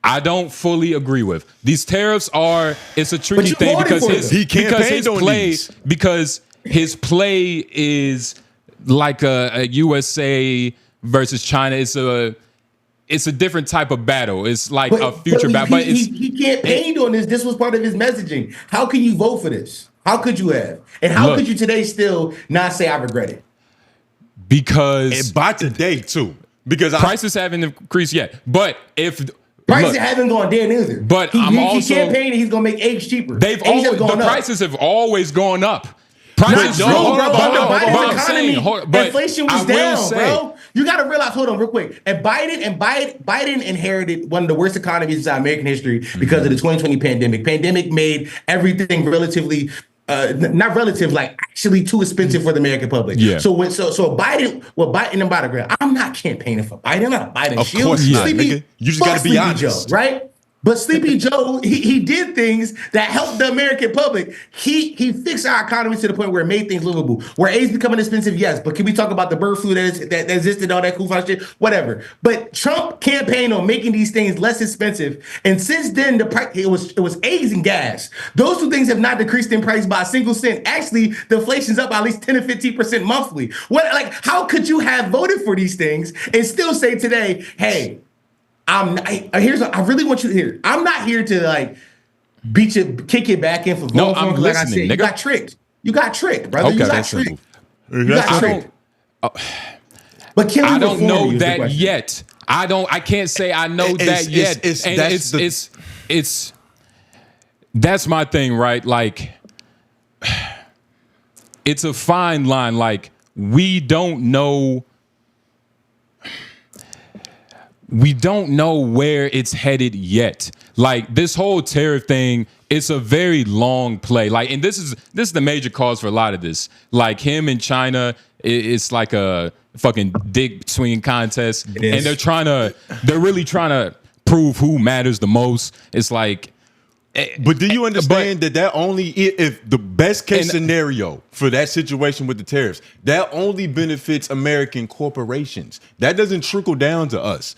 I don't fully agree with. These tariffs it's a tricky thing because his play is like a USA versus China. It's a different type of battle. It's like a future battle. But he campaigned on this. This was part of his messaging. How can you vote for this? How could you have? And how could you today still not say I regret it? Because and by today too. Because prices haven't increased yet. But if prices haven't gone down either. But he campaigned he's gonna make eggs cheaper. The prices have always gone up. Prices inflation was down, bro. You got to realize. Hold on, real quick. And Biden inherited one of the worst economies in American history because of the 2020 pandemic. Pandemic made everything relatively. Not relative, like actually too expensive for the American public. Yeah. So Biden, and I'm about to grab. I'm not campaigning for Biden. I'm not a Biden of shield. Course not, nigga. You just got to be honest, Joe, right? But Sleepy Joe, he did things that helped the American public. He fixed our economy to the point where it made things livable. Where AIDS becoming expensive, yes. But can we talk about the bird flu that existed, all that cool fun shit? Whatever. But Trump campaigned on making these things less expensive. And since then, it was AIDS and gas. Those two things have not decreased in price by a single cent. Actually, the inflation's up by at least 10 to 15% monthly. How could you have voted for these things and still say today, hey, I really want you to hear. I'm not here to kick it back in for no. I'm listening. Like I said, nigga. you got tricked. You got tricked, brother. Okay, you got tricked. You got tricked. But can I don't know that yet. I can't say I know that yet. That's my thing, right? Like, it's a fine line. Like, we don't know where it's headed yet. Like, this whole tariff thing, it's a very long play. Like, and this is the major cause for a lot of this. Like, him and China, it's like a fucking dick swinging contest, and they're really trying to prove who matters the most. It's like, but do you understand that only if the best case scenario for that situation with the tariffs, that only benefits American corporations. That doesn't trickle down to us.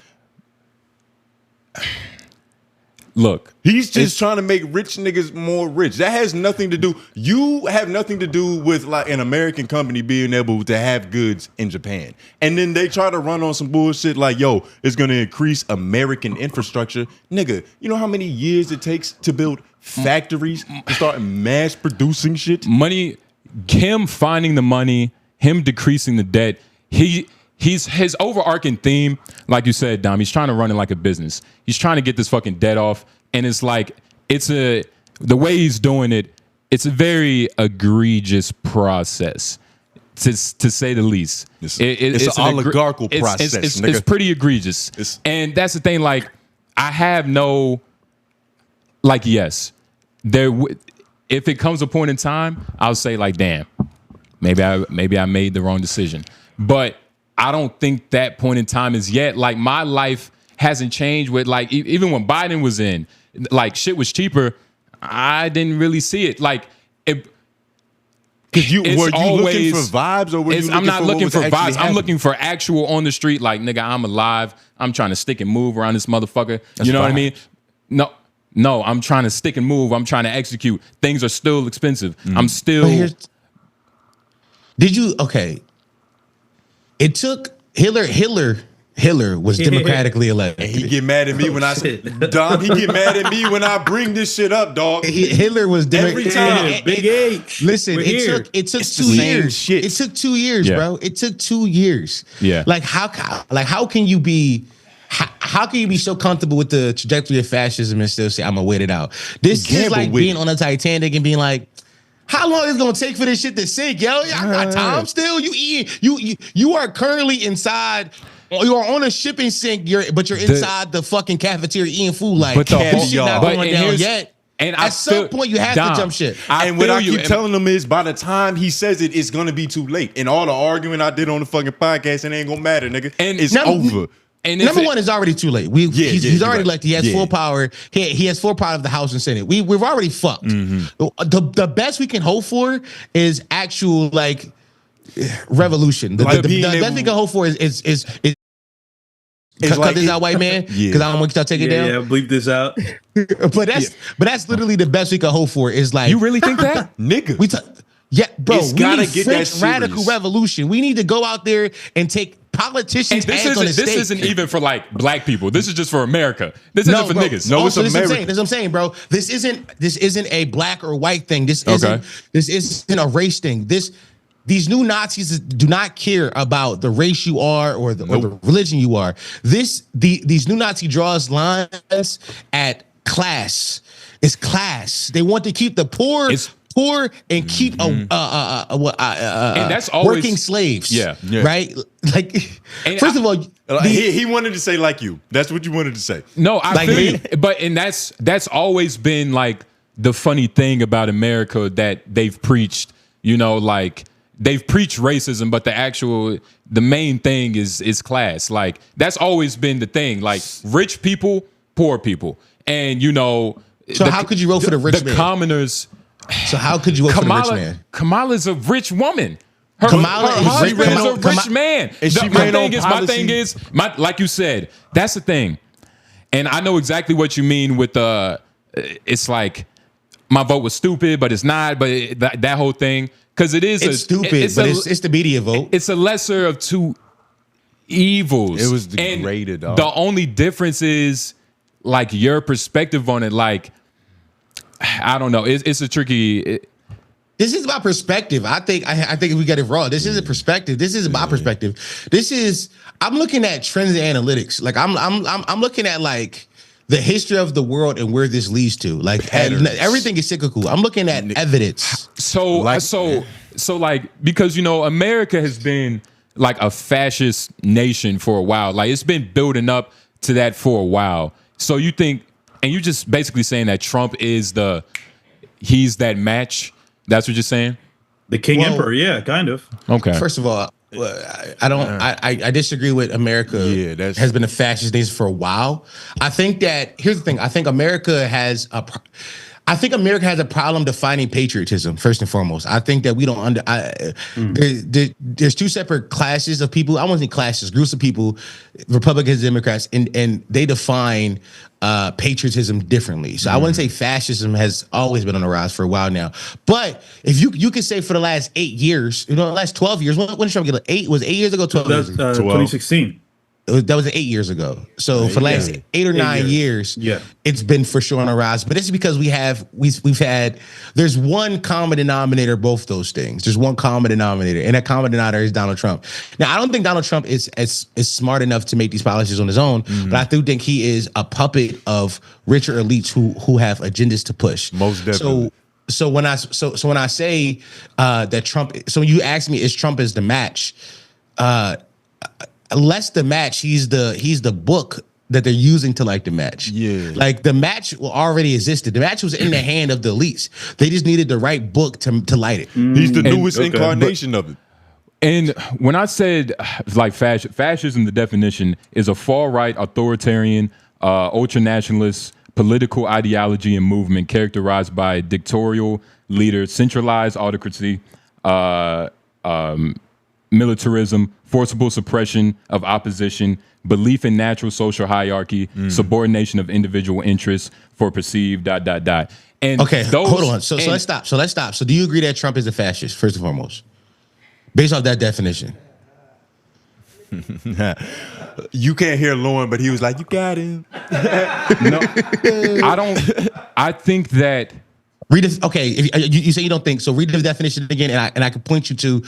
Look, he's just trying to make rich niggas more rich. That has nothing to do. You have nothing to do with like an American company being able to have goods in Japan. And then they try to run on some bullshit like, yo, it's going to increase American infrastructure. Nigga, you know how many years it takes to build factories to start mass producing shit? Money, him finding the money, him decreasing the debt, his overarching theme, like you said, Dom, he's trying to run it like a business. He's trying to get this fucking debt off. And it's like, the way he's doing it, it's a very egregious process, to say the least. It's an oligarchical process. It's pretty egregious. And that's the thing, like, I have no, like, yes, if it comes a point in time, I'll say, like, damn, maybe I made the wrong decision. But I don't think that point in time is yet. Like, my life hasn't changed with, like, even when Biden was in, like, shit was cheaper. I didn't really see it. Like, were you looking for vibes, or I'm not looking for vibes. I'm looking for actual on the street. Like, nigga, I'm alive. I'm trying to stick and move around this motherfucker. You know what I mean? No, I'm trying to stick and move. I'm trying to execute. Things are still expensive. I'm still. Okay. It took Hitler was democratically elected. And he get mad at me when I say, Dom, he get mad at me when I bring this shit up, dog. Hitler was every time. Big H. Listen, it took 2 years. Shit. It took 2 years, bro. It took 2 years. Yeah. Like, how can you be so comfortable with the trajectory of fascism and still say I'm gonna wait it out? This is like being on a Titanic and being like, how long is it gonna take for this shit to sink, yo? I got time still. You are currently inside. You are on a shipping sink, but you're inside the fucking cafeteria eating food. Like, but shit not going down yet. And at some point, you have to jump shit. And what I keep telling them is, by the time he says it's gonna be too late. And all the arguing I did on the fucking podcast, it ain't gonna matter, nigga. And it's over. And number one is already too late. He's already elected. He has full power. He has full power of the House and Senate. We've already fucked. The best we can hope for is actual like revolution. The best we can hope for is cut like this out, white man. Because I don't want y'all to take it down. Yeah, bleep this out. but that's literally the best we can hope for. Is like, you really think that, nigga? Bro, it's we need French radical revolution. We need to go out there and take politicians. This isn't even for like black people. This is just for America. This isn't for niggas. No, it's America. That's what I'm saying, bro. This isn't a black or white thing. This isn't a race thing. These new Nazis do not care about the race you are or the religion you are. These new Nazi draws lines at class. It's class. They want to keep the poor and keep and that's always working slaves. Yeah. Right. Like, first of all, he wanted to say like you. That's what you wanted to say. No, I feel you. But that's always been like the funny thing about America that they've preached. You know, like. They've preached racism, but the main thing is class. Like that's always been the thing. Like rich people, poor people, and you know. So how could you vote for the rich man? The commoners. So how could you vote for the rich man? Kamala's a rich woman. Her Kamala husband is a rich man. My thing is, like you said, that's the thing. And I know exactly what you mean with it's like my vote was stupid, but it's not. But that whole thing. Because it's stupid, it's the media vote. It's a lesser of two evils. It was degraded. The only difference is like your perspective on it. Like I don't know. It's a tricky. This is about perspective. I think we got it wrong. This isn't perspective. This is my perspective. I'm looking at trends and analytics. Like I'm looking at like the history of the world and where this leads to. Like everything is cyclical. I'm looking at evidence. So because you know America has been like a fascist nation for a while. Like it's been building up to that for a while. So you think, and you're just basically saying that Trump is he's that match. That's what you're saying? The King Emperor, yeah, kind of. Okay. First of all, I disagree with America. Yeah, has been a fascist nation for a while. I think that here's the thing. I think America has a problem defining patriotism first and foremost. I think that we don't there's two separate classes of people. I won't say classes, groups of people, Republicans, Democrats, and they define patriotism differently. So I wouldn't say fascism has always been on the rise for a while now. But if you could say for the last 8 years, the last 12 years, when did Trump get 8? Was it 8 years ago? 12 years ago? 2016. That was 8 years ago. So for the last 8 or 9 years, it's been for sure on a rise. But it's because there's one common denominator, both those things. There's one common denominator, and that common denominator is Donald Trump. Now, I don't think Donald Trump is smart enough to make these policies on his own, but I do think he is a puppet of richer elites who have agendas to push. Most definitely. So when I say that Trump, so when you ask me, is Trump the match? Less the match, he's the book that they're using to like the match. Yeah. Like the match already existed. The match was in the hand of the elites. They just needed the right book to light it. He's the newest incarnation of it. And when I said like fascism, the definition is a far-right authoritarian, ultra-nationalist political ideology and movement characterized by dictatorial leaders, centralized autocracy, militarism, forcible suppression of opposition, belief in natural social hierarchy, subordination of individual interests for perceived ... And okay, hold on. So let's stop. So do you agree that Trump is a fascist, first and foremost? Based off that definition. You can't hear Lauren, but he was like, you got him. No, I don't. I think that you say you don't think so. Read the definition again, and I can point you to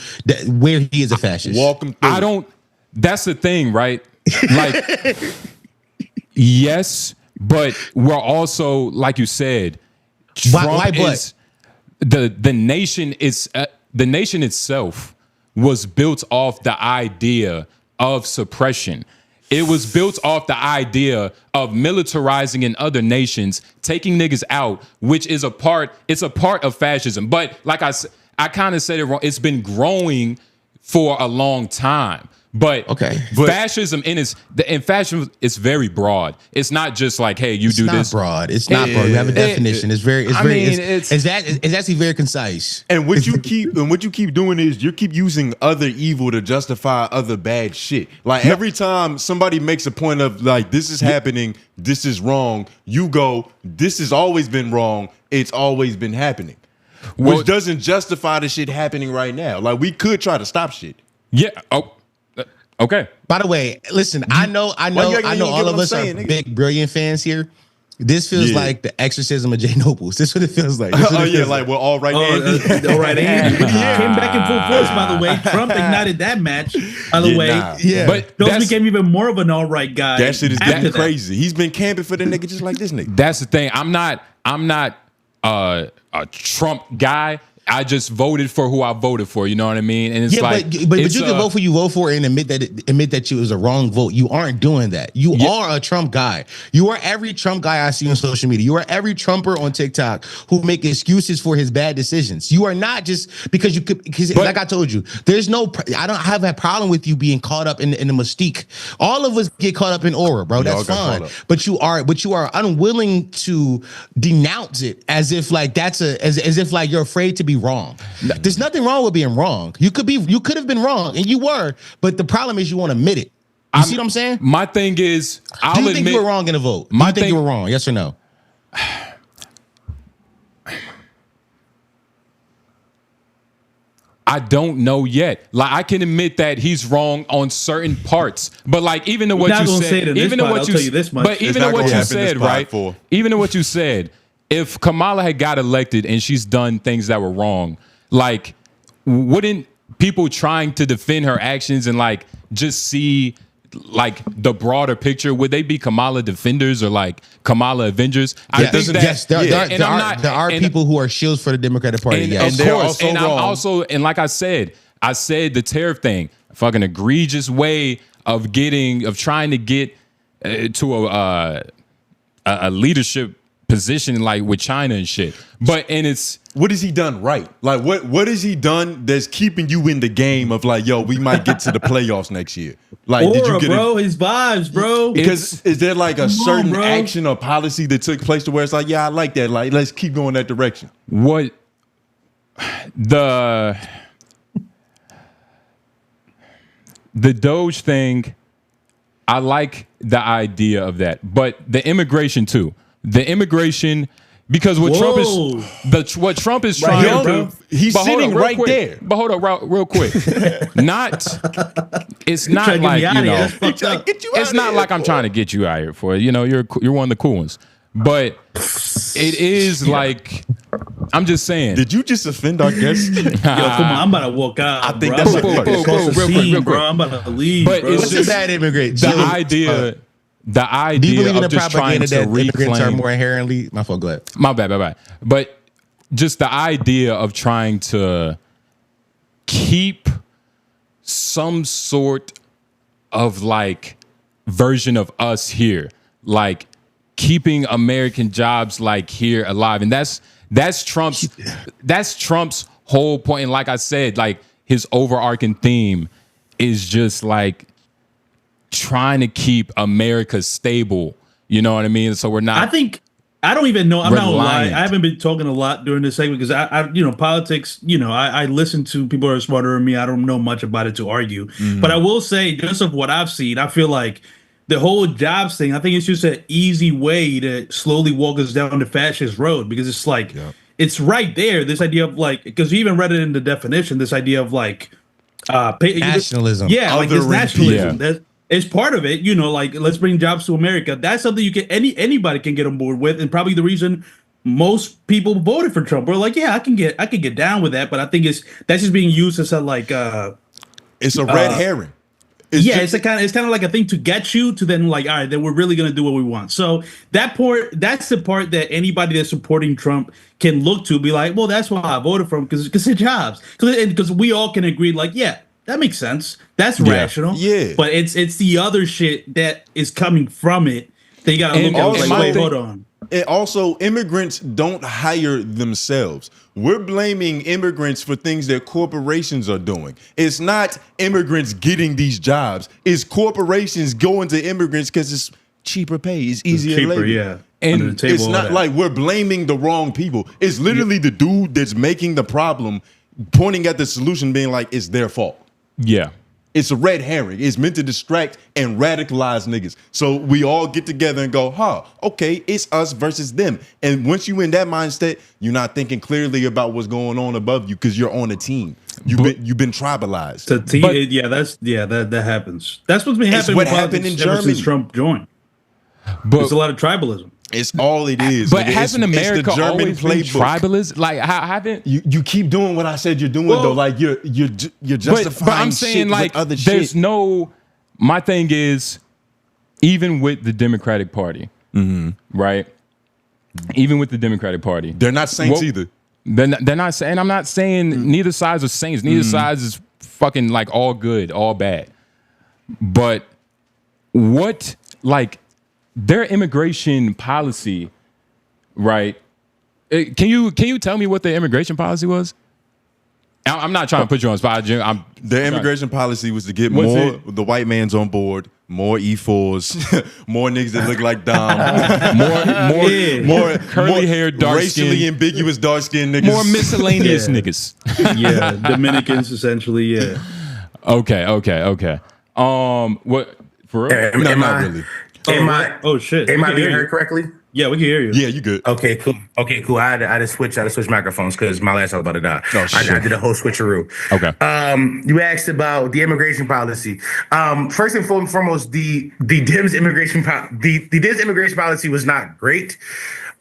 where he is a fascist. Walk him through. I don't. That's the thing, right? Like, yes, but we're also, like you said, Trump is the nation is the nation itself was built off the idea of suppression. It was built off the idea of militarizing in other nations, taking niggas out, which is it's a part of fascism. But like I kind of said it wrong. It's been growing for a long time. But Okay. fascism in fascism, it's very broad. It's not just like, hey, you do this. Broad. It's not broad. You have a definition. It's actually very concise. And what you keep doing is you keep using other evil to justify other bad shit. Like every time somebody makes a point of like this is happening, this is wrong, you go, this has always been wrong, it's always been happening. Which doesn't justify the shit happening right now. Like we could try to stop shit. Yeah. Oh. Okay. By the way, listen, I know all of us are big Brilliant fans here. This feels like the exorcism of J. Nobles. This is what it feels like. Like we're all right Andy. All right, Andy. Came back in full force, by the way. Trump ignited that match, by the way. Yeah. But Jones became even more of an all right guy. That shit is getting crazy. He's been camping for the nigga just like this nigga. That's the thing. I'm not a Trump guy. I just voted for who I voted for. You know what I mean? And it's but you can vote for you vote for and admit that it was a wrong vote. You aren't doing that. You are a Trump guy. You are every Trump guy I see on social media. You are every Trumper on TikTok who make excuses for his bad decisions. You are not just because you could. Because like I told you, there's no. I don't have a problem with you being caught up in the mystique. All of us get caught up in aura, bro. That's fine. But you are unwilling to denounce it as if like as if like you're afraid to be wrong. There's nothing wrong with being wrong. You could have been wrong, and you were. But the problem is you won't admit it. You see what I'm saying? My thing is, do you think you were wrong in the vote? Do you think you were wrong? Yes or no? I don't know yet. Like I can admit that he's wrong on certain parts, but like even to what you said, even to what you said, right? Even to what you said. If Kamala had got elected and she's done things that were wrong, like, wouldn't people trying to defend her actions and like just see like the broader picture? Would they be Kamala defenders or like Kamala Avengers? I think that yes, there are people who are shields for the Democratic Party. And yes. of course, and I'm also, and like I said the tariff thing, a fucking egregious way of trying to get to a leadership position like with China and shit. But it's what has he done right? Like what has he done that's keeping you in the game of like, yo, we might get to the playoffs next year? Like, did you get his vibes, bro? Because is there like a certain action or policy that took place to where it's like, yeah, I like that. Like, let's keep going that direction. What the Doge thing, I like the idea of that, but the immigration too. The immigration, because what Trump is trying to, he's sitting right there. But hold up, real quick. It's not like, you know, it's not like I'm trying to get you out here for it. You know, you're one of the cool ones. But it is like, I'm just saying. Did you just offend our guest? Yo, come on, I'm about to walk out. I think that's real quick. Bro, I'm about to leave. But bro. it's just bad immigrant. The idea do you believe in of the just trying propaganda to that immigrants are reclaim. more inherently? My fault. Go ahead. My bad. But just the idea of trying to keep some sort of like version of us here, like keeping American jobs like here alive, and that's Trump's whole point. And like I said, like his overarching theme is just like trying to keep America stable. You know what I mean? So we're not. I don't even know. I'm not gonna lie. I haven't been talking a lot during this segment because I politics. I listen to people who are smarter than me. I don't know much about it to argue, but I will say just of what I've seen, I feel like the whole jobs thing. I think it's just an easy way to slowly walk us down the fascist road because it's like it's right there. This idea of like, because you even read it in the definition. This idea of like nationalism. Yeah, like this nationalism. That it's part of it, like let's bring jobs to America. That's something you can anybody can get on board with, and probably the reason most people voted for Trump. We're like, yeah, I can get down with that, but I think that's just being used as a like it's a red herring. It's kind of like a thing to get you to then like, all right, then we're really gonna do what we want. So that's the part that anybody that's supporting Trump can look to, be like, well, that's why I voted for him because it's jobs, because we all can agree, like, yeah, that makes sense. That's rational. Yeah. But it's the other shit that is coming from it that you gotta look at. Like, wait, hold on. And also, immigrants don't hire themselves. We're blaming immigrants for things that corporations are doing. It's not immigrants getting these jobs. It's corporations going to immigrants because it's cheaper pay. It's easier labor. Yeah. And it's not like we're blaming the wrong people. It's literally the dude that's making the problem, pointing at the solution, being like, it's their fault. Yeah. It's a red herring. It's meant to distract and radicalize niggas. So we all get together and go, okay, it's us versus them. And once you in that mindset, you're not thinking clearly about what's going on above you because you're on a team. You've been tribalized. That happens. That's what's been happening. What happened in Germany since Trump joined. But there's a lot of tribalism. It's all it is. But hasn't America always been playbook. tribalist? Like, haven't you keep doing what I said you're doing though? Like you're justifying. But I'm saying like other there's shit. no. My thing is, even with the Democratic Party, right? Even with the Democratic Party, they're not saints either. They're not saying. I'm not saying neither sides are saints. Neither sides is fucking like all good, all bad. But what like? Their immigration policy, right? Can you tell me what their immigration policy was? I'm not trying to put you on the spot, Jim. Their immigration policy was to get more the white man's on board, more E4s, more niggas that look like Dom, more curly hair, dark racially skin, ambiguous dark skinned niggas, more miscellaneous niggas. Yeah, Dominicans essentially. Yeah. Okay. What for real? No, not really. Oh shit! Am I being heard correctly? Yeah, we can hear you. Yeah, you good. Okay, cool. I had to switch microphones because my last was about to die. Oh, I did a whole switcheroo. Okay. You asked about the immigration policy. First and foremost, the Dems immigration policy was not great.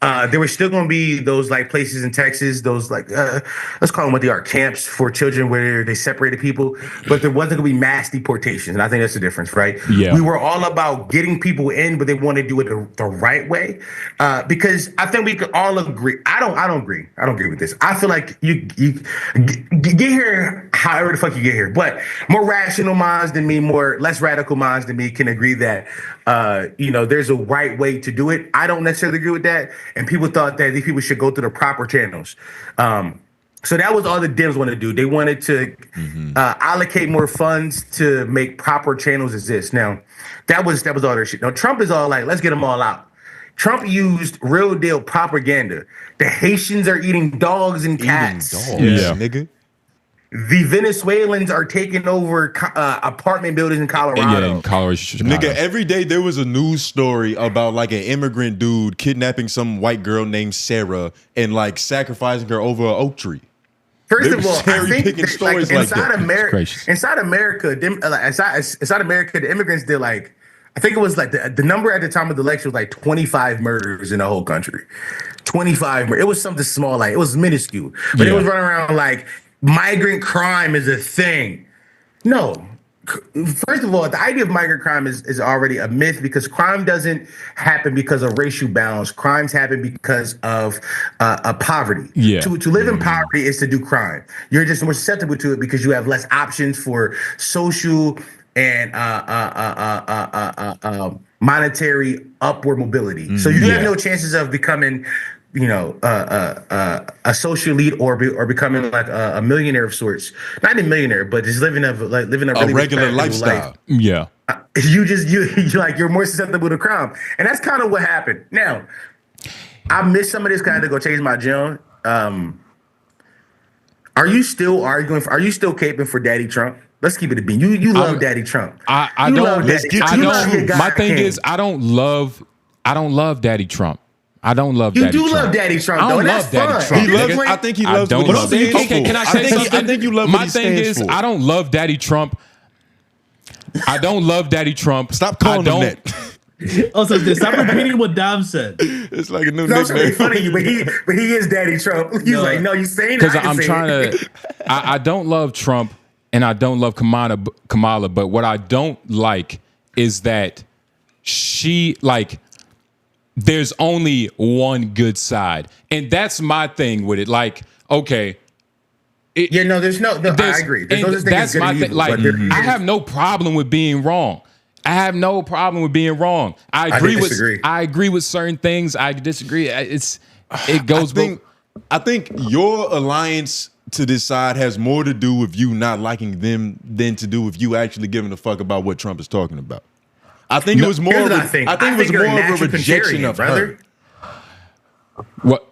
There were still going to be those like places in Texas, those like let's call them what they are, camps for children where they separated people, but there wasn't going to be mass deportations, and I think that's the difference, right? Yeah. We were all about getting people in, but they want to do it the right way, because I think we could all agree. I don't agree. I don't agree with this. I feel like you get here however the fuck you get here, but more rational minds than me, less radical minds than me can agree that there's a right way to do it. I don't necessarily agree with that. And people thought that these people should go through the proper channels. So that was all the Dems wanted to do. They wanted to allocate more funds to make proper channels exist. Now, that was all their shit. Now, Trump is all like, let's get them all out. Trump used real deal propaganda. The Haitians are eating dogs and cats. Yeah, nigga. The Venezuelans are taking over apartment buildings in Colorado. Yeah, in Colorado. Nigga, every day there was a news story about like an immigrant dude kidnapping some white girl named Sarah and like sacrificing her over an oak tree. First of all, I think that, inside America, the immigrants did like, I think it was like the number at the time of the election was like 25 murders in the whole country. 25 murders. It was something small, like it was minuscule, but it was running around like migrant crime is a thing. No. First of all, the idea of migrant crime is already a myth because crime doesn't happen because of racial balance. Crimes happen because of poverty. Yeah. To live in poverty is to do crime. You're just more susceptible to it because you have less options for social and monetary upward mobility. So you have no chances of becoming a social elite or becoming like a millionaire of sorts. Not a millionaire, but just living a really regular lifestyle. Life. Yeah. You're more susceptible to crime. And that's kind of what happened. Now, I miss some of this kind of go change my gym. Are you still caping for Daddy Trump? Let's keep it a bean. You love Daddy Trump. I don't. My thing is, I don't love Daddy Trump. I don't love Daddy Trump. You do love Daddy Trump, though. That's fun. He loves. I think he loves what he stands for. Okay, can I say something? I think you love what he stands for. I don't love Daddy Trump. I don't love Daddy Trump. Stop calling him that. Also, stop repeating what Dom said. It's like a new nickname. It's really funny, but he is Daddy Trump. He's like, no, you saying that? Because I'm trying to. I don't love Trump and I don't love Kamala, but what I don't like is that she like. There's only one good side. And that's my thing with it. Like, okay. There's no I agree. That's my thing. Like, I have no problem with being wrong. I have no problem with being wrong. I agree with certain things. I disagree. It goes both. I think your alliance to this side has more to do with you not liking them than to do with you actually giving a fuck about what Trump is talking about. I think it was more. I think it was more of a rejection of her. What?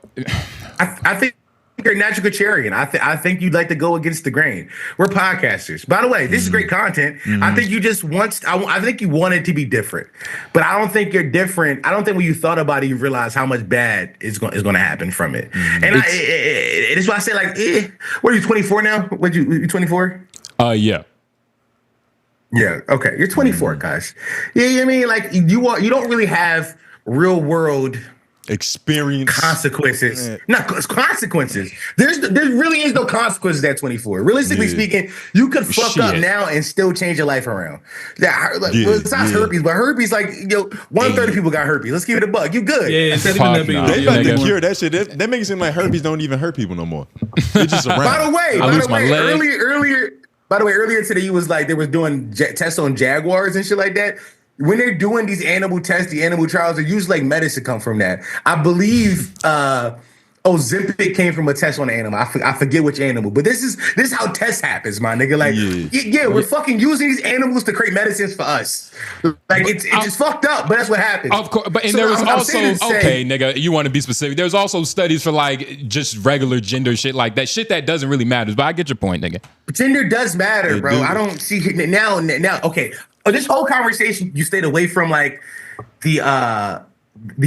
I think you're a natural contrarian. I think you'd like to go against the grain. We're podcasters. By the way, this is great content. I think you just I think you want it to be different, but I don't think you're different. I don't think when you thought about it, you realize how much bad is going to happen from it. And it's why I say like, what are you 24 now? What you 24? Yeah. Yeah. Okay. You're 24, guys. Yeah. I mean, like you don't really have real world experience consequences. No consequences. There really is no consequences at 24. Realistically speaking, you could fuck up now and still change your life around. Besides herpes, but herpes, like 1/3 of people got herpes. Let's keep it a buck. You good? Yeah, they about to cure that shit. That makes it seem like herpes don't even hurt people no more. It's just around. By the way, earlier today, you was like they was doing tests on jaguars and shit like that. When they're doing these animal tests, the animal trials, they use like medicine come from that. I believe Ozempic came from a test on an animal. I forget which animal, but this is how tests happens, my nigga. Like, we're fucking using these animals to create medicines for us. Like, it's just fucked up, but that's what happens. Of course, but there was also okay, nigga. You want to be specific? There's also studies for like just regular gender shit, like that shit that doesn't really matter. But I get your point, nigga. Gender does matter, bro. I don't see now. Okay. This whole conversation, you stayed away from like the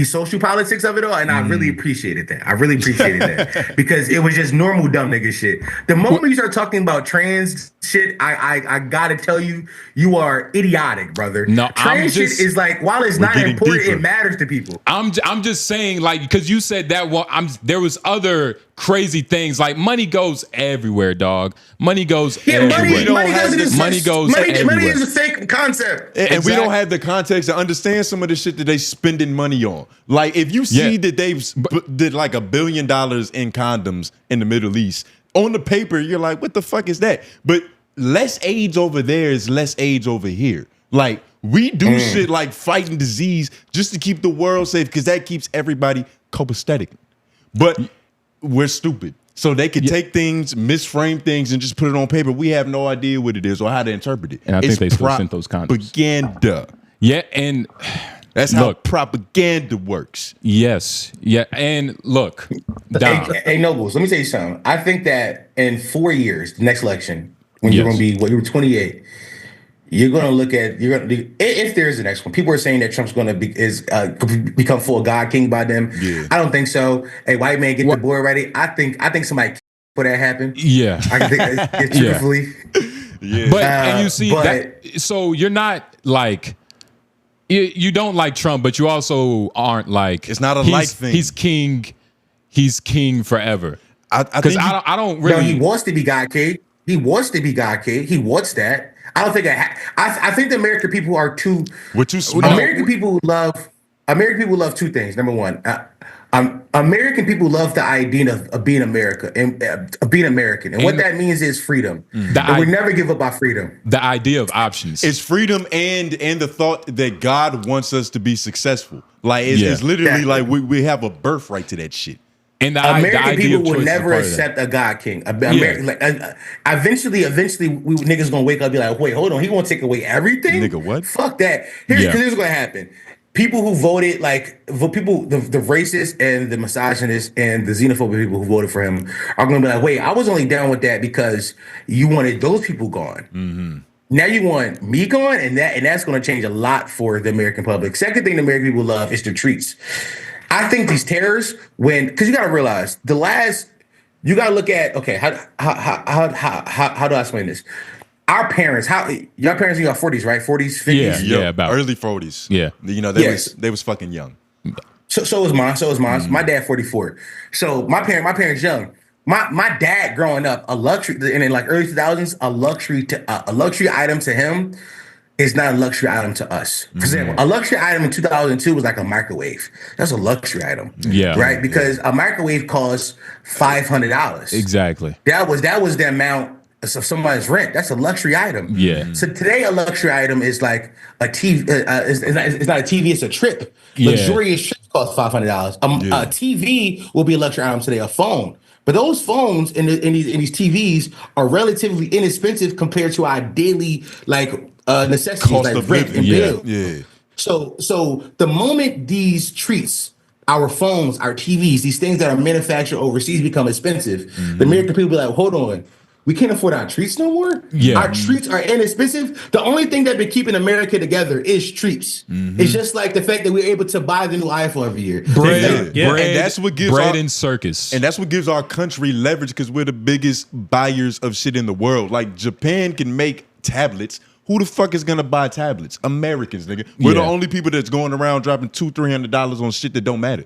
social politics of it all, and I really appreciated that. I really appreciated that because it was just normal dumb nigga shit. The moment you start talking about trans shit, I gotta tell you, you are idiotic, brother. No, trans shit is like, while it's not important, it matters to people. I'm just saying, like, because you said that. Well, there was other crazy things like money goes everywhere, dog. Money goes everywhere. Money goes everywhere. Money is a fake concept, and we don't have the context to understand some of the shit that they spending money on. Like, if you see that they've did like $1 billion in condoms in the Middle East, on the paper you're like, what the fuck is that? But less AIDS over there is less AIDS over here. Like, we do shit like fighting disease just to keep the world safe because that keeps everybody copacetic. But we're stupid. So they could take things, misframe things, and just put it on paper. We have no idea what it is or how to interpret it. And I think they still sent those condoms. Propaganda. Yeah, and that's how propaganda works. Yes. Yeah, and look. Hey, Nobles, let me tell you something. I think that in 4 years, the next election, when you're going to be, you were 28, you're going to look at, if there is the next one, people are saying that Trump's going to become full God King by them. Yeah. I don't think so. Hey, white man, get the board ready. I think somebody for that happen. Yeah. I can think truthfully. Yeah. But and you see that, so you're not like, you don't like Trump, but you also aren't like, it's not a like thing. He's king forever. Because I don't really. No, he wants to be God King. He wants to be God King. He wants that. I don't think I think the American people are too. We're too smart. American people love two things. Number one, American people love the idea of being America and being American, and what that means is freedom. And we never give up our freedom. The idea of options. It's freedom and the thought that God wants us to be successful. Like it's literally like we have a birthright to that shit. And American people will never accept a God King. Eventually, we niggas gonna wake up and be like, wait, hold on, he gonna take away everything? Nigga, what? Fuck that. Here's what's gonna happen. People who voted, the racists and the misogynists and the xenophobic people who voted for him are gonna be like, wait, I was only down with that because you wanted those people gone. Mm-hmm. Now you want me gone, and that's gonna change a lot for the American public. Second thing the American people love is the treats. I think these terrorists, because you got to realize you got to look at, okay, how do I explain this? Your parents in your 40s, right? 40s, 50s? Yeah, about early 40s. Yeah. You know, they was fucking young. So was mine. Mm-hmm. My dad 44. So my parents young. My dad growing up, a luxury, and in like early 2000s, a luxury item to him is not a luxury item to us. For example, a luxury item in 2002 was like a microwave. That's a luxury item. Yeah. Right? Because a microwave costs $500. Exactly. That was the amount somebody's rent. That's a luxury item. Yeah. So today, a luxury item is like a TV. It's not a TV. It's a trip. Luxurious trips cost $500. A TV will be a luxury item today. A phone. But those phones and these TVs are relatively inexpensive compared to our daily necessities cost like rent and bills. Yeah. So the moment these treats, our phones, our TVs, these things that are manufactured overseas become expensive, the American people be like, hold on, we can't afford our treats no more? Yeah. Our treats are inexpensive. The only thing that been keeping America together is treats. It's just like the fact that we're able to buy the new iPhone every year. Bread, And that's what gives bread and circus. And that's what gives our country leverage because we're the biggest buyers of shit in the world. Like Japan can make tablets. Who the fuck is gonna buy tablets? Americans, nigga. We're the only people that's going around dropping $200-300 on shit that don't matter.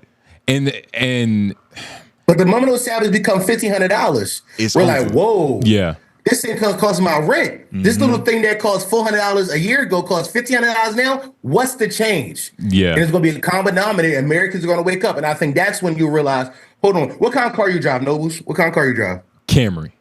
But the moment those tablets become $1,500, we're like, whoa. Yeah. This thing costs my rent. This little thing that cost $400 a year ago costs $1,500 now. What's the change? Yeah. And it's going to be a common denominator. Americans are going to wake up. And I think that's when you realize, hold on, what kind of car you drive, Noblez? What kind of car you drive? Camry.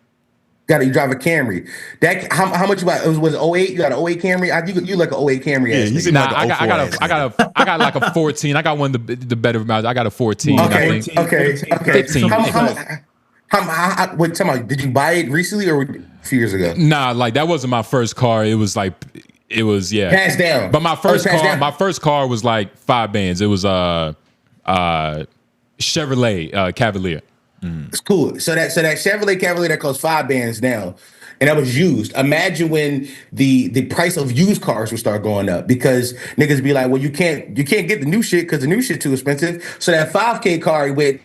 You drive a Camry. That how much you buy? Was it 08? You got an 08 Camry? You like an 08 Camry? Yeah, he's Nah, like I got like a 14. I got one of the better amounts. I got a 14. Okay. I think. Okay. 15. Wait, tell me, did you buy it recently or a few years ago? Nah, like that wasn't my first car. It was Passed down. But my first car was like 5 bands. It was Chevrolet Cavalier. It's cool. So that Chevrolet Cavalier that costs 5 bands now, and that was used. Imagine when the price of used cars will start going up because niggas be like, well, you can't get the new shit because the new shit too expensive. So that 5K car with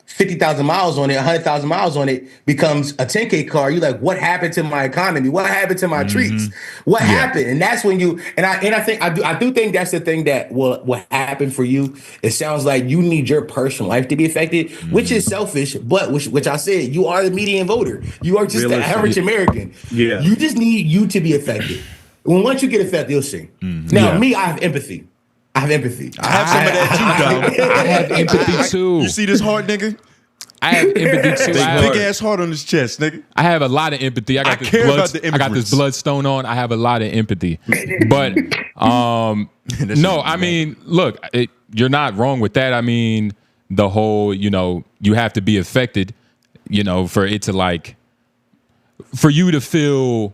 50,000 miles on it, 100,000 miles on it becomes a 10K car. You're like, what happened to my economy? What happened to my treats? What happened? And that's when I do think that's the thing that will happen for you. It sounds like you need your personal life to be affected, which is selfish, but which I said, you are the median voter. You are just the average American. Yeah. You just need you to be affected. Once you get affected, you'll see. Now, me, I have empathy. I have some of that too, dog. I have empathy too. You see this heart, nigga? I have empathy too. Big ass heart on his chest, nigga. I have a lot of empathy. I got this bloodstone on. I have a lot of empathy. But no, I mean, look, you're not wrong with that. I mean, the whole, you have to be affected, for it to for you to feel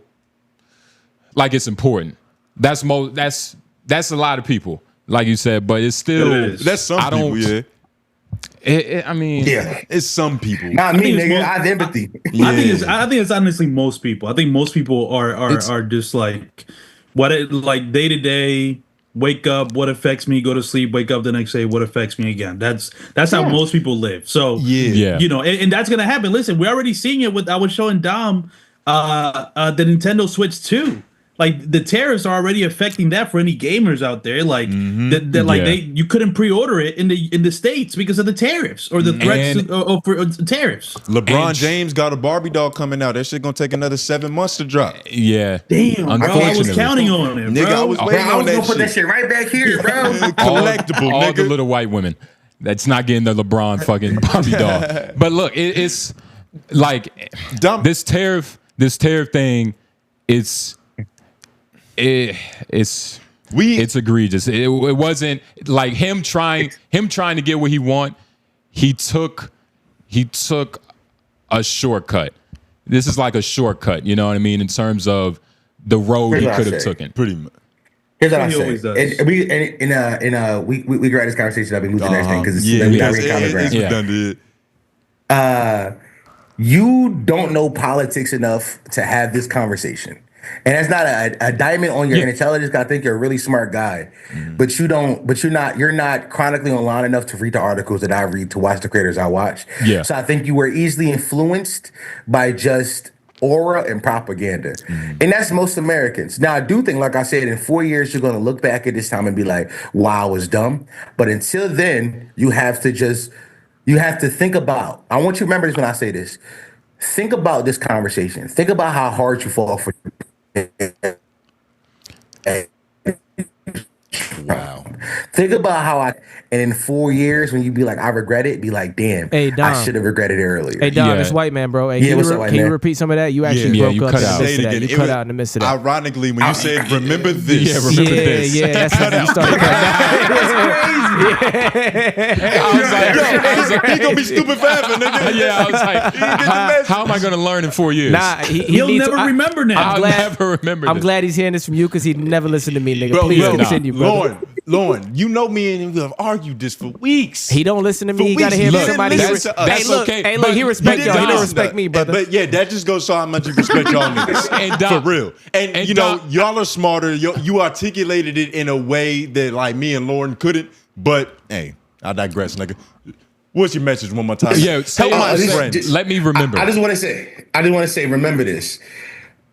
like it's important. That's a lot of people, like you said, but it's still that's some people, yeah. It's some people. Not me, nigga. I have empathy. Yeah. I think it's honestly most people. I think most people are just like day to day. Wake up, what affects me? Go to sleep. Wake up the next day, what affects me again? That's how most people live. So and that's gonna happen. Listen, we're already seeing it with. I was showing Dom the Nintendo Switch 2. Like the tariffs are already affecting that for any gamers out there. Like you couldn't pre-order it in the States because of the tariffs or the threats for tariffs. LeBron James got a Barbie doll coming out. That shit gonna take another 7 months to drop. Yeah, damn. I was counting on it, bro. Nigga, I was waiting on that gonna put that shit right back here, bro. Collectible, all nigga. the little white women that's not getting the LeBron fucking Barbie doll. But look, it's like this tariff thing. It's egregious. It wasn't like him trying to get what he want. He took a shortcut. This is like a shortcut, you know what I mean, in terms of the road he could have taken. Pretty much. Here's what I say. We grab this conversation up and move to the next thing because we got common ground. You don't know politics enough to have this conversation. And that's not a diamond on your intelligence. I think you're a really smart guy, but you're not chronically online enough to read the articles that I read, to watch the creators I watch. Yeah. So I think you were easily influenced by just aura and propaganda. And that's most Americans. Now I do think, like I said, in 4 years, you're going to look back at this time and be like, wow, I was dumb. But until then, you have to think about, I want you to remember this when I say this. Think about this conversation. Think about how hard you fall for. Wow. Think about how and in 4 years when you be like, I regret it, be like, damn, Hey, Dom. I should have regretted it earlier. Hey, Don, Yeah. it's white man, bro. Hey, Yeah, can what's you, up, white can you man? repeat some of that? You actually Yeah, broke you up cut in the out. midst of that. You cut out in the midst of that. Ironically, when you said remember this, Yeah, remember this. Yeah, that's how you started cutting out. I was like, he gonna be stupid forever, nigga. yeah, I was like, how am I going to learn in 4 years? Nah, He'll needs never to- remember now. I'll never remember I'm this. glad he's hearing this from you because he never listened to me, nigga. Bro, Please bro, continue, bro. Lauren, you know me and you have argued this for weeks. He don't listen to me. For He gotta weeks. hear Look, from somebody. that's- Hey, that's look, okay, hey, look, but he respect You y'all. He didn't don't listen respect to- me, brother. But yeah, that just goes to how much you respect y'all niggas. And Dom- for real. And you know, Dom- y'all are smarter. You articulated it in a way that like me and Lauren couldn't. But hey, I digress, nigga. What's your message one more time? Yeah, say Help my it. friends. Let me remember. I just want to say, remember this.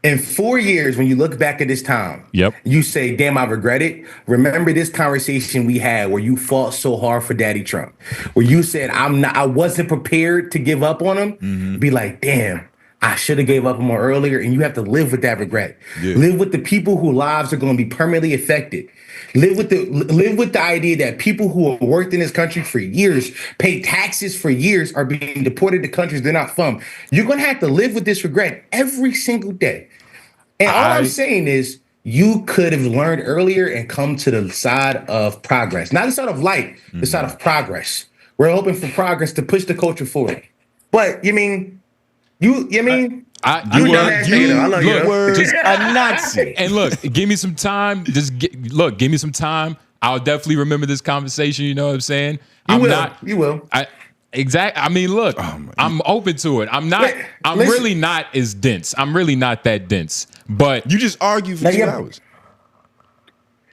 In 4 years, when you look back at this time, Yep. you say, damn, I regret it. Remember this conversation we had where you fought so hard for Daddy Trump, where you said, I wasn't prepared to give up on him. Mm-hmm. Be like, damn, I should have gave up more earlier. And you have to live with that regret. Yeah. Live with the people whose lives are going to be permanently affected. Live with the idea that people who have worked in this country for years, paid taxes for years, are being deported to countries they're not from. You're going to have to live with this regret every single day. And all I'm saying is you could have learned earlier and come to the side of progress. Not the side of light, the side of progress. We're hoping for progress to push the culture forward. But you mean, I love you. Just a Nazi. And look, give me some time. Give me some time. I'll definitely remember this conversation. You know what I'm saying? You will. Exactly. I mean, look, I'm open to it. I'm not. I'm really not as dense. I'm really not that dense. But You just argue for 2 hours.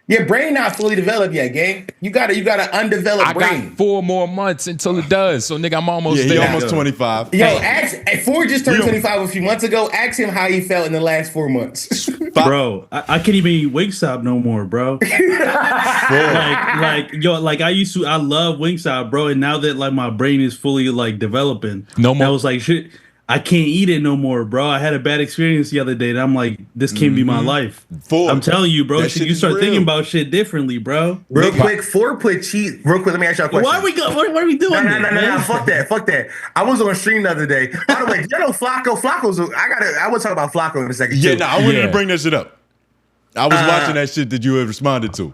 Your brain not fully developed yet, gang. You got an undeveloped I brain. got 4 more months until it does. So, nigga, I'm almost Yeah, there. he almost 25. Yo, Ford just turned 25 a few months ago. Ask him how he felt in the last 4 months. Bro, I can't even eat Wingstop no more, bro. I love Wingstop, bro. And now that like my brain is fully like developing, No more. I was like, shit, I can't eat it no more, bro. I had a bad experience the other day, and I'm like, this can't be my life. Ford, I'm telling you, bro. that shit You is start real. thinking about shit differently, bro. Real quick, Ford put cheese. Real quick, let me ask y'all a question. Why are we What are we doing? No. Fuck that. I was on stream the other day. By the way, you know Flakko. I want to talk about Flakko in a second. Yeah, too. I wanted to bring that shit up. I was watching that shit that you had responded to.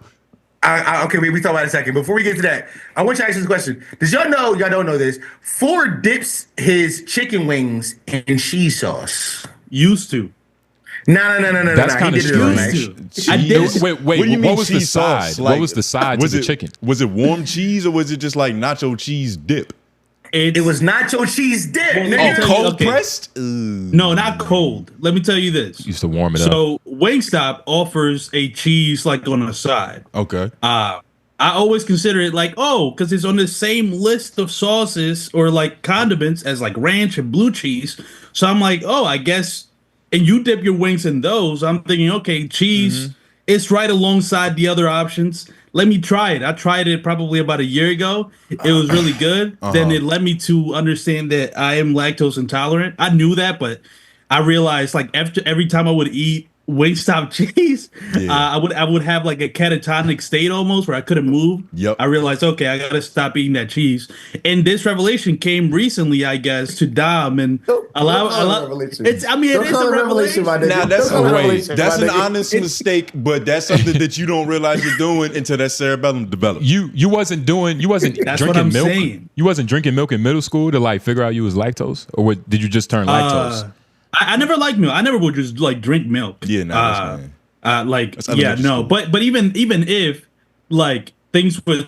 Okay, we talk about it in a second. Before we get to that, I want you to ask this question. Did y'all know, y'all don't know this, Ford dips his chicken wings in cheese sauce. Used to. No. That's He kind of did it on nice. strange. I did. Wait. What do you mean What was the cheese side? sauce? What was the side to the chicken? Was it warm cheese or was it just like nacho cheese dip? It was nacho cheese dip. Well, nigga. tell you- Cold okay. pressed? No, not cold. Let me tell you this. Used to warm it up. So Wingstop offers a cheese like on the side. Okay. I always consider it like, because it's on the same list of sauces or like condiments as like ranch and blue cheese. So I'm like, I guess, and you dip your wings in those. I'm thinking, okay, cheese, it's right alongside the other options. Let me try it. I tried it probably about a year ago. It was really good. Then it led me to understand that I am lactose intolerant. I knew that, but I realized like after every time I would eat Wingstop cheese, I would have like a catatonic state almost where I couldn't move. Yep. I realized, okay, I gotta stop eating that cheese. And this revelation came recently, I guess, to Dom and allow. It's a revelation. Now that's an honest mistake, but that's something that you don't realize you're doing until that cerebellum develops. You wasn't That's what drinking I'm milk. saying. You wasn't drinking milk in middle school to like figure out you was lactose, or did you just turn lactose? I never liked milk. I never would just like drink milk. Yeah, no, that's no. But even if like things with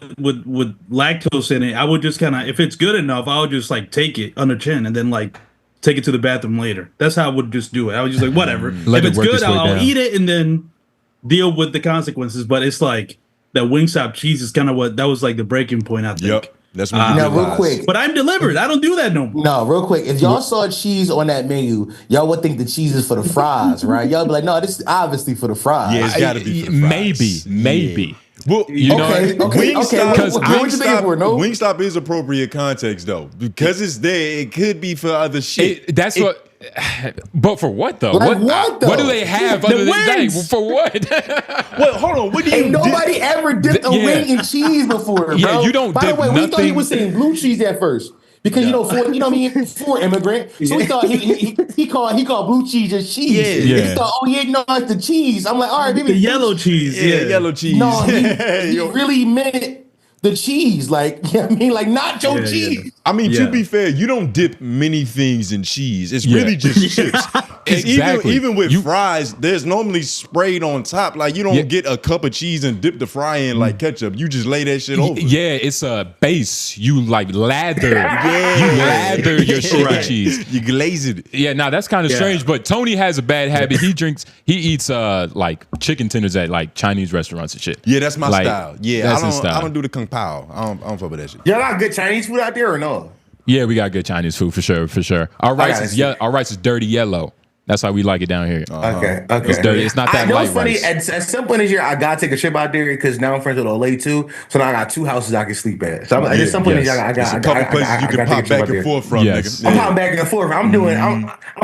lactose in it, I would just kind of, if it's good enough, I would just like take it on the chin and then like take it to the bathroom later. That's how I would just do it. I was just like, whatever. If it's good, I'll eat it and then deal with the consequences. But it's like that Wingstop cheese is kind of that was like the breaking point, I think. Yep. That's when you Now, real realize. quick. But I'm delivered. I don't do that no more. No, real quick. If y'all saw cheese on that menu, y'all would think the cheese is for the fries, right? Y'all be like, no, this is obviously for the fries. Yeah, it's got to be for the fries. Maybe. Well, You know, Okay. What you thinking for? No. Wingstop is appropriate context though, because it's there. It could be for other shit. that's what. But for what though? Like what, though? What do they have other than that? For what? Well, hold on. What do you? Ain't nobody ever dipped a wing in cheese before, bro. Yeah, you don't By dip the way, we thought he nothing- was saying blue cheese at first. Because Ford, you know what I mean, Ford immigrant. So we thought he called blue cheese just cheese. Yeah. He thought, no, it's the cheese. I'm like, all right, maybe The yellow cheese. Yeah, yellow cheese. No, he really meant the cheese, like, you know what I mean, like nacho cheese. I mean, to be fair, you don't dip many things in cheese. It's really just chips. And Exactly. even with fries, there's normally sprayed on top. Like you don't get a cup of cheese and dip the fry in like ketchup. You just lay that shit over. Yeah, it's a base. You like lather. You lather your shit with cheese. You glaze it. Yeah, now that's kind of strange. But Tony has a bad habit. He eats like chicken tenders at like Chinese restaurants and shit. Yeah, that's my style. Yeah, that's his style. I don't do the kung pao. I don't fuck with that shit. Y'all got good Chinese food out there or no? Yeah, we got good Chinese food for sure. Our rice is dirty yellow. That's how we like it down here. Okay. It's dirty. It's not that I know light it's funny. rice. At some point this year, I gotta take a trip out there because now I'm friends with old lady too. So now I got 2 houses I can sleep at. So at some point this year, I There's a couple places you can pop back and forth from. Yes. Nigga. I'm popping back and forth. I'm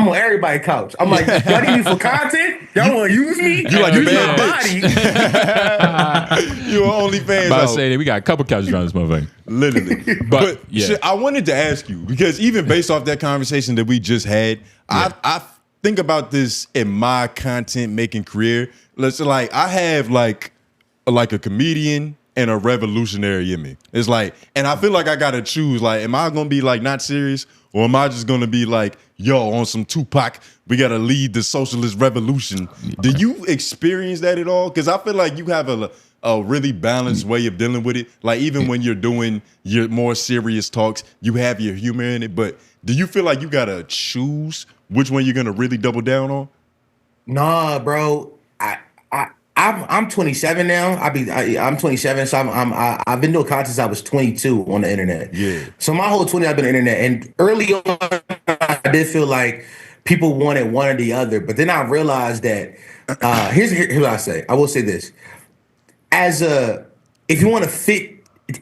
on everybody's couch. I'm like, y'all need me for content? Y'all want to use me? You like use a my bad body? You an OnlyFans. About to say that we got a couple couches around this motherfucker. Literally. But shit, I wanted to ask you, because even based off that conversation that we just had, I think about this in my content making career. Let's say like I have like a comedian and a revolutionary in me. It's like, and I feel like I gotta choose, like, am I gonna be like not serious, or am I just gonna be like, yo, on some Tupac, we gotta lead the socialist revolution? Do you experience that at all? Because I feel like you have a really balanced way of dealing with it. Like even when you're doing your more serious talks, you have your humor in it. But do you feel like you gotta choose which one you're gonna really double down on? Nah, bro. I'm 27 now. I'm 27, so I've been doing content since I was 22 on the internet. Yeah. So my whole 20 I've been on the internet, and early on I did feel like people wanted one or the other, but then I realized that here's what I say. I will say this: if you want to fit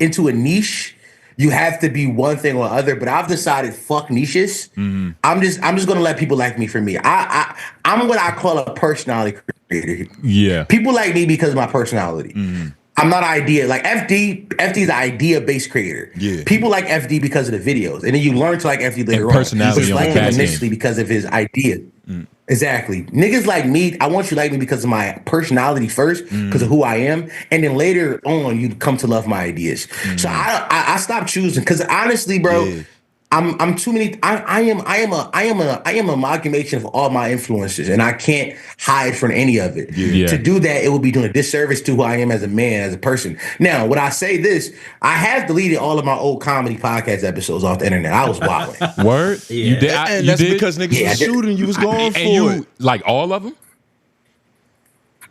into a niche, you have to be one thing or other. But I've decided, fuck niches. Mm-hmm. I'm just gonna let people like me for me. I'm what I call a personality creator. Yeah. People like me because of my personality. Mm-hmm. I'm not idea. Like FD is an idea-based creator. Yeah. People like FD because of the videos. And then you learn to like FD later and personality on. on Like the him back initially because of his idea. Mm. Exactly. Niggas like me, I want you to like me because of my personality first, because of who I am. And then later on, you come to love my ideas. So I stopped choosing because honestly, bro, I'm too many. I am an amalgamation of all my influences, and I can't hide from any of it. Yeah. To do that, it would be doing a disservice to who I am as a man, as a person. Now, when I say this, I have deleted all of my old comedy podcast episodes off the internet. I was wilding. Word? Yeah. You did? And that's because niggas was shooting. You was going for it. Like all of them?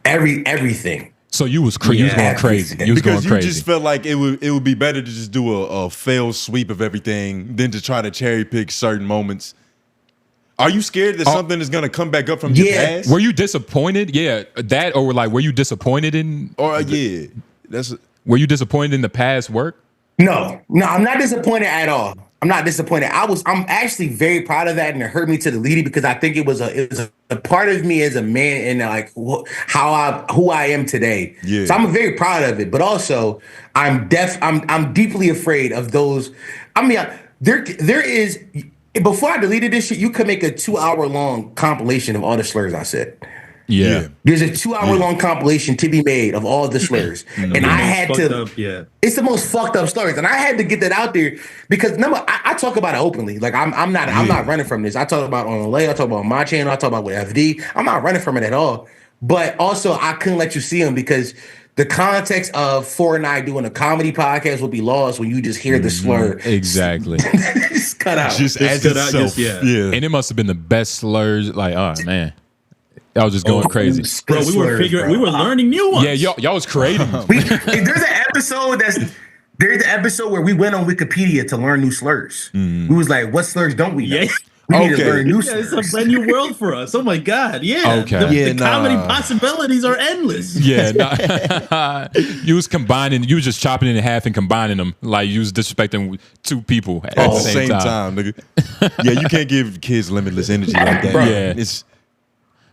Everything. So you was going crazy. You was because going crazy. You just felt like it would be better to just do a failed sweep of everything than to try to cherry pick certain moments. Are you scared that something is gonna come back up from your past? Were you disappointed? Yeah, that or like were you disappointed in? Or were you disappointed in the past work? No, I'm not disappointed at all. I'm not disappointed. I'm actually very proud of that, and it hurt me to delete it because I think it was a part of me as a man and like who I am today. Yeah. So I'm very proud of it, but also I'm deeply afraid of those. I mean, there is, before I deleted this shit, you could make a 2-hour long compilation of all the slurs I said. Yeah. There's a 2-hour long compilation to be made of all the slurs. And I had to, it's the most fucked up slurs. And I had to get that out there because remember, I talk about it openly. Like I'm not running from this. I talk about on LA, I talk about on my channel, I talk about with FD. I'm not running from it at all. But also I couldn't let you see them because the context of Ford and I doing a comedy podcast will be lost when you just hear the slur. Exactly. Just cut out. Just as itself. Yeah. And it must have been the best slurs. Like, oh man. I was just going crazy. Bro, we were learning new ones. Yeah, y'all was creating them. There's an episode where we went on Wikipedia to learn new slurs. We was like, what slurs don't we know? We need to learn new Yeah, it's a brand new world for us. Oh my god, yeah. Okay. The comedy possibilities are endless. Yeah, you was combining. You was just chopping it in half and combining them. Like you was disrespecting two people at the same time. Nigga. Yeah, you can't give kids limitless energy like that. Bro. Yeah,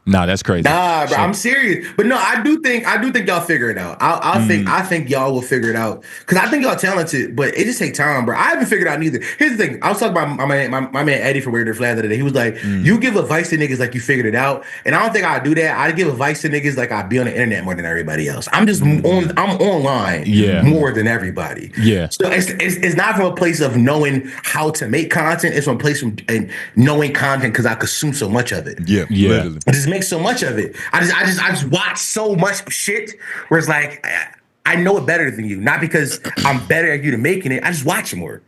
nah, that's crazy. Nah, bro, I'm serious. But no, I do think y'all figure it out. I think y'all will figure it out because I think y'all talented, but it just take time, bro. I haven't figured it out neither. Here's the thing: I was talking about my man Eddie from Weird Their Flag the other day. He was like, "You give advice to niggas like you figured it out," and I don't think I do that. I give advice to niggas like I be on the internet more than everybody else. I'm just I'm online more than everybody. Yeah. So it's not from a place of knowing how to make content. It's from a place of knowing content because I consume so much of it. Yeah. Literally. I just make so much of it. I just watch so much shit where it's like I know it better than you, not because I'm better at you than making it. I just watch more.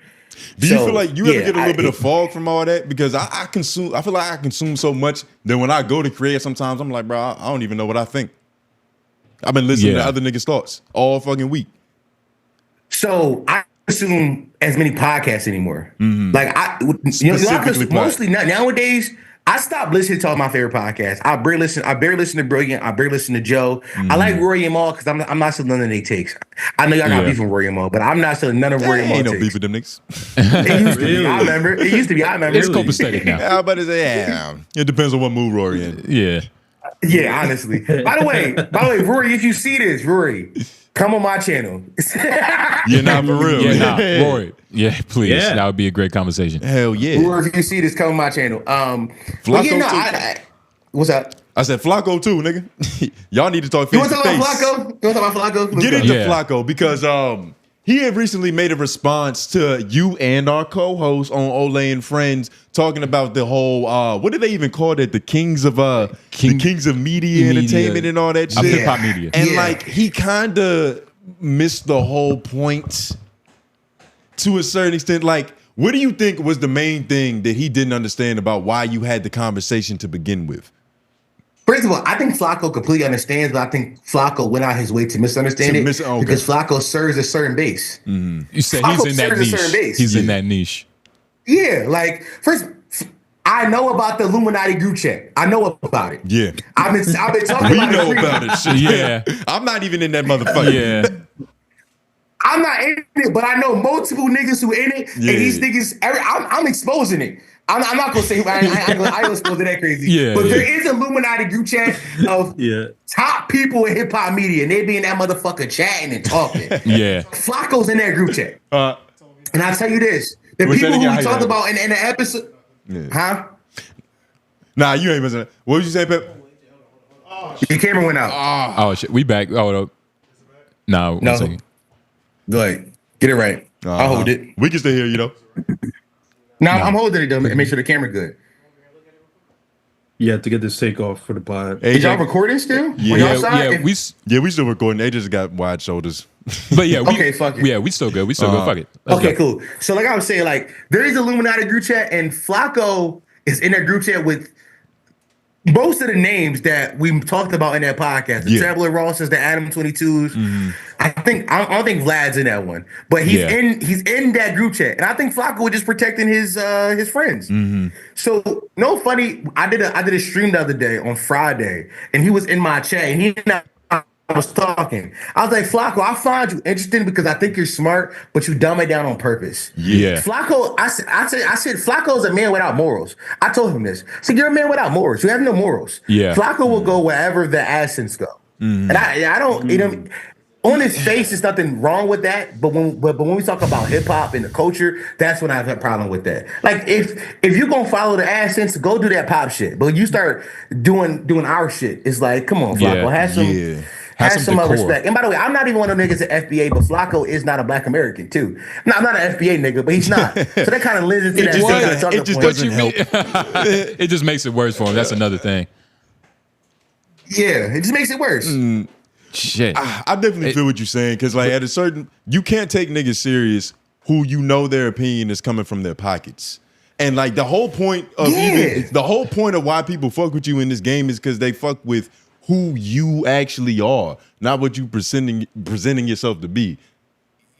Do you feel like you ever get a little bit of fog from all that? Because I feel like I consume so much that when I go to create, sometimes I'm like, bro, I don't even know what I think. I've been listening to other niggas' thoughts all fucking week. So I consume as many podcasts anymore. Like mostly nowadays. I stopped listening to all my favorite podcasts. I barely listen to Brilliant. I barely listen to Joe. I like Rory and Maul because I'm not selling none of their takes. I know y'all got beef with Rory and Maul, but I'm not selling none of Rory and Maul takes. Ain't no beef with them niggas. It used to be. I remember. It's copacetic now. I'm about to say, it depends on what mood Rory in. Yeah. Yeah, honestly. By the way, Rory, if you see this, Rory, come on my channel. You're not for real. Rory. Yeah, please. Yeah. That would be a great conversation. Hell yeah. Rory, if you see this, come on my channel. Flakko what's up? I said Flakko too, nigga. Y'all need to talk face to face. You want to talk about Flakko? Get into Flakko because he had recently made a response to you and our co-host on Olay and Friends talking about the whole what did they even call it? The kings of media entertainment and all that shit. Hip hop media. And like he kind of missed the whole point to a certain extent. Like, what do you think was the main thing that he didn't understand about why you had the conversation to begin with? First of all, I think Flakko completely understands, but I think Flakko went out his way to misunderstand it because Flakko serves a certain base. You said he's in that niche. He's in that niche. Yeah, like first, I know about the Illuminati group chat. I know about it. Yeah, I've been talking we about it. We know about it. Shit. Yeah, I'm not even in that motherfucker. Yeah. I'm not in it, but I know multiple niggas who in it, and these niggas, I'm exposing it. I'm not gonna say I ain't exposed to that crazy. But there is a Illuminati group chat of top people in hip hop media, and they be in that motherfucker chatting and talking. Flakko's in that group chat. And I tell you this: the people who we talked about in the episode, huh? Nah, you ain't missing. What did you say, Pep? Your camera went out. Oh shit, we back. Oh no, one second. Go ahead, get it right. I'll hold it. We can still hear you though. No, I'm holding it though and make sure the camera good. You have to get this take off for the pod. Is y'all recording still? We still recording. They just got wide shoulders. But yeah, fuck it. Yeah, we still good. We still good. Fuck it. Let's go. Cool. So like I was saying, like there is Illuminati group chat, and Flakko is in that group chat with most of the names that we talked about in that podcast. The Tabula Rosas, the Adam 22s. I don't think Vlad's in that one, but he's in that group chat, and I think Flakko was just protecting his friends. So no funny. I did a stream the other day on Friday, and he was in my chat, and he and I was talking. I was like, Flakko, I find you interesting because I think you're smart, but you dumb it down on purpose. Yeah. Flakko, I said, Flakko's a man without morals. I told him this. I said, you're a man without morals. You have no morals. Yeah. Flakko will go wherever the accents go. And I don't, you know, on his face, there's nothing wrong with that. But when we talk about hip hop and the culture, that's when I have a problem with that. Like if you're gonna follow the accents, go do that pop shit. But you start doing our shit, it's like, come on, Flakko, have some respect. And by the way, I'm not even one of them niggas at FBA, but Flakko is not a black American too. No, I'm not an FBA nigga, but he's not. So that kind of lends into that. It just doesn't help. It just makes it worse for him. That's another thing. Yeah, it just makes it worse. Shit. I definitely feel what you're saying, because like at a certain, you can't take niggas serious who you know their opinion is coming from their pockets. And like the whole point of why people fuck with you in this game is because they fuck with who you actually are, not what you presenting yourself to be.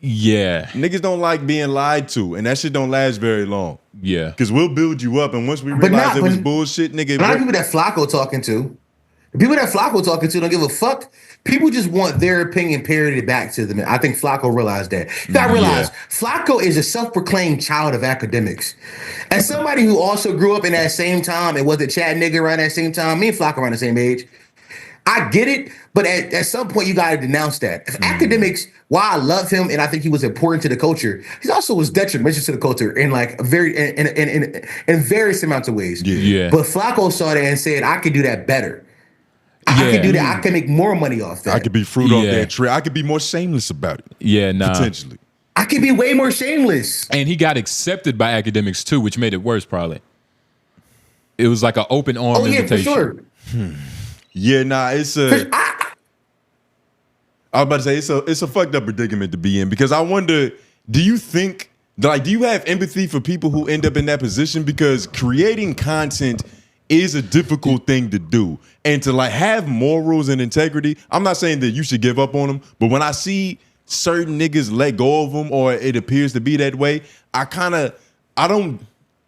Yeah. Niggas don't like being lied to, and that shit don't last very long. Yeah. Because we'll build you up, and once we realize it was bullshit, nigga. A lot of people that Flakko talking to, the people that Flakko talking to don't give a fuck. People just want their opinion parroted back to them. I think Flakko realized that. You gotta realize Flakko is a self-proclaimed child of academics. As somebody who also grew up in that same time and was a chat nigga around that same time, me and Flakko around the same age, I get it, but at some point you gotta denounce that. If academics, while I love him and I think he was important to the culture, he also was detrimental to the culture in like a very in various amounts of ways. Yeah. But Flakko saw that and said, I could do that better. I can do that. I can make more money off that. I could be fruit off that tree. I could be more shameless about it. Yeah, nah. Potentially. I could be way more shameless. And he got accepted by academics too, which made it worse probably. It was like an open arm invitation. For sure. Yeah, nah, it's a. I was about to say it's a fucked up predicament to be in, because I wonder, do you think, like, do you have empathy for people who end up in that position? Because creating content is a difficult thing to do, and to like have morals and integrity. I'm not saying that you should give up on them, but when I see certain niggas let go of them, or it appears to be that way, I don't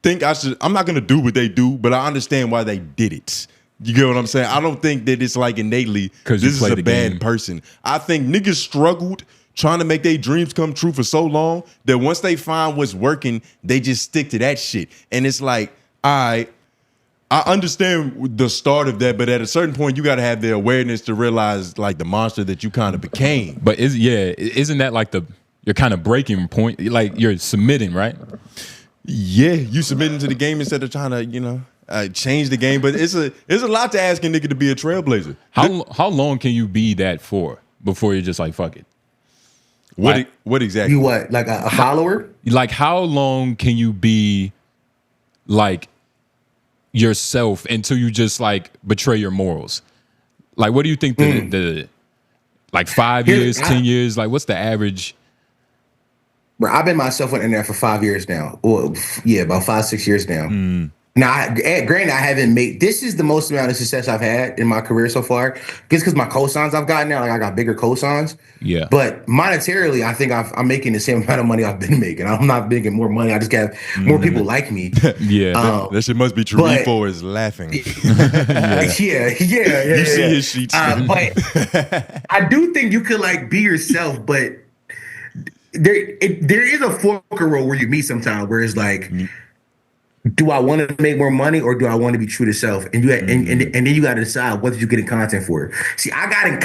think I should. I'm not gonna do what they do, but I understand why they did it. You get what I'm saying? I don't think that it's like innately because this is a bad person. I think niggas struggled trying to make their dreams come true for so long that once they find what's working, they just stick to that shit. And it's like, I understand the start of that, but at a certain point, you got to have the awareness to realize like the monster that you kind of became. But isn't that like your kind of breaking point? Like you're submitting, right? Yeah, you submitting to the game instead of trying to, change the game. But it's a lot to ask a nigga to be a trailblazer. How long can you be that for before you're just like, fuck it? What exactly? You what, like a follower? Like how long can you be like yourself until you just like betray your morals? Like what do you think the like 5 years, 10 years, like what's the average? Bro, I've been myself on the internet for 5 years now. Well, yeah, about 5-6 years now. Now, granted, I haven't made, this is the most amount of success I've had in my career so far. Just because my cosigns I've gotten now, like I got bigger cosigns. Yeah. But monetarily, I think I'm making the same amount of money I've been making. I'm not making more money. I just have more people like me. Yeah. That shit must be true. E4 is laughing. Yeah. You see his sheets. But I do think you could like be yourself, but there is a forker road where you meet sometimes where it's like, do I want to make more money or do I want to be true to self? And and then you got to decide what did you get in content for. See, I got in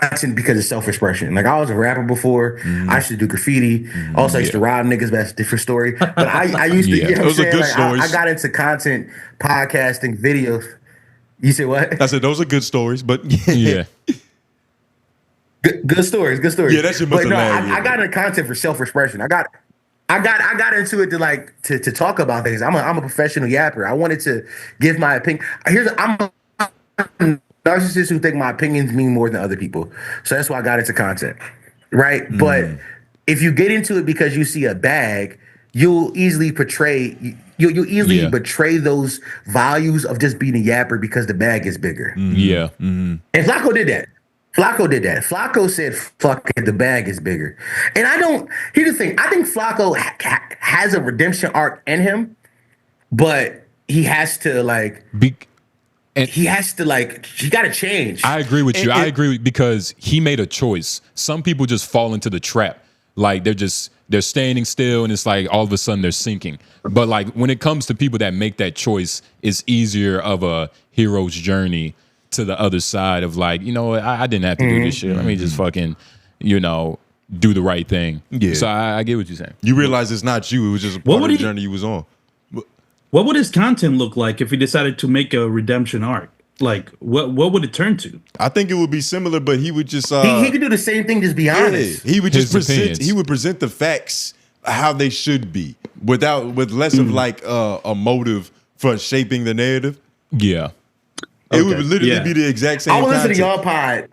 content because of self-expression. Like I was a rapper before. I used to do graffiti. Also, I used to rob niggas. That's a different story. But I used to. You know those are good stories. I got into content, podcasting, videos. You say what? I said those are good stories, but yeah. Good stories. Yeah, that shit must have I got into content for self-expression. I got into it to like to talk about things. I'm a professional yapper. I wanted to give my opinion. I'm a narcissist who think my opinions mean more than other people. So that's why I got into content. Right? But if you get into it because you see a bag, you'll easily betray those values of just being a yapper because the bag is bigger. Yeah. And Flakko did that. Flakko said, fuck it, the bag is bigger. And here's the thing. I think Flakko has a redemption arc in him, but he has to he got to change. I agree with you. I agree because he made a choice. Some people just fall into the trap. Like they're standing still and it's like all of a sudden they're sinking. But like when it comes to people that make that choice, it's easier of a hero's journey to the other side of like, I didn't have to do this shit. Let me just fucking, do the right thing. Yeah. So I get what you're saying. You realize it's not you. It was just a part of the journey you was on. What would his content look like if he decided to make a redemption arc? Like, what would it turn to? I think it would be similar, but he would just... he could do the same thing, just be honest. He would just present the facts how they should be with less of like a motive for shaping the narrative. Yeah. It would literally be the exact same. I was listening to content. y'all pod.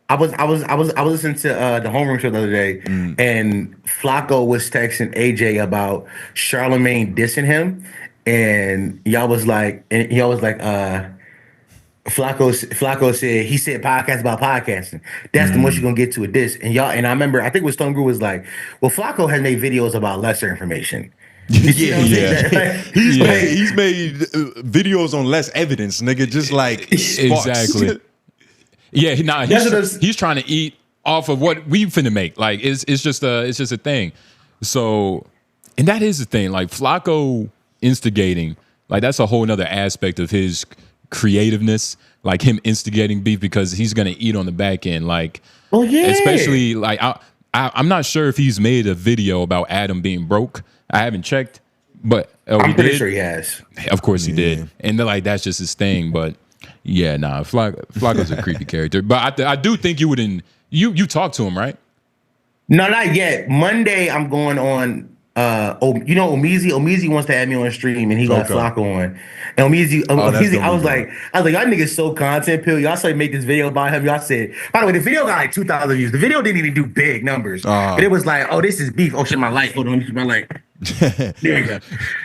I was listening to the homeroom show the other day, and Flakko was texting AJ about Charlemagne dissing him, and y'all was like, Flakko said he said podcast about podcasting. That's the most you're gonna get to a diss. And I remember I think it was Stone Group was like, well, Flakko has made videos about lesser information. Yeah. He's made videos on less evidence, nigga. Just like exactly. Yeah, he's trying to eat off of what we finna make. Like it's just a thing. So, and that is the thing. Like Flakko instigating, like that's a whole nother aspect of his creativeness. Like him instigating beef because he's gonna eat on the back end. Like, especially like I'm not sure if he's made a video about Adam being broke. I haven't checked, but I'm pretty sure he has. Of course he did, and like that's just his thing. But yeah, nah, Flakko's a creepy character. But I do think you wouldn't. You talk to him, right? No, not yet. Monday I'm going on. 𝙼𝙾𝚃 wants to have me on stream, and he got Flakko on. And 𝙼𝙾, I was like, y'all niggas so content pill. Y'all said make this video about him. Y'all said, by the way, the video got like 2,000 views. The video didn't even do big numbers, but it was like, oh, this is beef. Oh shit, my life. Hold on, let me see my life. There you go.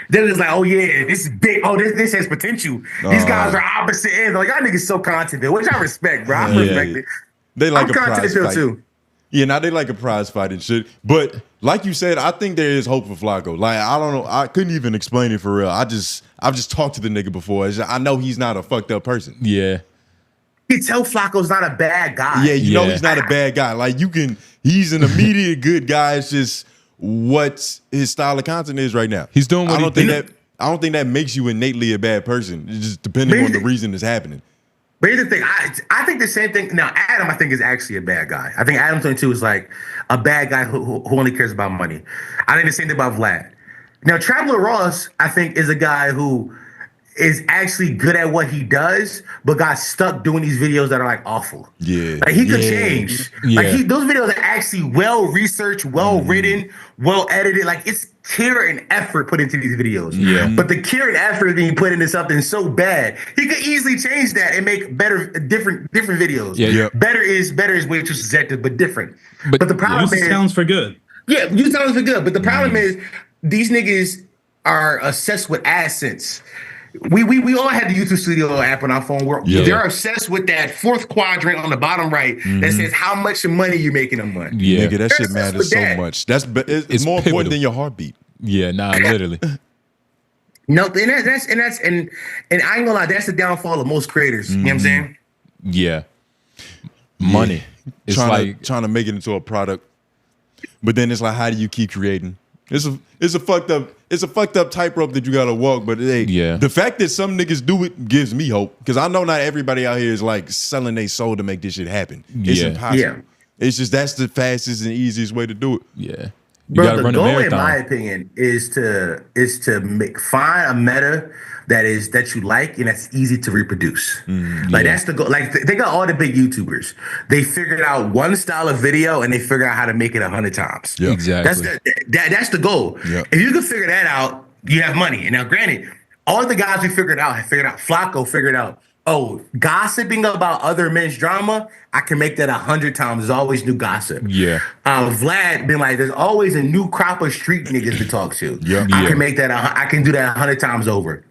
Then it was like, oh yeah, this is big. Oh, this has potential. These guys are opposite ends. Like y'all niggas so content pill, which I respect, bro. I respect it. They like a content pill too. Yeah, now they like a prize fight and shit. But like you said, I think there is hope for Flakko. Like, I don't know. I couldn't even explain it for real. I've just talked to the nigga before. I know he's not a fucked up person. Yeah. You tell Flakko's not a bad guy. Yeah, you know he's not a bad guy. Like, he's an immediate good guy. It's just what his style of content is right now. He's doing what I don't think that makes you innately a bad person. It's just depending on the reason it's happening. But here's the thing, I think the same thing. Now, Adam, I think, is actually a bad guy. I think Adam 22 is like a bad guy who only cares about money. I think the same thing about Vlad. Now, Traveler Ross, I think, is a guy who is actually good at what he does, but got stuck doing these videos that are like awful. Yeah. Like he could change. Yeah. Like those videos are actually well researched, well written, well edited. Like it's care and effort put into these videos. Yeah. But the care and effort being put into something so bad, he could easily change that and make better, different videos. Yeah. Better is way too subjective, but different. But the problem is sounds for good. Yeah, you sounds for good. But the problem is these niggas are obsessed with AdSense. We all had the YouTube Studio app on our phone. They're obsessed with that fourth quadrant on the bottom right that says how much money you're making a month. Yeah, nigga, that shit matters so much. It's more important than your heartbeat. Yeah, nah, literally. No, and I ain't gonna lie, that's the downfall of most creators. You know what I'm saying? Yeah. Money. It's trying to make it into a product. But then it's like, how do you keep creating? It's a fucked up tightrope that you gotta walk. But the fact that some niggas do it gives me hope, because I know not everybody out here is like selling their soul to make this shit happen. It's impossible. Yeah. It's just that's the fastest and easiest way to do it. Yeah. Bro, the goal, in my opinion, is to find a meta that you like and that's easy to reproduce. That's the goal. Like they got all the big YouTubers. They figured out one style of video and they figured out how to make it 100 times. Yeah. Exactly. That's the goal. Yeah. If you can figure that out, you have money. And now, granted, all the guys we figured out. Flakko figured out. Oh, gossiping about other men's drama, I can make that 100 times. There's always new gossip. Yeah. Vlad been like, there's always a new crop of street niggas to talk to. Yeah. I can make that. I can do that 100 times over.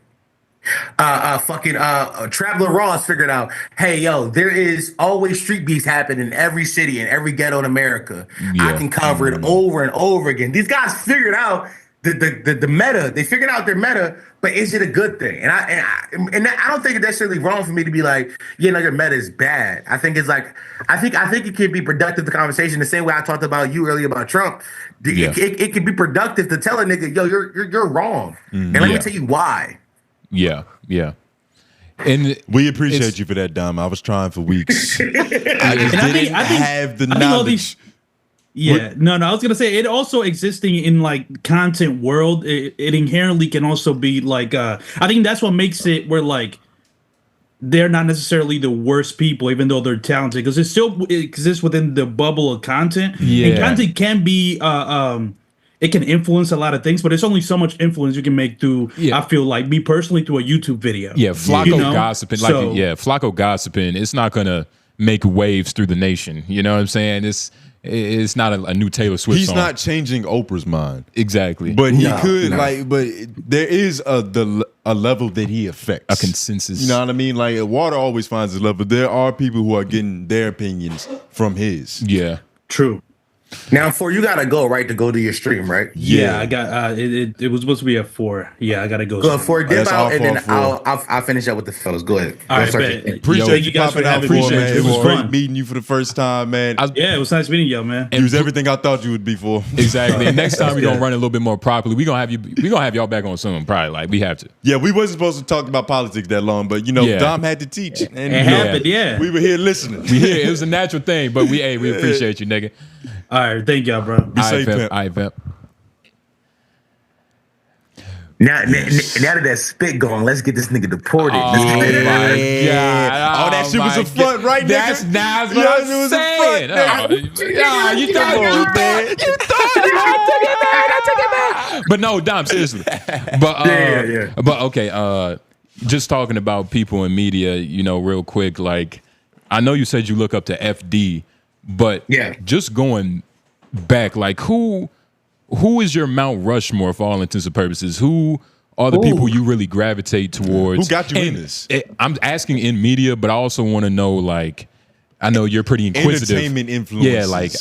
Traveler Ross figured out, hey, yo, there is always street beefs happening in every city and every ghetto in America. I can cover it over and over again. These guys figured out the meta. They figured out their meta, but is it a good thing? And I don't think it's necessarily wrong for me to be like, yeah, no, your meta is bad. I think it's like, I think it can be productive, the conversation, the same way I talked about you earlier about Trump. It can be productive to tell a nigga, yo, you're wrong. And let me tell you why. Yeah, yeah. And we appreciate you for that, Dom. I was trying for weeks. I just didn't have the knowledge. I was gonna say it also existing in like content world. It inherently can also be like. I think that's what makes it where like they're not necessarily the worst people, even though they're talented, because it still exists within the bubble of content. Yeah, and content can be it can influence a lot of things, but it's only so much influence you can make through, I feel like, me personally, through a YouTube video. Yeah, Flakko gossiping, Flakko gossiping, it's not going to make waves through the nation. You know what I'm saying? It's not a new Taylor Swift He's song. not changing Oprah's mind. Exactly. But he could, but there is a level that he affects. A consensus. You know what I mean? Like, water always finds his level. There are people who are getting their opinions from his. Yeah. True. Now, you gotta go, right, to go to your stream, right? Yeah, I got it was supposed to be at 4. Yeah, I gotta go. Go 4, dip out, and then 4. I'll finish up with the fellas. Go ahead. All right, appreciate you popping out for me, man. It was great meeting you for the first time, man. Yeah, it was nice meeting y'all, man. You was everything I thought you would be for. Exactly. And next time we're gonna run a little bit more properly. We're gonna have y'all back on soon, probably. Like we have to. Yeah, we wasn't supposed to talk about politics that long, but you know, Dom had to teach. And it happened, yeah. We were here listening. It was a natural thing, but we appreciate you, nigga. All right, thank y'all, bro. Be safe, pimp. All right, pimp. Now that that spit going, let's get this nigga deported. Oh my god! Oh, that shit was a front, right, nigga? That's what I'm saying. You thought I took it back. But no, Dom, seriously. But okay, just talking about people in media, you know, real quick. Like, I know you said you look up to FD, but just going back, like who is your Mount Rushmore for all intents and purposes? Who are the people you really gravitate towards? Who got you in this? I'm asking in media, but I also want to know, like, I know you're pretty inquisitive. Entertainment influences. Yeah, like.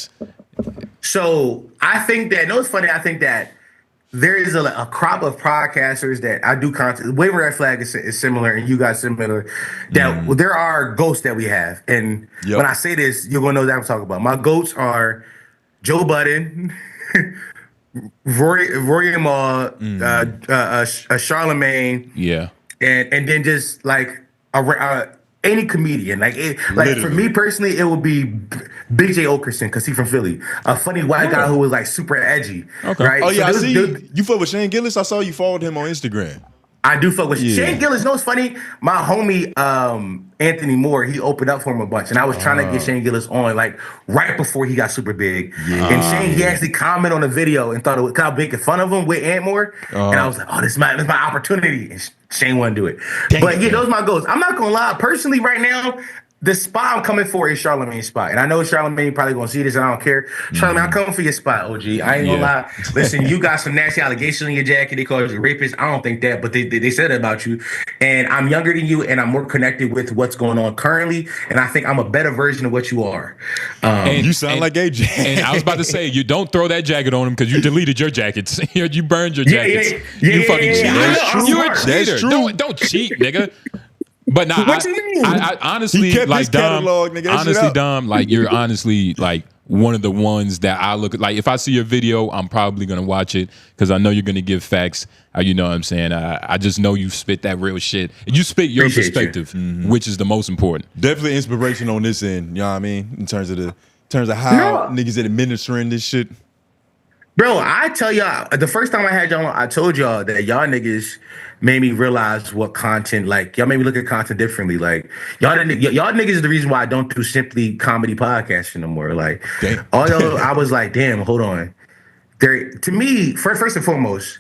So I think that, it's funny, I think that there is a crop of podcasters that I do content. Wave Red Flag is similar, and you guys similar. That there are ghosts that we have, and when I say this, you're gonna know that I'm talking about. My goats are Joe Budden, Roy and Maul, Charlemagne, and then just like any comedian. Like for me personally, it would be Big J Okerson because he's from Philly, a funny white guy who was like super edgy. Okay. Right? Oh yeah, I see you fuck with Shane Gillis. I saw you followed him on Instagram. I do fuck with Shane Gillis. You know what's funny? My homie Anthony Moore, he opened up for him a bunch, and I was trying to get Shane Gillis on like right before he got super big. And Shane, he actually commented on the video and thought it was kind of making fun of him with Ant Moore, and I was like, oh, this is my opportunity. And Shane wouldn't do it. But yeah, those are my goals. I'm not gonna lie, personally, right now, the spot I'm coming for is Charlemagne's spot. And I know Charlemagne probably gonna see this, and I don't care. Charlemagne, I'm coming for your spot, OG. I ain't gonna lie. Listen, you got some nasty allegations in your jacket. They call you a rapist. I don't think that, but they said it about you. And I'm younger than you, and I'm more connected with what's going on currently. And I think I'm a better version of what you are. And you sound like AJ. And I was about to say, you don't throw that jacket on him because you deleted your jackets. You burned your jackets. You fucking cheater. You're a cheater. Don't cheat, nigga. But nah, I honestly, like Dom, Dom, like you're honestly like one of the ones that I look at. Like if I see your video, I'm probably gonna watch it because I know you're gonna give facts. You know what I'm saying? I just know you spit that real shit. You spit your perspective, which is the most important. Definitely inspiration on this end. You know what I mean? In terms of how niggas are administering this shit. Bro, I tell y'all, the first time I had y'all, I told y'all that y'all niggas made me realize what content, like, y'all made me look at content differently. Like, y'all niggas is the reason why I don't do simply comedy podcasting no more. Like, all y'all, I was like, damn, hold on. To me, first and foremost,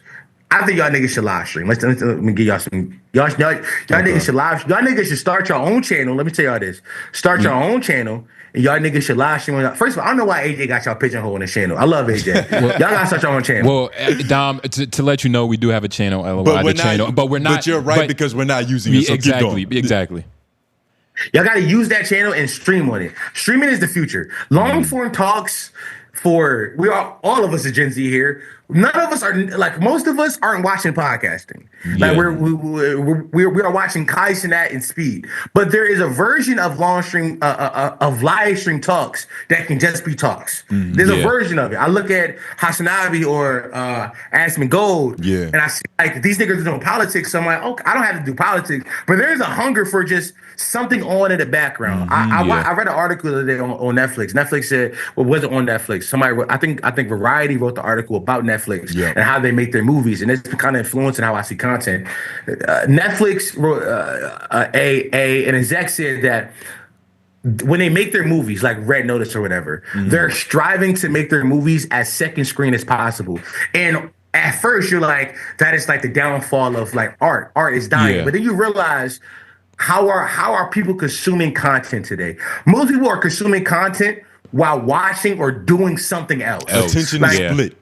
I think y'all niggas should live stream. Let me give y'all some. Y'all niggas should live. Y'all niggas should start your own channel. Let me tell y'all this. Start your own channel. And y'all niggas should live stream. First of all, I don't know why AJ got y'all pigeonhole in the channel. I love AJ. Y'all gotta start your own channel. Well, Dom, to let you know, we do have a channel, LOI, the channel, but we're not. But you're right because we're not using it. So exactly. Y'all gotta use that channel and stream on it. Streaming is the future. Long form talks all of us are Gen Z here. None of us are like most of us aren't watching podcasting. Like we are watching 𝙬𝙾𝚃 and Speed. But there is a version of live stream talks that can just be talks. There's a version of it. I look at Hasanabi or Asmin Gold, and I see like these niggas are doing politics. So I'm like, okay, I don't have to do politics, but there is a hunger for just something on in the background. I read an article the other day on Netflix. Netflix said, well, was it on Netflix? Somebody wrote, I think Variety wrote the article about Netflix and how they make their movies, and it's kind of influencing how I see content. Netflix wrote an exec said that when they make their movies, like Red Notice or whatever, they're striving to make their movies as second screen as possible. And at first, you're like, that is like the downfall of like art. Art is dying, but then you realize. How are people consuming content today? Most people are consuming content while watching or doing something else. Attention is split.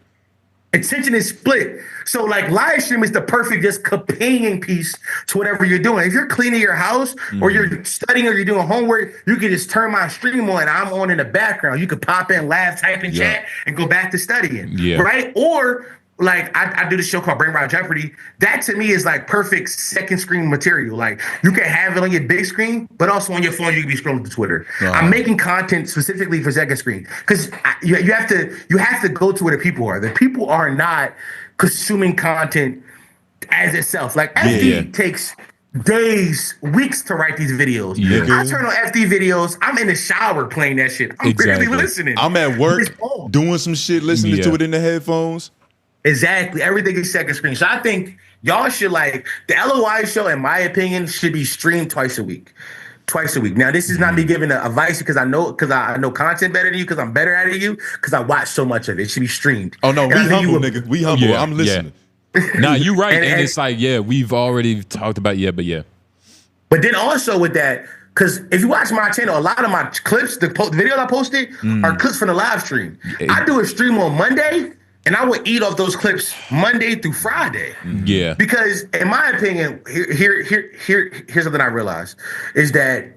Attention is split. So like live stream is the perfect just companion piece to whatever you're doing. If you're cleaning your house or you're studying or you're doing homework, you can just turn my stream on and I'm on in the background. You could pop in, laugh, type in chat, and go back to studying. Yeah. Right? Or like I do this show called Brain Rot Jeopardy. That to me is like perfect second screen material. Like you can have it on your big screen, but also on your phone you can be scrolling to Twitter. I'm making content specifically for second screen because you have to go to where the people are. The people are not consuming content as itself. Like FD takes days, weeks to write these videos. I turn on FD videos. I'm in the shower playing that shit. I'm barely listening. I'm at work doing some shit, listening to it in the headphones. Exactly. Everything is second screen. So I think y'all should like the LOI show, in my opinion, should be streamed twice a week. Now, this is not me giving advice because I know content better than you, because I'm better at it than you, because I watch so much of it. It should be streamed. Oh no, we humble, nigga. We humble. Yeah, I'm listening. Nah, you're right. and it's like, we've already talked about but yeah. But then also with that, because if you watch my channel, a lot of my clips, the videos I posted are clips from the live stream. I do a stream on Monday. And I would eat off those clips Monday through Friday. Yeah. Because in my opinion, here's something I realized is that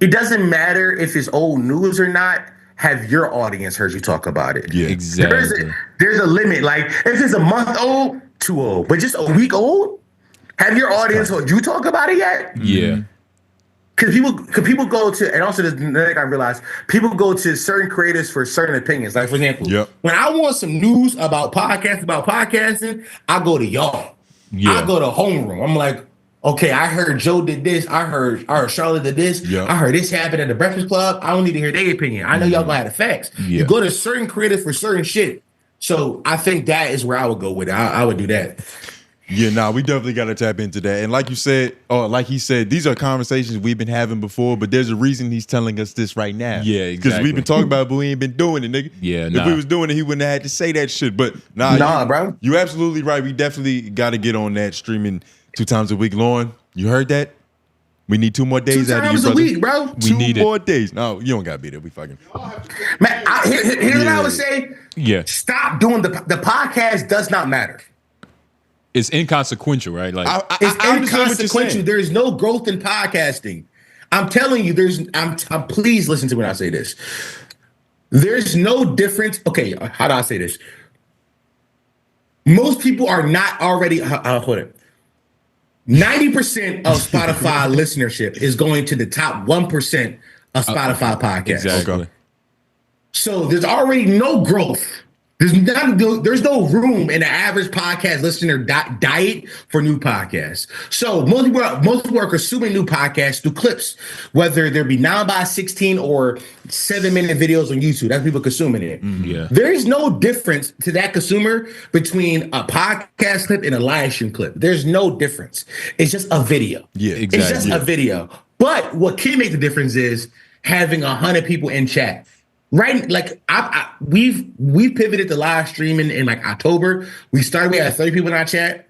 it doesn't matter if it's old news or not. Have your audience heard you talk about it? Yeah, exactly. There's a limit. Like if it's a month old, too old. But just a week old, have your audience heard you talk about it yet? Yeah. Because people go to, and also I realized people go to certain creators for certain opinions. Like for example, when I want some news about podcasting, I go to y'all. I go to Homeroom. I'm like, okay, I heard Joe did this. I heard Charlotte did this. I heard this happened at the Breakfast Club. I don't need to hear their opinion. I know y'all gonna have the facts. You go to certain creators for certain shit. So I think that is where I would go with it. I would do that. Yeah, nah, we definitely got to tap into that. And like you said, or like he said, these are conversations we've been having before, but there's a reason he's telling us this right now. Yeah, exactly. Because we've been talking about it, but we ain't been doing it, nigga. Yeah, If we was doing it, he wouldn't have had to say that shit. But nah, bro. You absolutely right. We definitely got to get on that streaming 2 times a week. Lauren, you heard that? We need 2 more days out of you, brother. 2 times a week, bro. We need 2 more days. No, you don't got to be there. We fucking. Man, here's what I would say. Yeah. Stop doing the podcast does not matter. It's inconsequential, right? Like it's inconsequential. There is no growth in podcasting. I'm telling you, please listen to me when I say this. There's no difference. Okay, how do I say this? Most people are not already. Hold it. 90% of Spotify listenership is going to the top 1% of Spotify podcasts. Exactly. Okay. So there's already no growth. There's no room in the average podcast listener diet for new podcasts. So most people are consuming new podcasts through clips, whether there be 9:16 or 7-minute videos on YouTube. That's people consuming it. Yeah. There is no difference to that consumer between a podcast clip and a live stream clip. There's no difference. It's just a video. Yeah, exactly. It's just a video. But what can make the difference is having 100 people in chat. Right, like we've pivoted to live streaming in like October. We had 30 people in our chat.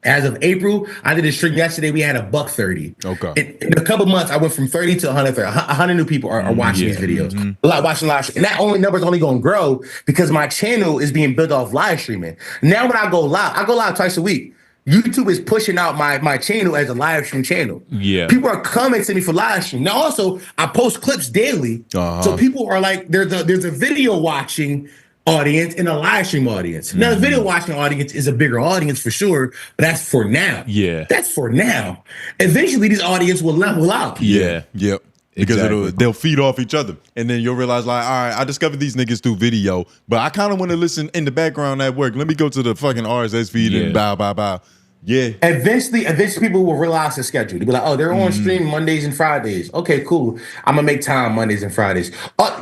As of April, I did a stream yesterday. We had $130. Okay. In a couple months, I went from 30 to 130. 100 new people are watching these videos. Watching live stream. And that number's only going to grow because my channel is being built off live streaming. Now when I go live twice a week. YouTube is pushing out my channel as a live stream channel. Yeah. People are coming to me for live stream. Now also, I post clips daily. So people are like, there's a video watching audience and a live stream audience. Now, the video watching audience is a bigger audience for sure, but that's for now. Yeah. That's for now. Eventually, this audience will level out. Yeah. Yep. Because they'll feed off each other. And then you'll realize, like, all right, I discovered these niggas through video, but I kind of want to listen in the background at work. Let me go to the fucking RSS feed and bow. Yeah. Eventually people will realize the schedule. They'll be like, oh, they're on stream Mondays and Fridays. Okay, cool. I'm going to make time Mondays and Fridays.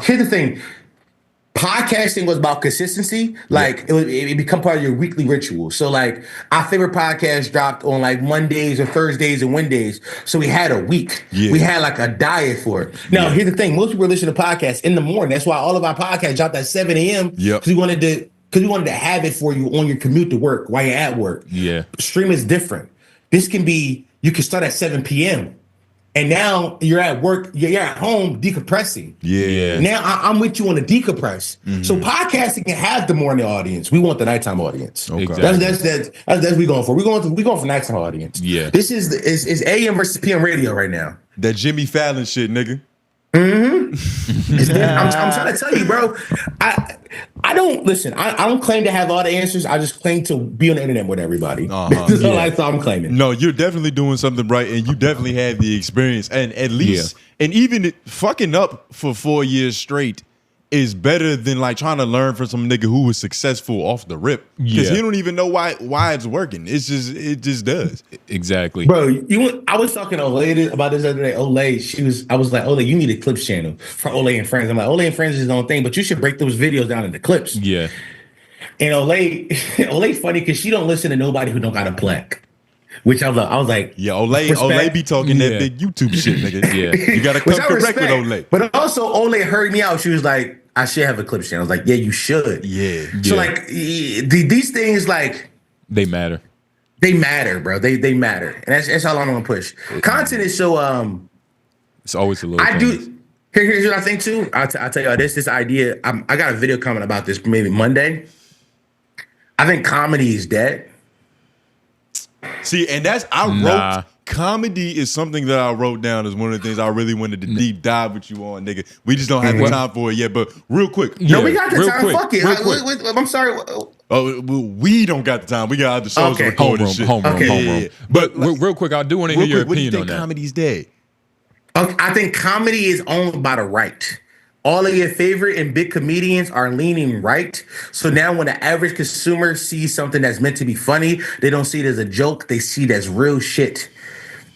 Here's the thing. Podcasting was about consistency. Like it become part of your weekly ritual. So like our favorite podcast dropped on like Mondays or Thursdays and Wednesdays. So we had a week. Yeah. We had like a diet for it. Now here's the thing. Most people listen to podcasts in the morning. That's why all of our podcasts dropped at 7 a.m. Because we wanted to have it for you on your commute to work while you're at work. Yeah. Stream is different. This can be, you can start at 7 p.m. And now you're at work, you're at home decompressing. Yeah. Now I'm with you on the decompress. So podcasting can have the morning audience. We want the nighttime audience. Okay. Exactly. That's we going for. We're going for nighttime audience. Yeah. This is AM versus PM radio right now. That Jimmy Fallon shit, nigga. I'm trying to tell you, bro. I don't listen. I don't claim to have all the answers. I just claim to be on the internet with everybody. That's all I'm claiming. No, you're definitely doing something right, and you definitely have the experience. And at least, and even fucking up for 4 years straight is better than like trying to learn from some nigga who was successful off the rip, because he don't even know why it's working. It just does. Exactly, bro. I was talking to Olay about this other day. Olay, I was like, Olay, you need a clips channel for Olay and Friends. I'm like, Olay and Friends is his own thing, but you should break those videos down into clips. Yeah. And Olay funny because she don't listen to nobody who don't got a plaque. Which I was like, yeah, Olay be talking that big YouTube shit, nigga. Yeah, you gotta come correct with Olay. But also, Olay heard me out. She was like, I should have a clip channel. I was like, yeah, you should. Yeah. So like these things, like they matter. They matter, bro. They matter, and that's all I'm gonna push. Content is so it's always a little. Here's what I think too. I'll tell you this idea. I got a video coming about this maybe Monday. I think comedy is dead. See, and wrote comedy is something that I wrote down as one of the things I really wanted to deep dive with you on, nigga. We just don't have the time for it yet, but real quick. No, we got the time. Fuck it. I'm sorry. Oh, we don't got the time. We got other shows to record and shit. Homeroom. But real quick, I do want to hear your opinion on that. What do you think comedy's dead? I think comedy is owned by the right. All of your favorite and big comedians are leaning right. So now when the average consumer sees something that's meant to be funny, they don't see it as a joke. They see it as real shit.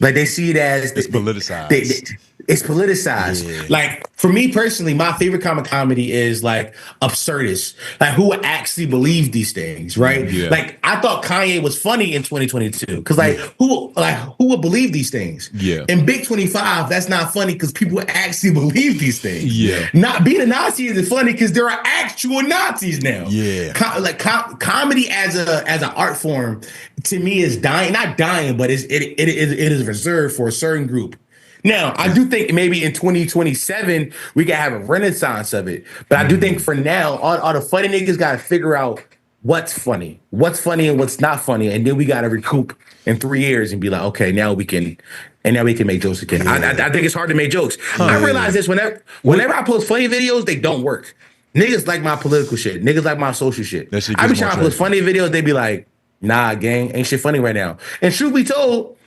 Like they see it as it's politicized. It's politicized. Yeah. Like for me personally, my favorite kind of comedy is like absurdist. Like who would actually believe these things, right? Yeah. Like I thought Kanye was funny in 2022 because who would believe these things? Yeah. In Big 25, that's not funny because people actually believe these things. Yeah. Not being a Nazi isn't funny because there are actual Nazis now. Yeah. Comedy as an art form to me is dying. Not dying, but it is reserved for a certain group. Now, I do think maybe in 2027, we can have a renaissance of it. But I do think for now, all the funny niggas got to figure out what's funny and what's not funny. And then we got to recoup in 3 years and be like, okay, now we can make jokes again. Yeah. I think it's hard to make jokes. I realize this whenever I post funny videos, they don't work. Niggas like my political shit. Niggas like my social shit. I be trying to post funny videos. They be like, nah, gang, ain't shit funny right now. And truth be told,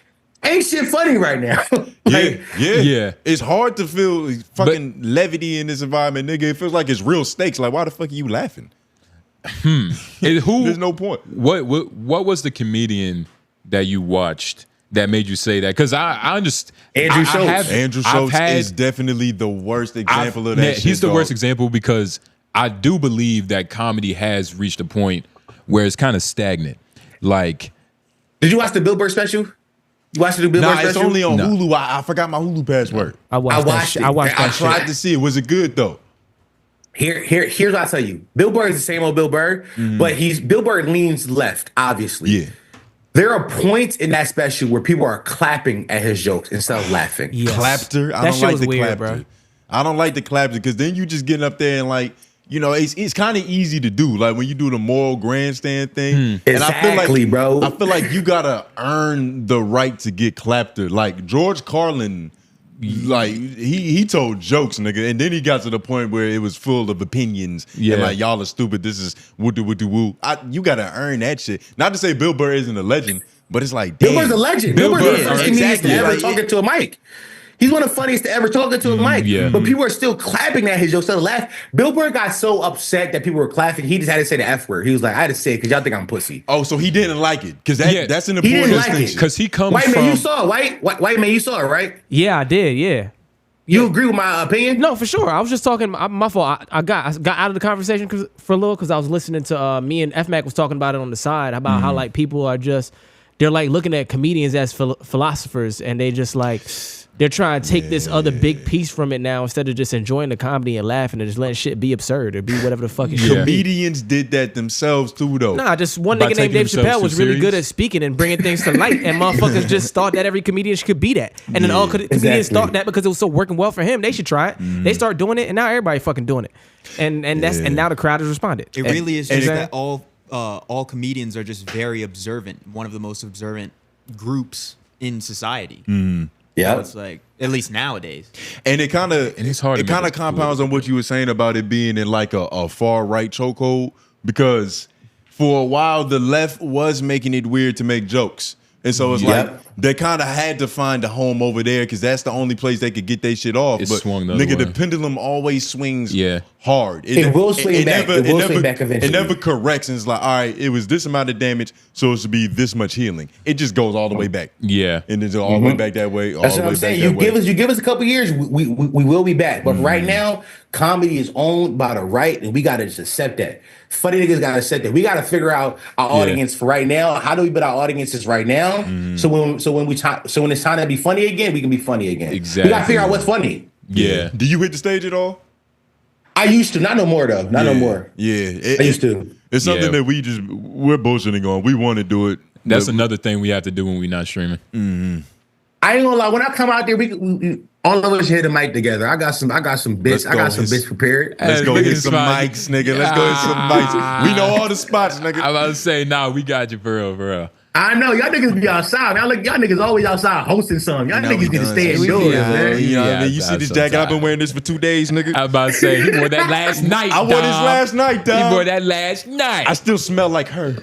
ain't shit funny right now. Yeah. It's hard to feel fucking levity in this environment, nigga. It feels like it's real stakes. Like, why the fuck are you laughing? There's no point. What was the comedian that you watched that made you say that? Because I understand. Andrew Schultz. Andrew Schultz is definitely the worst example of that shit. He's the worst example because I do believe that comedy has reached a point where it's kind of stagnant. Like, did you watch the Bill Burr special? You watched the Bill Burr special? It's only on Hulu. I forgot my Hulu password. I watched it. I tried to see it. Was it good though? Here's what I tell you. Bill Burr is the same old Bill Burr, but Bill Burr leans left, obviously. Yeah. There are points in that special where people are clapping at his jokes instead of laughing. Yes. Clapter? I don't like the clapter, bro. I don't like the clapter because then you just getting up there and like, you know, it's kind of easy to do. Like when you do the moral grandstand thing. And exactly, bro. I feel like you gotta earn the right to get clapter. Like George Carlin, like he told jokes, nigga, and then he got to the point where it was full of opinions. Yeah, and like y'all are stupid. This is woo. You gotta earn that shit. Not to say Bill Burr isn't a legend, but it's like damn. Bill Burr's a legend. Bill Burr's the first comedian to ever talking to a mic. He's one of the funniest to ever talking to a mic. Yeah. But people are still clapping at his jokes. So laugh. Bill Burr got so upset that people were clapping, he just had to say the F word. He was like, I had to say it because y'all think I'm pussy. Oh, so he didn't like it. Because that's an important distinction. He didn't like it. Because he comes White man, you saw it. White man, you saw it, right? Yeah, I did, yeah. You agree with my opinion? No, for sure. I was just talking. My fault. I got out of the conversation for a little because I was listening to me and F Mac was talking about it on the side about how like people are just they're like looking at comedians as philosophers, and they just like they're trying to take this other big piece from it now instead of just enjoying the comedy and laughing and just letting shit be absurd or be whatever the fuck it should be. Comedians did that themselves too, though. Nah, just one nigga named Dave Chappelle was really good at speaking and bringing things to light, and motherfuckers just thought that every comedian could be that. And then all comedians thought that because it was so working well for him, they should try it. They start doing it, and now everybody fucking doing it. And now the crowd has responded. It really is just that all comedians are just very observant. One of the most observant groups in society. Yeah, so it's like at least nowadays, and it kind of compounds on what you were saying about it being in like a far right chokehold, because for a while the left was making it weird to make jokes, and so it's like they kind of had to find a home over there because that's the only place they could get their shit off. But swung the nigga, the pendulum always swings hard. It will swing back. It will swing back eventually. It never corrects, and it's like, all right, it was this amount of damage, so it should be this much healing. It just goes all the way back. Yeah, and then all the way back that way. That's what I'm saying. You give us a couple years, we will be back. But right now, comedy is owned by the right, and we gotta just accept that. Funny niggas gotta accept that. We gotta figure out our audience for right now. How do we build our audiences right now? So when it's time to be funny again, we can be funny again. Exactly. We gotta figure out what's funny. Yeah. Do you hit the stage at all? I used to, not no more though. Not no more. Yeah, I used to. It's something that we're bullshitting on. We want to do it. That's another thing we have to do when we're not streaming. I ain't gonna lie. When I come out there, we all of us hit the mic together. I got some bits. I got some bits prepared. Let's go hit some mics, nigga. Let's go hit some mics. We know all the spots, nigga. I'm about to say, we got you for real, for real. I know y'all niggas be outside. Y'all niggas always outside hosting something. Y'all niggas need to stay indoors, man. You know what I mean? You see this jacket? I've been wearing this for 2 days, nigga. I'm about to say he wore that last night. I wore this last night, dog. He wore that last night. I still smell like her.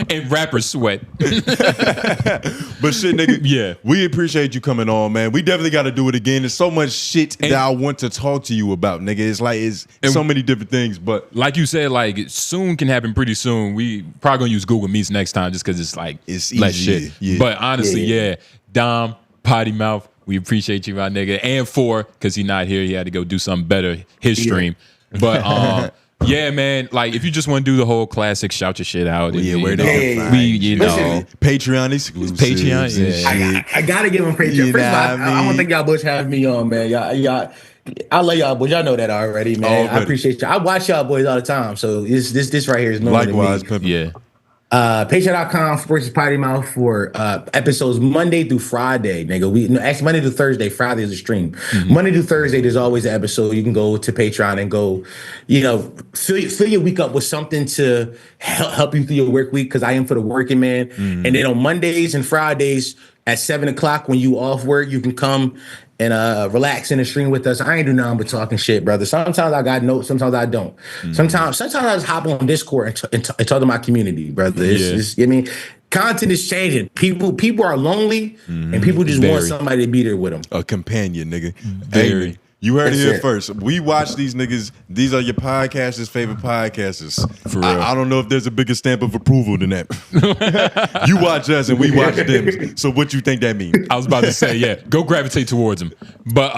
And rapper sweat. But shit, nigga. We appreciate you coming on, man. We definitely got to do it again. There's so much shit that I want to talk to you about, nigga. It's like it's so many different things. But like you said, like soon can happen pretty soon. We probably gonna use Google Meets next time just because it's like it's less easy. shit. But honestly, Dom, Potty Mouth, we appreciate you, my nigga. And because he's not here, he had to go do something better his stream. But yeah, man, like if you just want to do the whole classic shout your shit out. Where they can find you know, Patreon exclusive. Patreon, I gotta give him Patreon. First of all, I don't think y'all boys have me on, man. Y'all I love y'all boys. Y'all know that already, man. I appreciate y'all. I watch y'all boys all the time. So this right here is normal. Likewise, to me. yeah. Patreon.com/Potty Mouth for episodes Monday through Friday, nigga. Actually Monday through Thursday. Friday is a stream. Monday through Thursday, there's always an episode. You can go to Patreon and go, fill your week up with something to help you through your work week, because I am for the working man. And then on Mondays and Fridays at 7 o'clock when you off work, you can come and relax in the stream with us. I ain't do nothing but talking shit, brother. Sometimes I got notes, sometimes I don't. Sometimes I just hop on Discord and talk to my community, brother. I mean, content is changing. People are lonely, and people just want somebody to be there with them. A companion, nigga. Very. You heard it here first. We watch these niggas. These are your podcasters' favorite podcasters. For real. I don't know if there's a bigger stamp of approval than that. You watch us and we watch them. So what you think that means? I was about to say, go gravitate towards them. But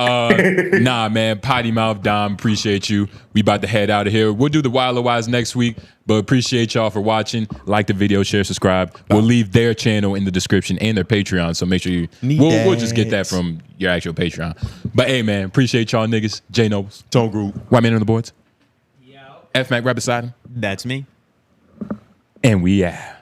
nah, man, Potty Mouth, Dom, appreciate you. We about to head out of here. We'll do the LOIs next week, but appreciate y'all for watching. Like the video, share, subscribe. We'll leave their channel in the description and their Patreon, so make sure we'll just get that from your actual Patreon. But hey, man, appreciate y'all niggas. J Nobles, Tone Group, White Man on the boards. F Mac right beside him. That's me. And we out.